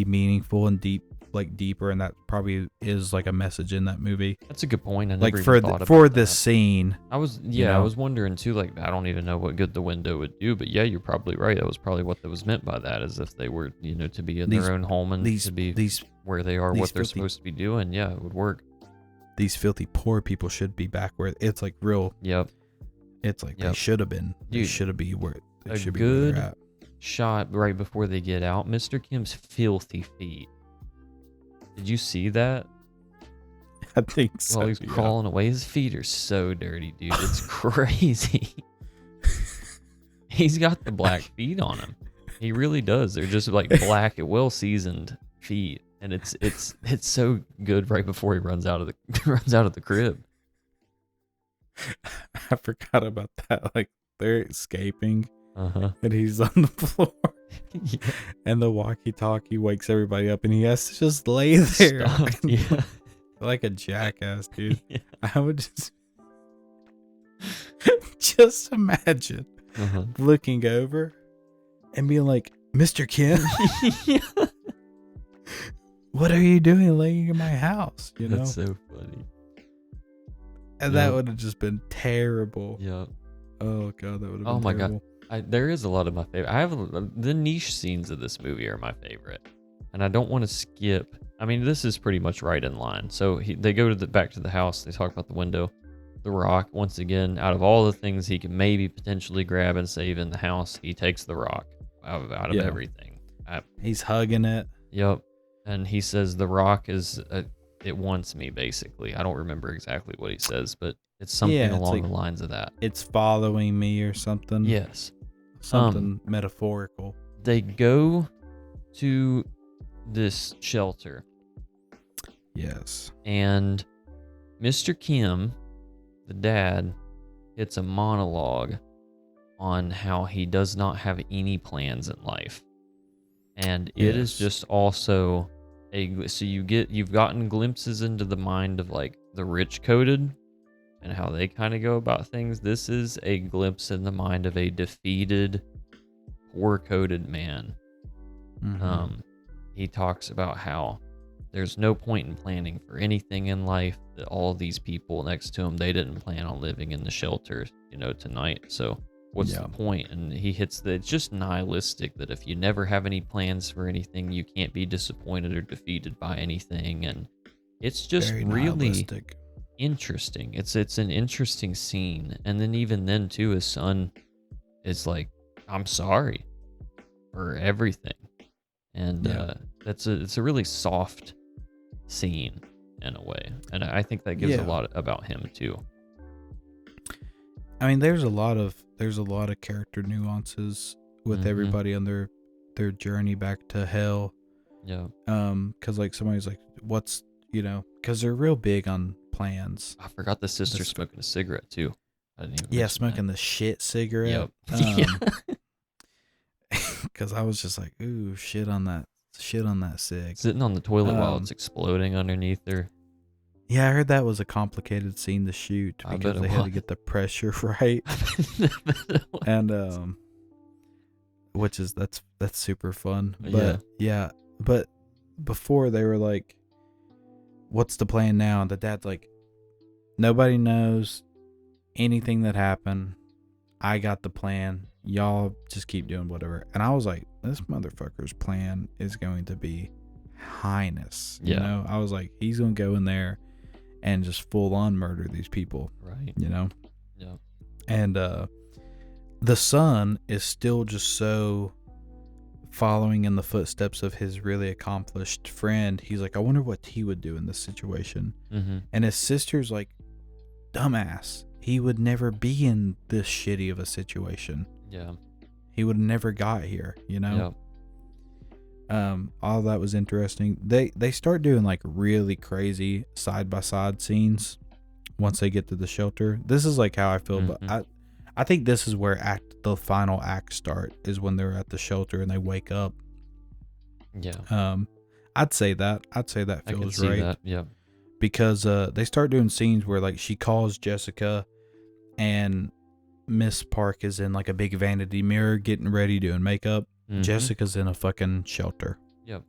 [SPEAKER 2] meaningful and deeper, and that probably is like a message in that movie.
[SPEAKER 1] That's a good point. I never
[SPEAKER 2] like
[SPEAKER 1] even thought
[SPEAKER 2] for
[SPEAKER 1] about
[SPEAKER 2] this
[SPEAKER 1] that.
[SPEAKER 2] Scene.
[SPEAKER 1] I was wondering too. Like, I don't even know what good the window would do, but yeah, you're probably right. That was probably what that was meant by that, is if they were, to be in their own home and to be where they are, what they're supposed to be doing. Yeah, it would work.
[SPEAKER 2] These filthy poor people should be back where it's like real.
[SPEAKER 1] Yep.
[SPEAKER 2] It's like they should have been. They should have been where they should be. Where they're at.
[SPEAKER 1] Shot right before they get out. Mr. Kim's filthy feet. Did you see that?
[SPEAKER 2] I think so.
[SPEAKER 1] While he's crawling away, his feet are so dirty, dude. It's crazy. He's got the black feet on him. He really does. They're just like black, well seasoned feet. And it's so good right before he runs out of the runs out of the crib.
[SPEAKER 2] I forgot about that. Like they're escaping
[SPEAKER 1] Uh-huh.
[SPEAKER 2] and he's on the floor.
[SPEAKER 1] Yeah.
[SPEAKER 2] And the walkie-talkie wakes everybody up and he has to just lay there.
[SPEAKER 1] Stop. Yeah.
[SPEAKER 2] Like a jackass, dude.
[SPEAKER 1] Yeah.
[SPEAKER 2] I would just imagine looking over and being like, Mr. Kim,
[SPEAKER 1] Yeah.
[SPEAKER 2] what are you doing laying in my house? You know?
[SPEAKER 1] That's so funny.
[SPEAKER 2] And that would have just been terrible.
[SPEAKER 1] Yeah.
[SPEAKER 2] Oh, God, that would have been
[SPEAKER 1] Oh, my
[SPEAKER 2] terrible.
[SPEAKER 1] God. There is a lot of my favorite. I have the niche scenes of this movie are my favorite. And I don't want to skip. I mean, this is pretty much right in line. So they go to back to the house. They talk about the window. The rock, once again, out of all the things he can maybe potentially grab and save in the house, he takes the rock out of everything.
[SPEAKER 2] He's hugging it.
[SPEAKER 1] Yep. And he says the rock is, it wants me, basically. I don't remember exactly what he says, but it's something along the lines of that.
[SPEAKER 2] It's following me or something.
[SPEAKER 1] Yes.
[SPEAKER 2] Something metaphorical.
[SPEAKER 1] They go to this shelter.
[SPEAKER 2] Yes.
[SPEAKER 1] And Mr. Kim, the dad, hits a monologue on how he does not have any plans in life. And it is just also so you've gotten glimpses into the mind of like the rich coded and how they kind of go about things. This is a glimpse in the mind of a defeated, poor coded man.
[SPEAKER 2] Mm-hmm.
[SPEAKER 1] He talks about how there's no point in planning for anything in life, that all these people next to him, they didn't plan on living in the shelter, tonight. So what's the point? And he hits it's just nihilistic that if you never have any plans for anything, you can't be disappointed or defeated by anything. And it's just
[SPEAKER 2] Very
[SPEAKER 1] really
[SPEAKER 2] nihilistic.
[SPEAKER 1] Interesting. It's an interesting scene. And then even then too, his son is like, I'm sorry for everything. And it's a really soft scene in a way. And I think that gives a lot about him too.
[SPEAKER 2] I mean, there's a lot of character nuances with everybody on their journey back to hell.
[SPEAKER 1] Yeah.
[SPEAKER 2] Because like somebody's like, what's because they're real big on plans.
[SPEAKER 1] I forgot the sister smoking a cigarette too. I didn't even
[SPEAKER 2] smoking the shit cigarette.
[SPEAKER 1] Yep.
[SPEAKER 2] Because I was just like, ooh, shit on that cig.
[SPEAKER 1] Sitting on the toilet while it's exploding underneath her.
[SPEAKER 2] Yeah, I heard that was a complicated scene to shoot because they had to get the pressure right. And which is that's super fun. But but before they were like, what's the plan now? And the dad's like, nobody knows anything that happened. I got the plan. Y'all just keep doing whatever. And I was like, this motherfucker's plan is going to be heinous.
[SPEAKER 1] Yeah.
[SPEAKER 2] I was like, he's going to go in there and just full on murder these people.
[SPEAKER 1] Right.
[SPEAKER 2] Yeah. And the son is still just so following in the footsteps of his really accomplished friend. He's like, I wonder what he would do in this situation. And his sister's like, dumbass. He would never be in this shitty of a situation.
[SPEAKER 1] Yeah.
[SPEAKER 2] He would have never got here,
[SPEAKER 1] Yep.
[SPEAKER 2] All that was interesting. They start doing like really crazy side by side scenes once they get to the shelter. This is like how I feel, but I think this is where the final act start is when they're at the shelter and they wake up.
[SPEAKER 1] Yeah.
[SPEAKER 2] I'd say that feels
[SPEAKER 1] I can see
[SPEAKER 2] right.
[SPEAKER 1] That. Yeah.
[SPEAKER 2] Because they start doing scenes where like she calls Jessica and Miss Park is in like a big vanity mirror getting ready doing makeup. Jessica's in a fucking shelter.
[SPEAKER 1] Yep.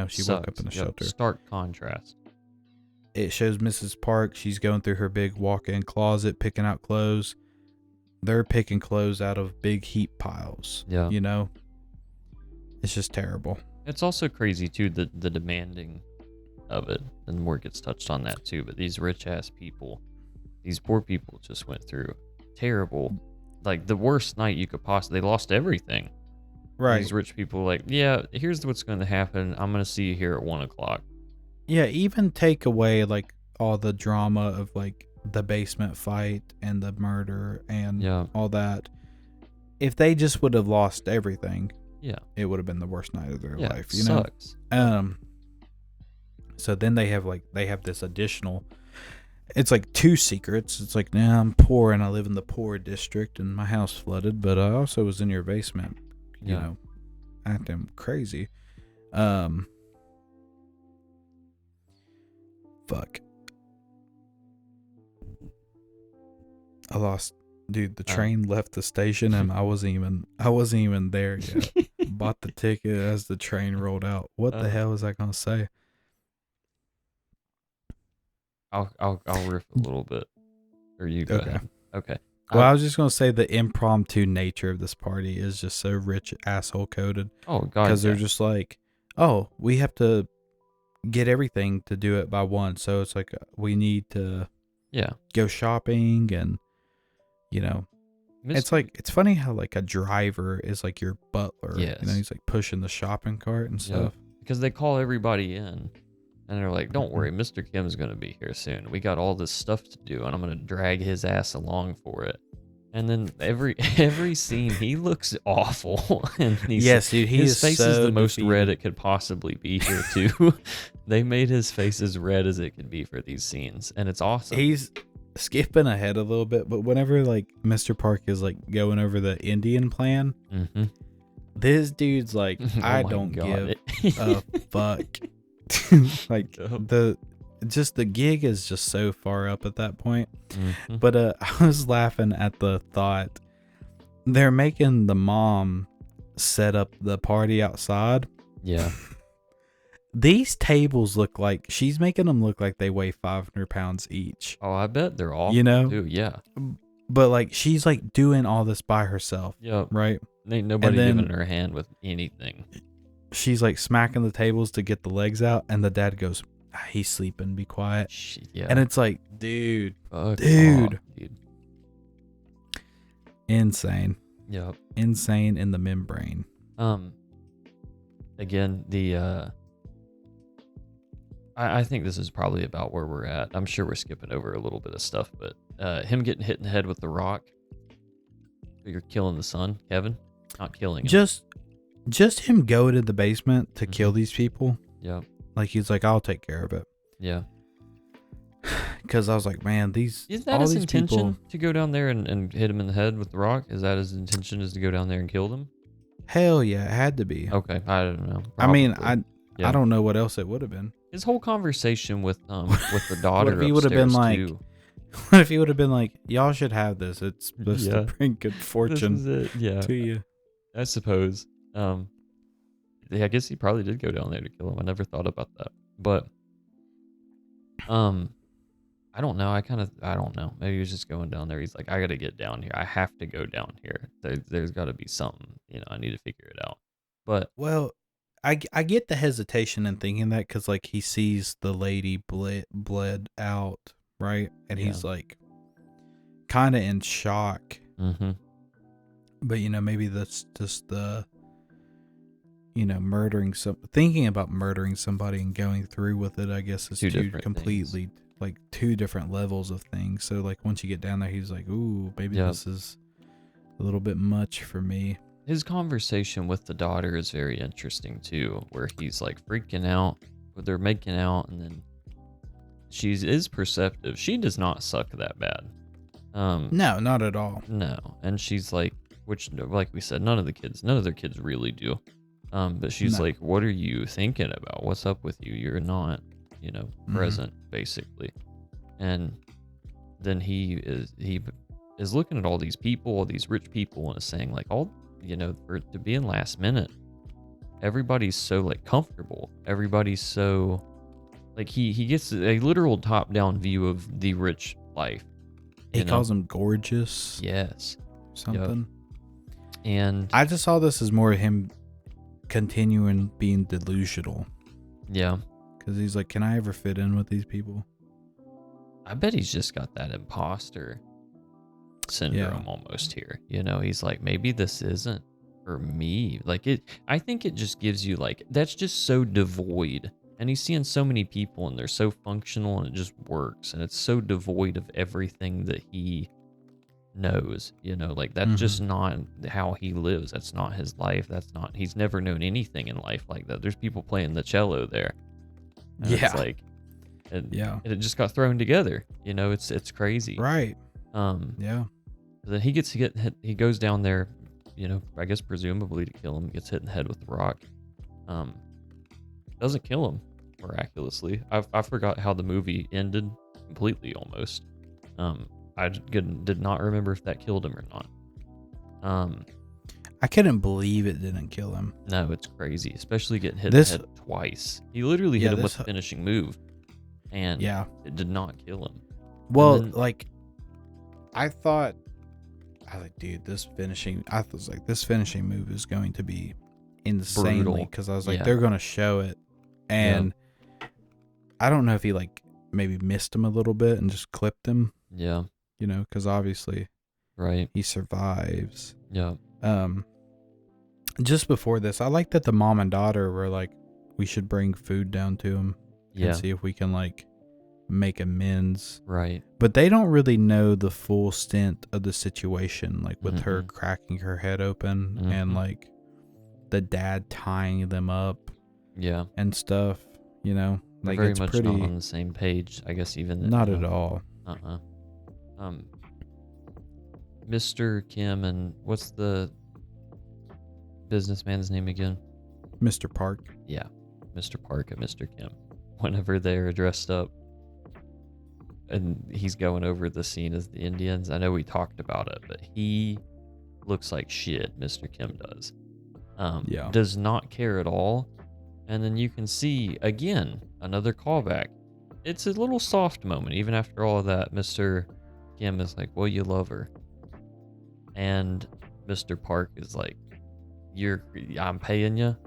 [SPEAKER 2] She woke up in a shelter.
[SPEAKER 1] Stark contrast.
[SPEAKER 2] It shows Mrs. Park. She's going through her big walk-in closet, picking out clothes. They're picking clothes out of big heap piles.
[SPEAKER 1] Yeah.
[SPEAKER 2] It's just terrible.
[SPEAKER 1] It's also crazy too, the demanding of it, and more gets touched on that too. But these rich ass people, these poor people just went through terrible, like the worst night you could possibly. They lost everything.
[SPEAKER 2] Right.
[SPEAKER 1] These rich people, like, yeah, here's what's going to happen. I'm going to see you here at 1:00.
[SPEAKER 2] Yeah. Even take away like all the drama of like the basement fight and the murder and all that. If they just would have lost everything, it would have been the worst night of their life.
[SPEAKER 1] Sucks.
[SPEAKER 2] So then they have this additional. It's like two secrets. It's like, nah, I'm poor and I live in the poor district and my house flooded, but I also was in your basement, acting crazy. Fuck. I lost, dude. The train left the station and I wasn't even there yet. Bought the ticket as the train rolled out. What the hell was I gonna say?
[SPEAKER 1] I'll riff a little bit, or you go ahead. Okay.
[SPEAKER 2] Well, I was just gonna say the impromptu nature of this party is just so rich, asshole coded.
[SPEAKER 1] Oh God,
[SPEAKER 2] because they're just like, oh, we have to get everything to do it by one, so it's like we need to go shopping and it's like, it's funny how like a driver is like your butler.
[SPEAKER 1] Yes.
[SPEAKER 2] He's like pushing the shopping cart and stuff.
[SPEAKER 1] Because they call everybody in. And they're like, don't worry, Mr. Kim's going to be here soon. We got all this stuff to do, and I'm going to drag his ass along for it. And then every scene, he looks awful. And dude, his face is the most red it could possibly be here, too. They made his face as red as it could be for these scenes, and it's awesome.
[SPEAKER 2] He's skipping ahead a little bit, but whenever, like, Mr. Park is, like, going over the Indian plan, this dude's like, I don't give a fuck. Like the gig is just so far up at that point. But I was laughing at the thought they're making the mom set up the party outside. These tables look like she's making them look like they weigh 500 pounds each.
[SPEAKER 1] Oh, I bet they're all too,
[SPEAKER 2] but like she's like doing all this by herself. Right.
[SPEAKER 1] Ain't nobody giving her a hand with anything.
[SPEAKER 2] She's like smacking the tables to get the legs out, and the dad goes, he's sleeping, be quiet. And it's like, dude. Insane. Insane in the membrane.
[SPEAKER 1] Again, the I think this is probably about where we're at. I'm sure we're skipping over a little bit of stuff, but him getting hit in the head with the rock. You're killing the son, Kevin. Not killing him.
[SPEAKER 2] Just him going to the basement to kill these people. Like he's like, I'll take care of it. Because I was like, man,
[SPEAKER 1] is that his intention to go down there and hit him in the head with the rock? Is that his intention, is to go down there and kill them?
[SPEAKER 2] Hell yeah, it had to be.
[SPEAKER 1] Okay, I don't know. Probably.
[SPEAKER 2] I mean, I don't know what else it would have been.
[SPEAKER 1] His whole conversation with the daughter.
[SPEAKER 2] What if he would have been like? What if he would have been like, y'all should have this? It's supposed to bring good fortune to you.
[SPEAKER 1] I suppose. I guess he probably did go down there to kill him. I never thought about that. But I don't know. I don't know. Maybe he was just going down there. He's like, I got to get down here. I have to go down here. There's got to be something. I need to figure it out. But
[SPEAKER 2] well, I get the hesitation in thinking that because like he sees the lady bled out, right? And he's like kind of in shock. But maybe that's just the thinking about murdering somebody and going through with it, I guess, is two different levels of things. So like once you get down there, he's like, ooh, maybe this is a little bit much for me.
[SPEAKER 1] His conversation with the daughter is very interesting too, where he's like freaking out, but they're making out, and then she is perceptive. She does not suck that bad.
[SPEAKER 2] No, not at all.
[SPEAKER 1] No, and she's like, which like we said, none of their kids really do. But she's like, what are you thinking about? What's up with you? You're not, present, basically. And then he is looking at all these people, all these rich people, and is saying like, to be in last minute, everybody's so like comfortable. Everybody's so like he gets a literal top down view of the rich life.
[SPEAKER 2] He calls them gorgeous.
[SPEAKER 1] Yes.
[SPEAKER 2] Something.
[SPEAKER 1] Yep. And
[SPEAKER 2] I just saw this as more of him continuing being delusional.
[SPEAKER 1] Yeah.
[SPEAKER 2] Because he's like, can I ever fit in with these people?
[SPEAKER 1] I bet he's just got that imposter syndrome almost here. He's like, maybe this isn't for me. Like I think it just gives you like, that's just so devoid. And he's seeing so many people and they're so functional and it just works. And it's so devoid of everything that he knows, like that's just not how he lives. That's not his life. He's never known anything in life like that. There's people playing the cello there. And it's like, and it just got thrown together. You know, it's crazy.
[SPEAKER 2] Right.
[SPEAKER 1] Yeah. Then he gets to get hit. He goes down there, you know, I guess presumably to kill him. Gets hit in the head with the rock. Doesn't kill him miraculously. I forgot how the movie ended completely almost. I did not remember if that killed him or not.
[SPEAKER 2] I couldn't believe it didn't kill him.
[SPEAKER 1] No, it's crazy, especially getting hit in the head twice. He literally hit him with the finishing move, and it did not kill him.
[SPEAKER 2] Well, like, I was like, dude, this finishing move is going to be insanely, because I was like, they're going to show it, and I don't know if he like maybe missed him a little bit and just clipped him.
[SPEAKER 1] Yeah.
[SPEAKER 2] You know, because obviously,
[SPEAKER 1] he
[SPEAKER 2] survives.
[SPEAKER 1] Yeah.
[SPEAKER 2] Just before this, I like that the mom and daughter were like, we should bring food down to him and see if we can like make amends.
[SPEAKER 1] Right.
[SPEAKER 2] But they don't really know the full extent of the situation, like with her cracking her head open and like the dad tying them up.
[SPEAKER 1] Yeah.
[SPEAKER 2] And stuff, you know, like
[SPEAKER 1] very
[SPEAKER 2] it's
[SPEAKER 1] much
[SPEAKER 2] pretty
[SPEAKER 1] not on the same page, I guess. Even
[SPEAKER 2] not at all.
[SPEAKER 1] Mr. Kim and what's the businessman's name again?
[SPEAKER 2] Mr. Park.
[SPEAKER 1] Yeah, Mr. Park and Mr. Kim. Whenever they're dressed up, and he's going over the scene as the Indians. I know we talked about it, but he looks like shit. Mr. Kim does. Does not care at all. And then you can see again another callback. It's a little soft moment, even after all of that. Mr. Kim is like, "Well, you love her," and Mr. Park is like, I'm paying you.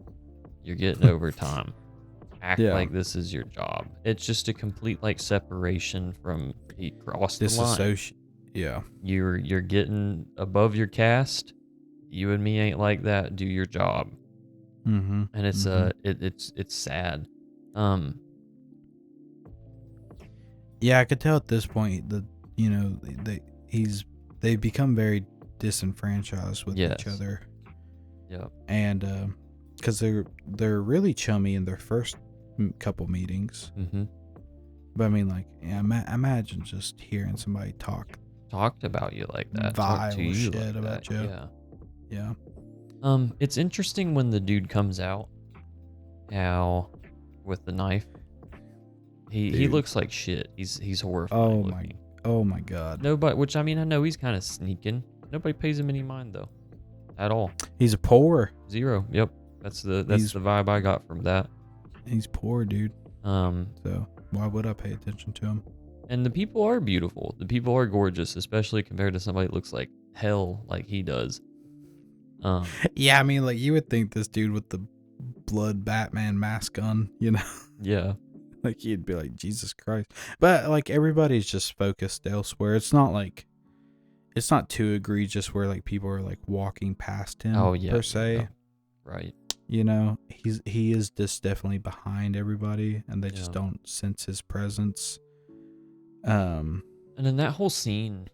[SPEAKER 1] You're getting overtime. Act like this is your job." It's just a complete like separation from he crossed the line. You're getting above your caste. You and me ain't like that. Do your job. And it's it's sad.
[SPEAKER 2] I could tell at this point that, you know, they've become very disenfranchised with each other.
[SPEAKER 1] Yeah.
[SPEAKER 2] And because they're really chummy in their first couple meetings. But I mean, like, imagine just hearing somebody
[SPEAKER 1] talked about you like that,
[SPEAKER 2] vile
[SPEAKER 1] talk to you
[SPEAKER 2] shit
[SPEAKER 1] like
[SPEAKER 2] about
[SPEAKER 1] that.
[SPEAKER 2] you. Yeah.
[SPEAKER 1] It's interesting when the dude comes out, how with the knife, he looks like shit. He's horrifying looking.
[SPEAKER 2] Oh my god.
[SPEAKER 1] Nobody, which I mean, I know he's kind of sneaking. Nobody pays him any mind though, at all.
[SPEAKER 2] He's poor.
[SPEAKER 1] Zero. Yep. That's the vibe I got from that.
[SPEAKER 2] He's poor, dude. So why would I pay attention to him?
[SPEAKER 1] And the people are beautiful. The people are gorgeous, especially compared to somebody that looks like hell, like he does.
[SPEAKER 2] Yeah, I mean, like, you would think this dude with the blood Batman mask on, you know?
[SPEAKER 1] Yeah.
[SPEAKER 2] Like, you'd be like, Jesus Christ. But, like, everybody's just focused elsewhere. It's not like, it's not too egregious where, like, people are, like, walking past him, per se.
[SPEAKER 1] Yeah. Right.
[SPEAKER 2] You know, he is just definitely behind everybody, and they just don't sense his presence.
[SPEAKER 1] And then that whole scene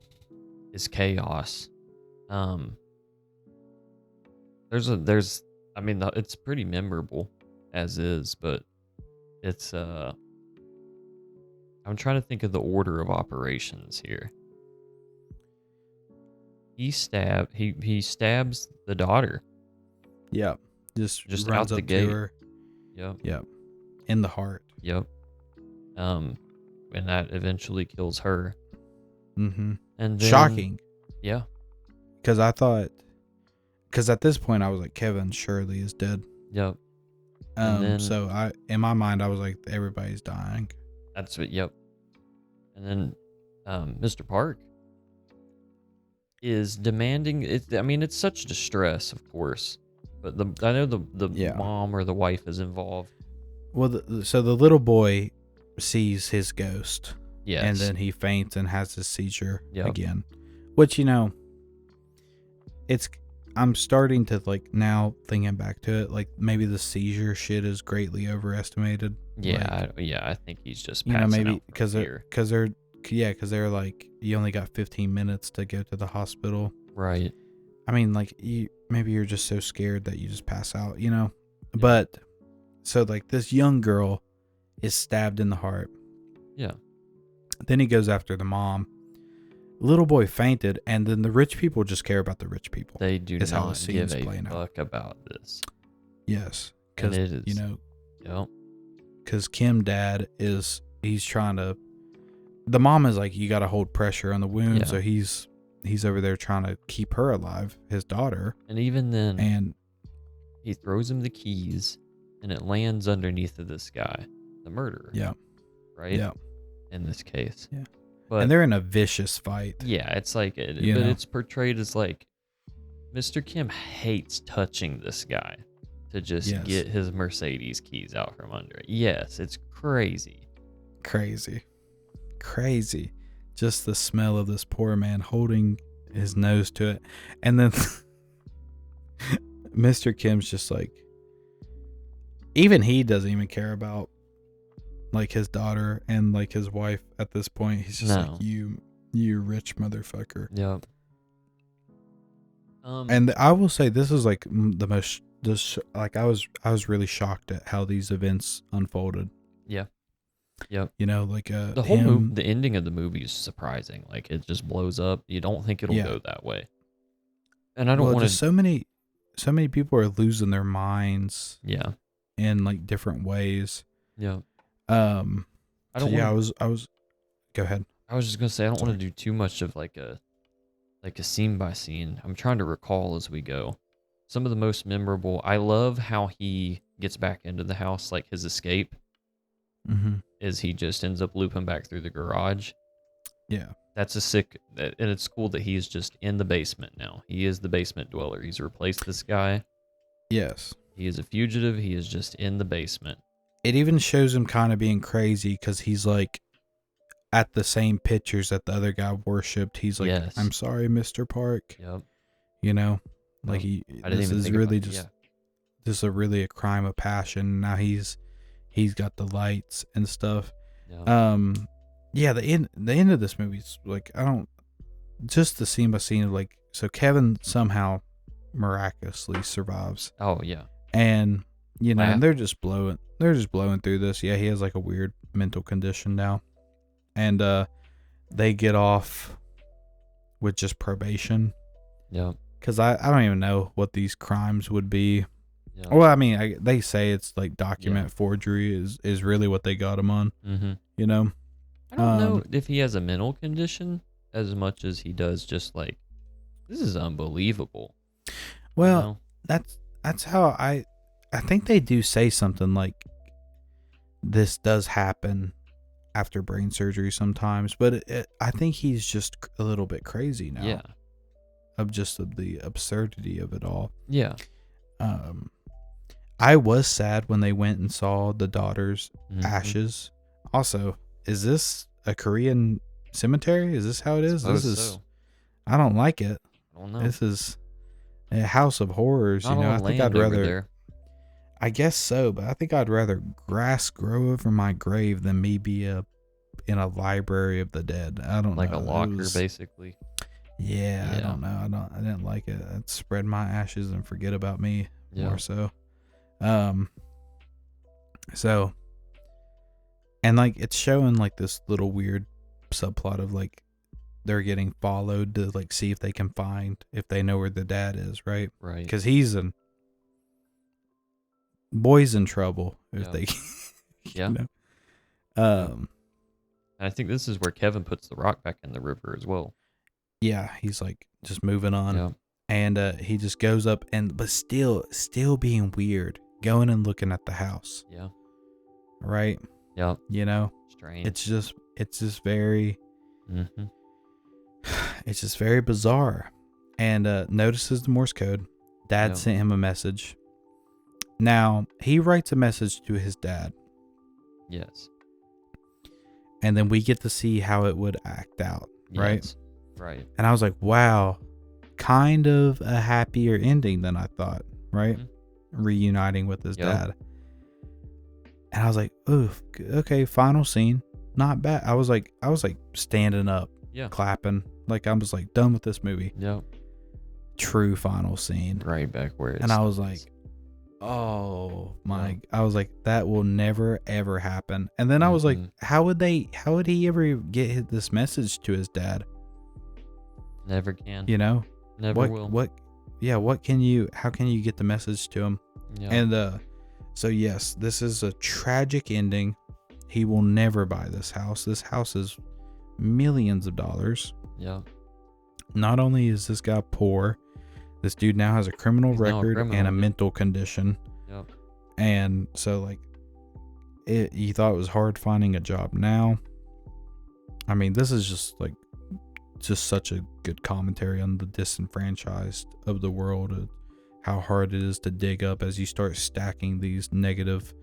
[SPEAKER 1] is chaos. There's I mean, it's pretty memorable as is, but it's I'm trying to think of the order of operations here. He stabs the daughter.
[SPEAKER 2] Yeah. Just
[SPEAKER 1] runs
[SPEAKER 2] out the gate.
[SPEAKER 1] To her. Yep.
[SPEAKER 2] Yep. In the heart.
[SPEAKER 1] Yep. And that eventually kills her. And then,
[SPEAKER 2] shocking.
[SPEAKER 1] Yeah.
[SPEAKER 2] Because at this point I was like, Kevin Shirley is dead.
[SPEAKER 1] Yep.
[SPEAKER 2] So in my mind I was like, everybody's dying.
[SPEAKER 1] That's what. Yep. And then, Mr. Park is demanding it. I mean, it's such distress, of course, but I know the mom or the wife is involved.
[SPEAKER 2] Well, so the little boy sees his ghost.
[SPEAKER 1] Yes.
[SPEAKER 2] And then he faints and has his seizure again. Which, you know, I'm starting to, like, now thinking back to it, like, maybe the seizure shit is greatly overestimated.
[SPEAKER 1] Yeah, I think he's just
[SPEAKER 2] passing
[SPEAKER 1] out.
[SPEAKER 2] Maybe because they're like, you only got 15 minutes to go to the hospital.
[SPEAKER 1] Right.
[SPEAKER 2] I mean, like, maybe you're just so scared that you just pass out, you know? Yeah. But so, like, this young girl is stabbed in the heart.
[SPEAKER 1] Yeah.
[SPEAKER 2] Then he goes after the mom. Little boy fainted, and then the rich people just care about the rich people.
[SPEAKER 1] They do
[SPEAKER 2] is how the
[SPEAKER 1] not
[SPEAKER 2] scene's
[SPEAKER 1] give a
[SPEAKER 2] playing out.
[SPEAKER 1] fuck about this.
[SPEAKER 2] Yes,
[SPEAKER 1] And
[SPEAKER 2] because
[SPEAKER 1] it is.
[SPEAKER 2] you know,
[SPEAKER 1] Yep.
[SPEAKER 2] because Kim dad he's trying to. The mom is like, you got to hold pressure on the wound,
[SPEAKER 1] Yeah.
[SPEAKER 2] so he's over there trying to keep her alive, his daughter.
[SPEAKER 1] And even then,
[SPEAKER 2] And
[SPEAKER 1] he throws him the keys, and it lands underneath of this guy, the murderer.
[SPEAKER 2] yeah,
[SPEAKER 1] Right.
[SPEAKER 2] yeah,
[SPEAKER 1] In this case.
[SPEAKER 2] yeah.
[SPEAKER 1] But
[SPEAKER 2] And they're in a vicious fight.
[SPEAKER 1] yeah, it's like, but
[SPEAKER 2] know?
[SPEAKER 1] it's portrayed as like Mr. Kim hates touching this guy to just
[SPEAKER 2] Yes.
[SPEAKER 1] get his Mercedes keys out from under it. Yes, it's crazy.
[SPEAKER 2] Crazy. Just the smell of this poor man holding his nose to it. And then Mr. Kim's just like, even he doesn't even care about like his daughter and like his wife at this point. He's just like, you rich motherfucker.
[SPEAKER 1] Yep.
[SPEAKER 2] And I will say this is like the most like I was really shocked at how these events unfolded.
[SPEAKER 1] Yeah. Yep.
[SPEAKER 2] You know, like
[SPEAKER 1] the whole the ending of the movie is surprising. Like it just blows up. You don't think it'll go that way. And I don't want to.
[SPEAKER 2] So many people are losing their minds.
[SPEAKER 1] Yeah.
[SPEAKER 2] In like different ways.
[SPEAKER 1] Yeah.
[SPEAKER 2] I don't. So, I was. Go ahead.
[SPEAKER 1] I was just gonna say I don't want to do too much of like a scene by scene. I'm trying to recall as we go. Some of the most memorable. I love how he gets back into the house. Like his escape.
[SPEAKER 2] Mm-hmm.
[SPEAKER 1] Is he just ends up looping back through the garage.
[SPEAKER 2] Yeah.
[SPEAKER 1] That's a sick, and it's cool that he's just in the basement now. He is the basement dweller. He's replaced this guy.
[SPEAKER 2] Yes.
[SPEAKER 1] He is a fugitive. He is just in the basement.
[SPEAKER 2] It even shows him kind of being crazy because he's like at the same pictures that the other guy worshipped. He's like, yes. I'm sorry, Mr. Park.
[SPEAKER 1] Yep.
[SPEAKER 2] You know, like this is really just a crime of passion. Now he's got the lights and stuff.
[SPEAKER 1] Yeah.
[SPEAKER 2] Yeah, the end of this movie is like, just the scene by scene of like, so Kevin somehow miraculously survives.
[SPEAKER 1] Oh yeah.
[SPEAKER 2] And you know, and they're just blowing through this. Yeah, he has like a weird mental condition now. And they get off with just probation.
[SPEAKER 1] Yeah.
[SPEAKER 2] Cuz I don't even know what these crimes would be.
[SPEAKER 1] Yeah.
[SPEAKER 2] Well, I mean, they say it's like document forgery is really what they got him on.
[SPEAKER 1] Mm-hmm.
[SPEAKER 2] You know?
[SPEAKER 1] I don't know if he has a mental condition as much as he does just like, this is unbelievable.
[SPEAKER 2] Well, you know? That's how I think they do say something like this does happen after brain surgery sometimes, but I think he's just a little bit crazy now.
[SPEAKER 1] Yeah.
[SPEAKER 2] Of the absurdity of it all.
[SPEAKER 1] Yeah.
[SPEAKER 2] I was sad when they went and saw the daughter's ashes. Also, is this a Korean cemetery? Is this how it is? I don't like it.
[SPEAKER 1] I don't know.
[SPEAKER 2] This is a house of horrors.
[SPEAKER 1] Not
[SPEAKER 2] I think I'd rather.
[SPEAKER 1] There.
[SPEAKER 2] I guess so, but I think I'd rather grass grow over my grave than me be in a library of the dead. I don't know.
[SPEAKER 1] Like a locker, basically.
[SPEAKER 2] Yeah, I don't know. I didn't like it. I'd spread my ashes and forget about me more so. So, and like it's showing like this little weird subplot of like they're getting followed to like see if they can find if they know where the dad is, right?
[SPEAKER 1] Right.
[SPEAKER 2] Because he's boy's in trouble if they.
[SPEAKER 1] Yeah.
[SPEAKER 2] You know?
[SPEAKER 1] And I think this is where Kevin puts the rock back in the river as well.
[SPEAKER 2] Yeah, he's like just moving on.
[SPEAKER 1] Yeah.
[SPEAKER 2] And he just goes up but still being weird, going and looking at the house.
[SPEAKER 1] Yeah.
[SPEAKER 2] Right?
[SPEAKER 1] Yeah.
[SPEAKER 2] You know?
[SPEAKER 1] Strange.
[SPEAKER 2] It's just very
[SPEAKER 1] mm-hmm.
[SPEAKER 2] It's just very bizarre. And notices the Morse code. Dad sent him a message. Now, he writes a message to his dad.
[SPEAKER 1] Yes.
[SPEAKER 2] And then we get to see how it would act out, right?
[SPEAKER 1] Yes. Right.
[SPEAKER 2] And I was like, wow, kind of a happier ending than I thought, right? Mm-hmm. Reuniting with his dad. And I was like, oof, okay, final scene. Not bad. I was like standing up, clapping. Like I was like done with this movie.
[SPEAKER 1] Yep.
[SPEAKER 2] True final scene.
[SPEAKER 1] Right back where it's.
[SPEAKER 2] And I was like, Oh
[SPEAKER 1] Yeah.
[SPEAKER 2] my! I was like, that will never ever happen. And then I was like,
[SPEAKER 1] Mm-mm.
[SPEAKER 2] how would they? How would he ever get this message to his dad?
[SPEAKER 1] Never can.
[SPEAKER 2] You know,
[SPEAKER 1] Never will.
[SPEAKER 2] yeah, what can you? How can you get the message to him?
[SPEAKER 1] Yeah.
[SPEAKER 2] And so yes, this is a tragic ending. He will never buy this house. This house is millions of dollars.
[SPEAKER 1] Yeah.
[SPEAKER 2] Not only is this guy poor, this dude now has a criminal
[SPEAKER 1] He's now a
[SPEAKER 2] record and
[SPEAKER 1] criminal.
[SPEAKER 2] a
[SPEAKER 1] Yep.
[SPEAKER 2] mental condition.
[SPEAKER 1] Yep.
[SPEAKER 2] And so, like, you thought it was hard finding a job now. I mean, this is just such a good commentary on the disenfranchised of the world, how hard it is to dig up as you start stacking these negative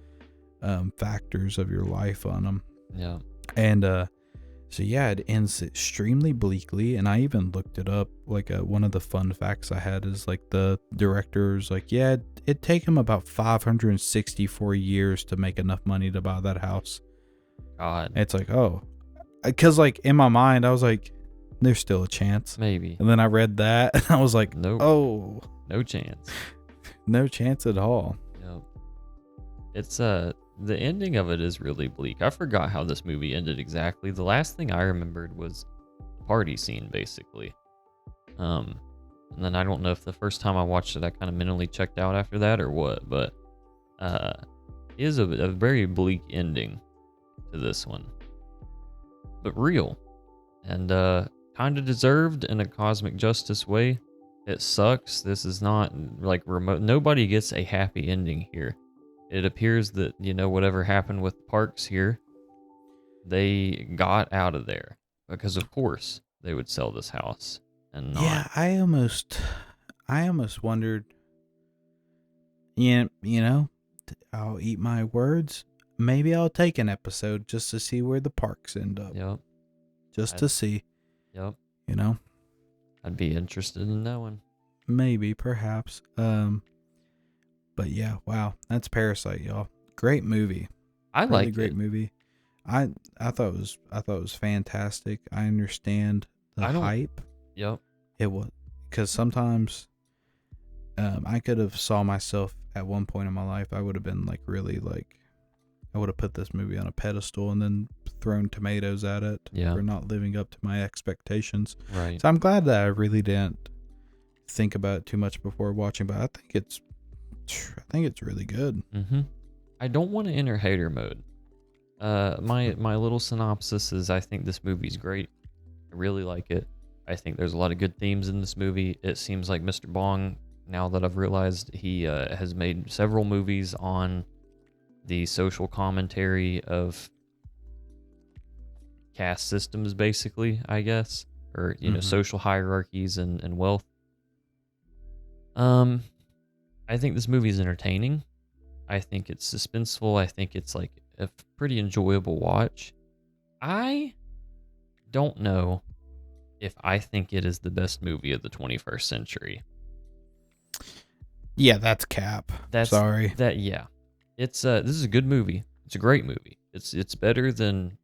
[SPEAKER 2] factors of your life on them.
[SPEAKER 1] Yeah.
[SPEAKER 2] And so yeah, it ends extremely bleakly. And I even looked it up. Like one of the fun facts I had is like the director's like, yeah, it'd take him about 564 years to make enough money to buy that house.
[SPEAKER 1] God.
[SPEAKER 2] And it's like, oh, because like in my mind I was like, there's still a chance.
[SPEAKER 1] Maybe.
[SPEAKER 2] And then I read that and I was like,
[SPEAKER 1] Nope.
[SPEAKER 2] oh,
[SPEAKER 1] No chance.
[SPEAKER 2] no chance at all.
[SPEAKER 1] Yep. It's the ending of it is really bleak. I forgot how this movie ended exactly. The last thing I remembered was the party scene, basically. And then I don't know if the first time I watched it, I kind of mentally checked out after that or what, but it is a very bleak ending to this one, but real and kind of deserved in a cosmic justice way. It sucks. This is not like remote. Nobody gets a happy ending here. It appears that, whatever happened with the parks here, they got out of there because, of course, they would sell this house and not.
[SPEAKER 2] Yeah, I almost wondered, I'll eat my words. Maybe I'll take an episode just to see where the parks end up.
[SPEAKER 1] Yep.
[SPEAKER 2] Just to see.
[SPEAKER 1] Yep. I'd be interested in knowing.
[SPEAKER 2] Maybe, perhaps. But yeah, wow, that's Parasite, y'all. Great movie.
[SPEAKER 1] I
[SPEAKER 2] really
[SPEAKER 1] like
[SPEAKER 2] great
[SPEAKER 1] it.
[SPEAKER 2] movie. I thought it was fantastic. I understand the hype.
[SPEAKER 1] Yep.
[SPEAKER 2] It was because sometimes I could have saw myself at one point in my life. I would have been like really like I would have put this movie on a pedestal and then thrown tomatoes at it for not living up to my expectations.
[SPEAKER 1] Right.
[SPEAKER 2] So I'm glad that I really didn't think about it too much before watching, but I think it's really good.
[SPEAKER 1] Mm-hmm. I don't want to enter hater mode. My little synopsis is I think this movie's great. I really like it. I think there's a lot of good themes in this movie. It seems like Mr. Bong, now that I've realized, he has made several movies on the social commentary of caste systems, basically, I guess, or social hierarchies and wealth. I think this movie is entertaining. I think it's suspenseful. I think it's like a pretty enjoyable watch. I don't know if I think it is the best movie of the 21st century.
[SPEAKER 2] Yeah, that's cap. Sorry.
[SPEAKER 1] Yeah. It's this is a good movie. It's a great movie. It's better than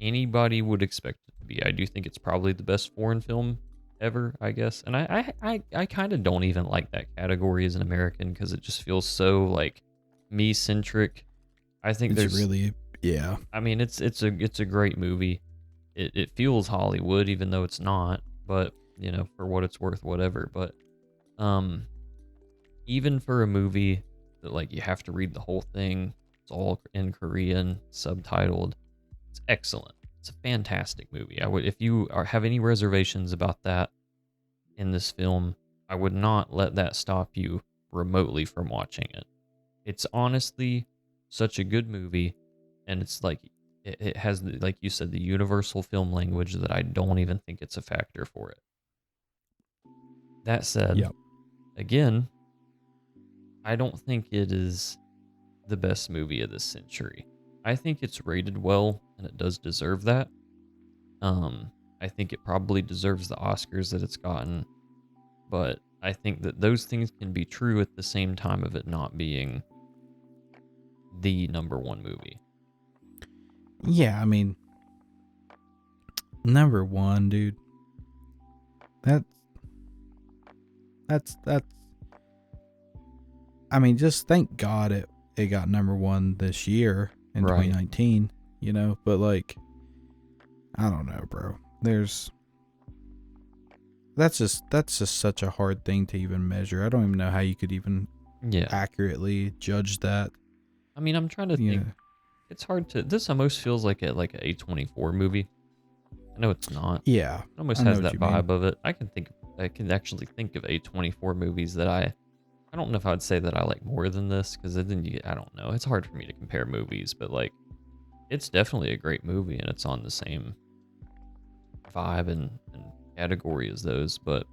[SPEAKER 1] anybody would expect it to be. I do think it's probably the best foreign film ever, I guess. And I kind of don't even like that category as an American because it just feels so like me centric. I think
[SPEAKER 2] it's really
[SPEAKER 1] I mean, it's a great movie. It feels Hollywood even though it's not, but for what it's worth, whatever. But even for a movie that like you have to read the whole thing, it's all in Korean, subtitled. It's excellent. It's a fantastic movie. If you have any reservations about that in this film, I would not let that stop you remotely from watching it. It's honestly such a good movie, and it's like it has, like you said, the universal film language that I don't even think it's a factor for it. That said, again, I don't think it is the best movie of this century. I think it's rated well, and it does deserve that. I think it probably deserves the Oscars that it's gotten, but I think that those things can be true at the same time of it not being the number one movie.
[SPEAKER 2] Yeah, I mean, number one, dude. That's I mean, just thank God it got number one this year in
[SPEAKER 1] Right.
[SPEAKER 2] 2019, you know, but like, I don't know, bro. That's just such a hard thing to even measure. I don't even know how you could even accurately judge that.
[SPEAKER 1] I mean, I'm trying to think. It's hard to. This almost feels like a A24 movie. I know it's not.
[SPEAKER 2] Yeah,
[SPEAKER 1] It almost has that vibe of it. I can actually think of A24 movies that I don't know if I'd say that I like more than this, because then I don't know. It's hard for me to compare movies, but like, it's definitely a great movie and it's on the same vibe and category as those, but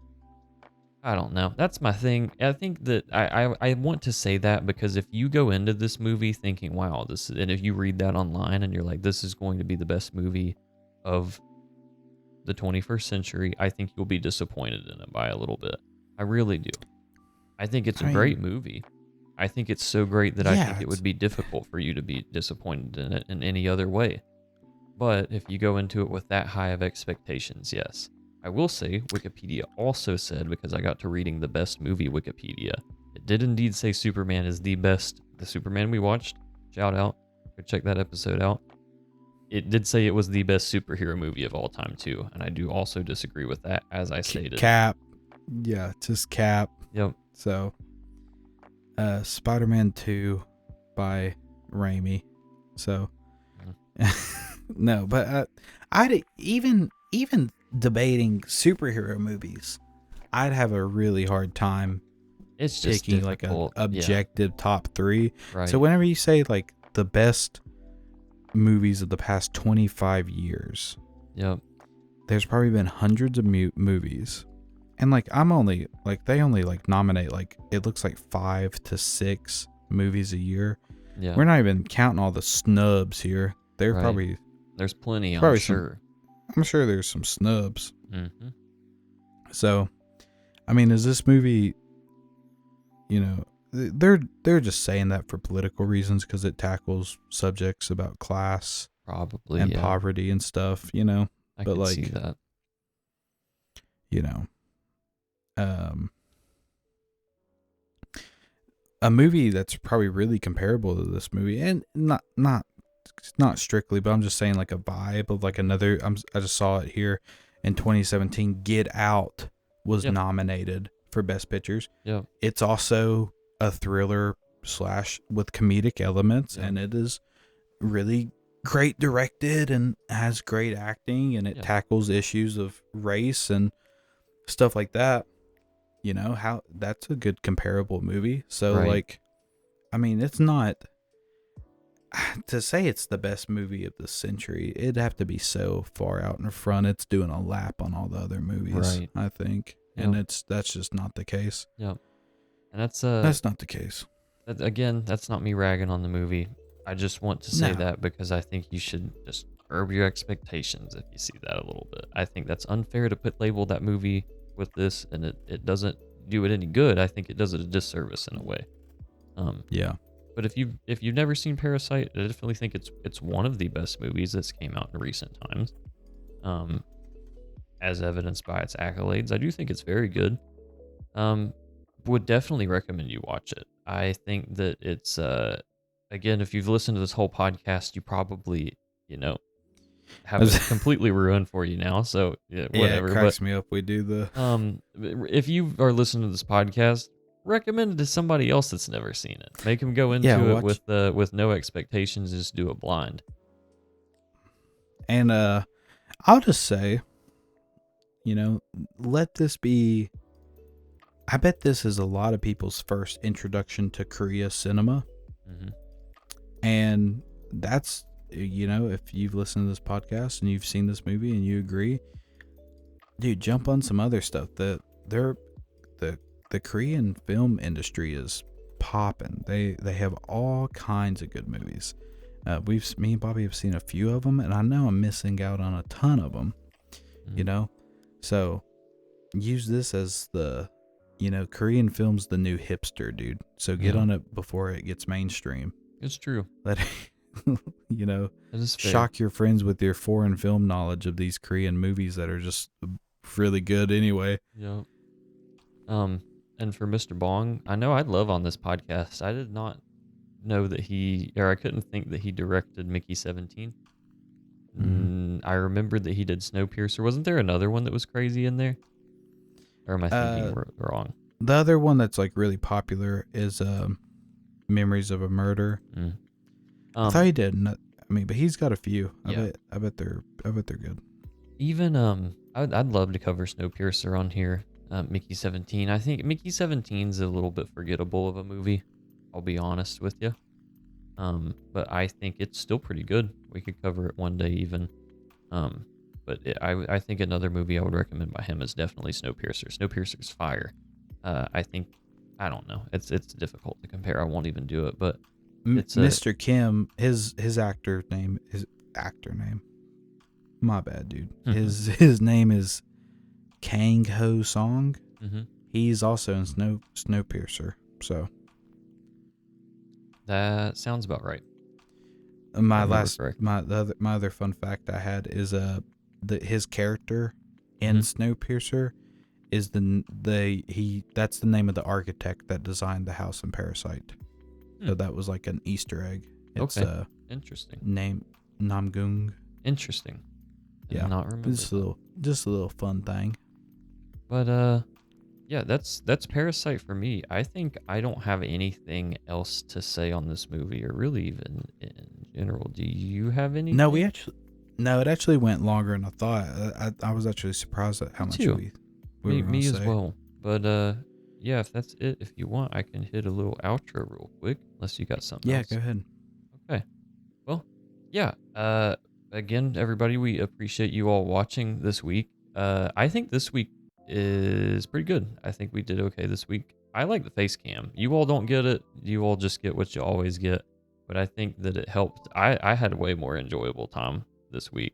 [SPEAKER 1] I don't know. That's my thing. I think that I want to say that because if you go into this movie thinking, wow, and if you read that online and you're like, this is going to be the best movie of the 21st century, I think you'll be disappointed in it by a little bit. I really do. I think it's a great movie. I think it's so great that I think it would be difficult for you to be disappointed in it in any other way. But if you go into it with that high of expectations, yes. I will say Wikipedia also said, because I got to reading the best movie Wikipedia, it did indeed say Superman is the best. The Superman we watched, shout out, go check that episode out. It did say it was the best superhero movie of all time too, and I do also disagree with that, as I stated.
[SPEAKER 2] Cap. Yeah, just Cap.
[SPEAKER 1] Yep.
[SPEAKER 2] So, Spider-Man 2 by Raimi. So, no, but I'd even debating superhero movies, I'd have a really hard time.
[SPEAKER 1] It's just
[SPEAKER 2] picking like an objective top 3.
[SPEAKER 1] Right.
[SPEAKER 2] So whenever you say like the best movies of the past 25 years,
[SPEAKER 1] yep,
[SPEAKER 2] there's probably been hundreds of movies, and like they only like nominate like it looks like 5 to 6 movies a year.
[SPEAKER 1] Yeah,
[SPEAKER 2] we're not even counting all the snubs here.
[SPEAKER 1] There's plenty, I'm sure.
[SPEAKER 2] I'm sure there's some snubs.
[SPEAKER 1] Mm-hmm.
[SPEAKER 2] So, I mean, is this movie, you know, they're just saying that for political reasons because it tackles subjects about class,
[SPEAKER 1] probably,
[SPEAKER 2] and poverty and stuff, you know.
[SPEAKER 1] I can see that.
[SPEAKER 2] You know, a movie that's probably really comparable to this movie, and not strictly, but I'm just saying like a vibe of like another. I just saw it here in 2017. Get Out was nominated for Best Pictures.
[SPEAKER 1] Yeah,
[SPEAKER 2] it's also a thriller / with comedic elements, and it is really great directed and has great acting, and it tackles issues of race and stuff like that. You know how that's a good comparable movie. So like, I mean, it's not. To say it's the best movie of the century, it'd have to be so far out in front. It's doing a lap on all the other movies, I think, and that's just not the case.
[SPEAKER 1] Yep, and that's
[SPEAKER 2] not the case.
[SPEAKER 1] Again, that's not me ragging on the movie. I just want to say that because I think you should just curb your expectations if you see that a little bit. I think that's unfair to label that movie with this, and it doesn't do it any good. I think it does it a disservice in a way. But if you've never seen Parasite, I definitely think it's one of the best movies that's came out in recent times. As evidenced by its accolades, I do think it's very good. Would definitely recommend you watch it. I think that it's again, if you've listened to this whole podcast, you probably have it completely ruined for you now. So whatever.
[SPEAKER 2] It cracks me up. We do the
[SPEAKER 1] if you are listening to this podcast, recommend it to somebody else that's never seen it. Make them go into it with no expectations. Just do it blind.
[SPEAKER 2] And I'll just say, let this be. I bet this is a lot of people's first introduction to Korea cinema.
[SPEAKER 1] Mm-hmm.
[SPEAKER 2] And that's, if you've listened to this podcast and you've seen this movie and you agree, dude, jump on some other stuff. The Korean film industry is popping. They have all kinds of good movies. Me and Bobby have seen a few of them, and I know I'm missing out on a ton of them.
[SPEAKER 1] Mm-hmm.
[SPEAKER 2] So use this as the, Korean film's the new hipster, dude. So get on it before it gets mainstream.
[SPEAKER 1] It's true.
[SPEAKER 2] Let shock your friends with your foreign film knowledge of these Korean movies that are just really good anyway.
[SPEAKER 1] Yeah. And for Mr. Bong, I know I'd love on this podcast. I did not know that I couldn't think that he directed Mickey 17. I remembered that he did Snowpiercer. Wasn't there another one that was crazy in there? Or am I thinking wrong?
[SPEAKER 2] The other one that's like really popular is Memories of a Murder. I thought he did. But he's got a few.
[SPEAKER 1] Yeah.
[SPEAKER 2] I bet they're good.
[SPEAKER 1] Even I'd love to cover Snowpiercer on here. Mickey 17. I think Mickey 17's a little bit forgettable of a movie. I'll be honest with you. But I think it's still pretty good. We could cover it one day even. I think another movie I would recommend by him is definitely Snowpiercer. Snowpiercer's fire. I don't know. It's difficult to compare. I won't even do it. But it's
[SPEAKER 2] Mr. Kim. His actor name. My bad, dude. His name is Kang Ho Song. He's also in Snowpiercer. So
[SPEAKER 1] that sounds about right.
[SPEAKER 2] My other fun fact I had is his character in Snowpiercer is that's the name of the architect that designed the house in Parasite. So that was like an Easter egg. It's
[SPEAKER 1] interesting.
[SPEAKER 2] Name Namgung.
[SPEAKER 1] Interesting.
[SPEAKER 2] Yeah.
[SPEAKER 1] Not remember.
[SPEAKER 2] Just a little fun thing.
[SPEAKER 1] But yeah, that's Parasite for me. I think I don't have anything else to say on this movie, or really even in general. Do you have anything?
[SPEAKER 2] No, it actually went longer than I thought. I was actually surprised at how much we were
[SPEAKER 1] me
[SPEAKER 2] say.
[SPEAKER 1] as well. But yeah, if that's it, if you want, I can hit a little outro real quick, unless you got something else.
[SPEAKER 2] Yeah, go ahead.
[SPEAKER 1] Okay. Well, yeah. Again, everybody, we appreciate you all watching this week. I think this week is pretty good. I think we did okay this week. I like the face cam. You all don't get it. You all just get what you always get. But I think that it helped. I had a way more enjoyable time this week.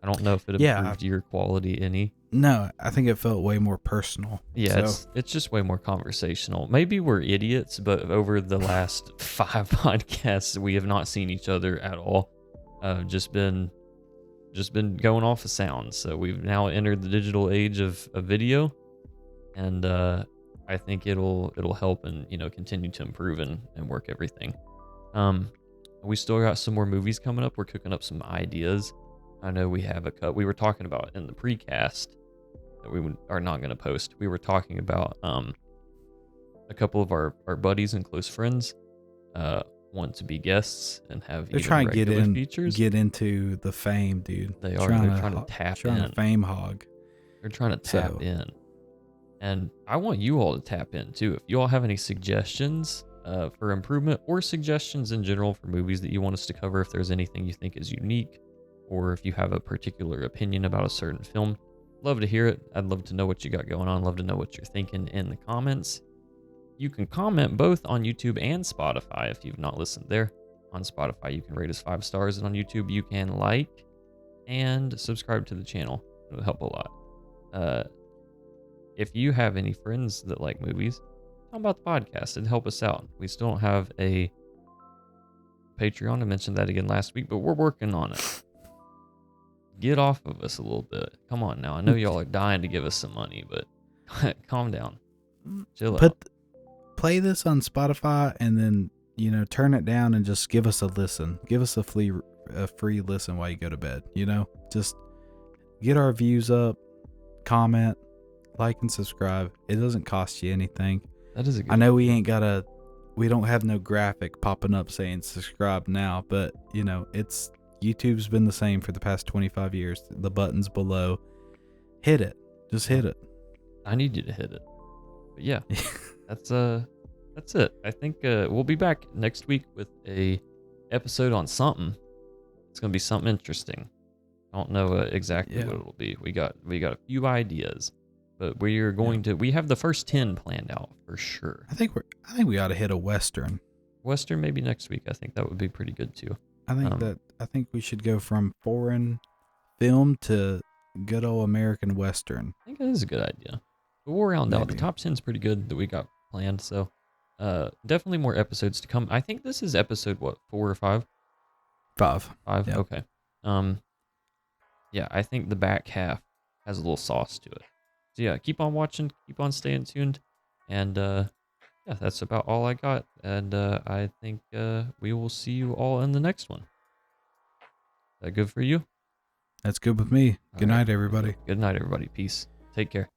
[SPEAKER 1] I don't know if it improved your quality any.
[SPEAKER 2] No, I think it felt way more personal.
[SPEAKER 1] Yeah, it's just way more conversational. Maybe we're idiots, but over the last 5 podcasts, we have not seen each other at all. Just been going off of sound. So we've now entered the digital age of video, and I think it'll help and continue to improve and work everything. We still got some more movies coming up. We're cooking up some ideas. I know we have a cut. We were talking about in the precast that we are not going to post. We were talking about a couple of our buddies and close friends want to be guests and have
[SPEAKER 2] they're trying to
[SPEAKER 1] features.
[SPEAKER 2] Get into the fame, dude.
[SPEAKER 1] They're trying to tap in.
[SPEAKER 2] To fame hog.
[SPEAKER 1] They're trying to tap in. And I want you all to tap in too. If you all have any suggestions for improvement or suggestions in general for movies that you want us to cover, if there's anything you think is unique, or if you have a particular opinion about a certain film, love to hear it. I'd love to know what you got going on. Love to know what you're thinking in the comments. You can comment both on YouTube and Spotify if you've not listened there. On Spotify, you can rate us 5 stars, and on YouTube, you can like and subscribe to the channel. It'll help a lot. If you have any friends that like movies, tell them about the podcast and help us out. We still don't have a Patreon. I mentioned that again last week, but we're working on it. Get off of us a little bit. Come on now. I know y'all are dying to give us some money, but calm down. Chill out.
[SPEAKER 2] Play this on Spotify and then, turn it down and just give us a listen. Give us a free listen while you go to bed, Just get our views up, comment, like and subscribe. It doesn't cost you anything.
[SPEAKER 1] That is a good
[SPEAKER 2] I know we don't have no graphic popping up saying subscribe now, but YouTube's been the same for the past 25 years. The button's below. Hit it. Just hit it.
[SPEAKER 1] I need you to hit it. But yeah, that's it. I think we'll be back next week with a episode on something. It's gonna be something interesting. I don't know exactly what it'll be. We got a few ideas, but we are going to. We have the first 10 planned out for sure.
[SPEAKER 2] I think we ought to hit a western.
[SPEAKER 1] Western maybe next week. I think that would be pretty good too.
[SPEAKER 2] I think we should go from foreign film to good old American western.
[SPEAKER 1] I think that is a good idea. But we'll round out. The top 10 is pretty good that we got planned. So definitely more episodes to come. I think this is episode 4 or 5?
[SPEAKER 2] 5.
[SPEAKER 1] 5.
[SPEAKER 2] Yep.
[SPEAKER 1] Okay. Yeah, I think the back half has a little sauce to it. So yeah, keep on watching, keep on staying tuned. And yeah, that's about all I got. And I think we will see you all in the next one. Is that good for you?
[SPEAKER 2] That's good with me.
[SPEAKER 1] All
[SPEAKER 2] Good
[SPEAKER 1] right.
[SPEAKER 2] night, everybody.
[SPEAKER 1] Good night, everybody. Peace. Take care.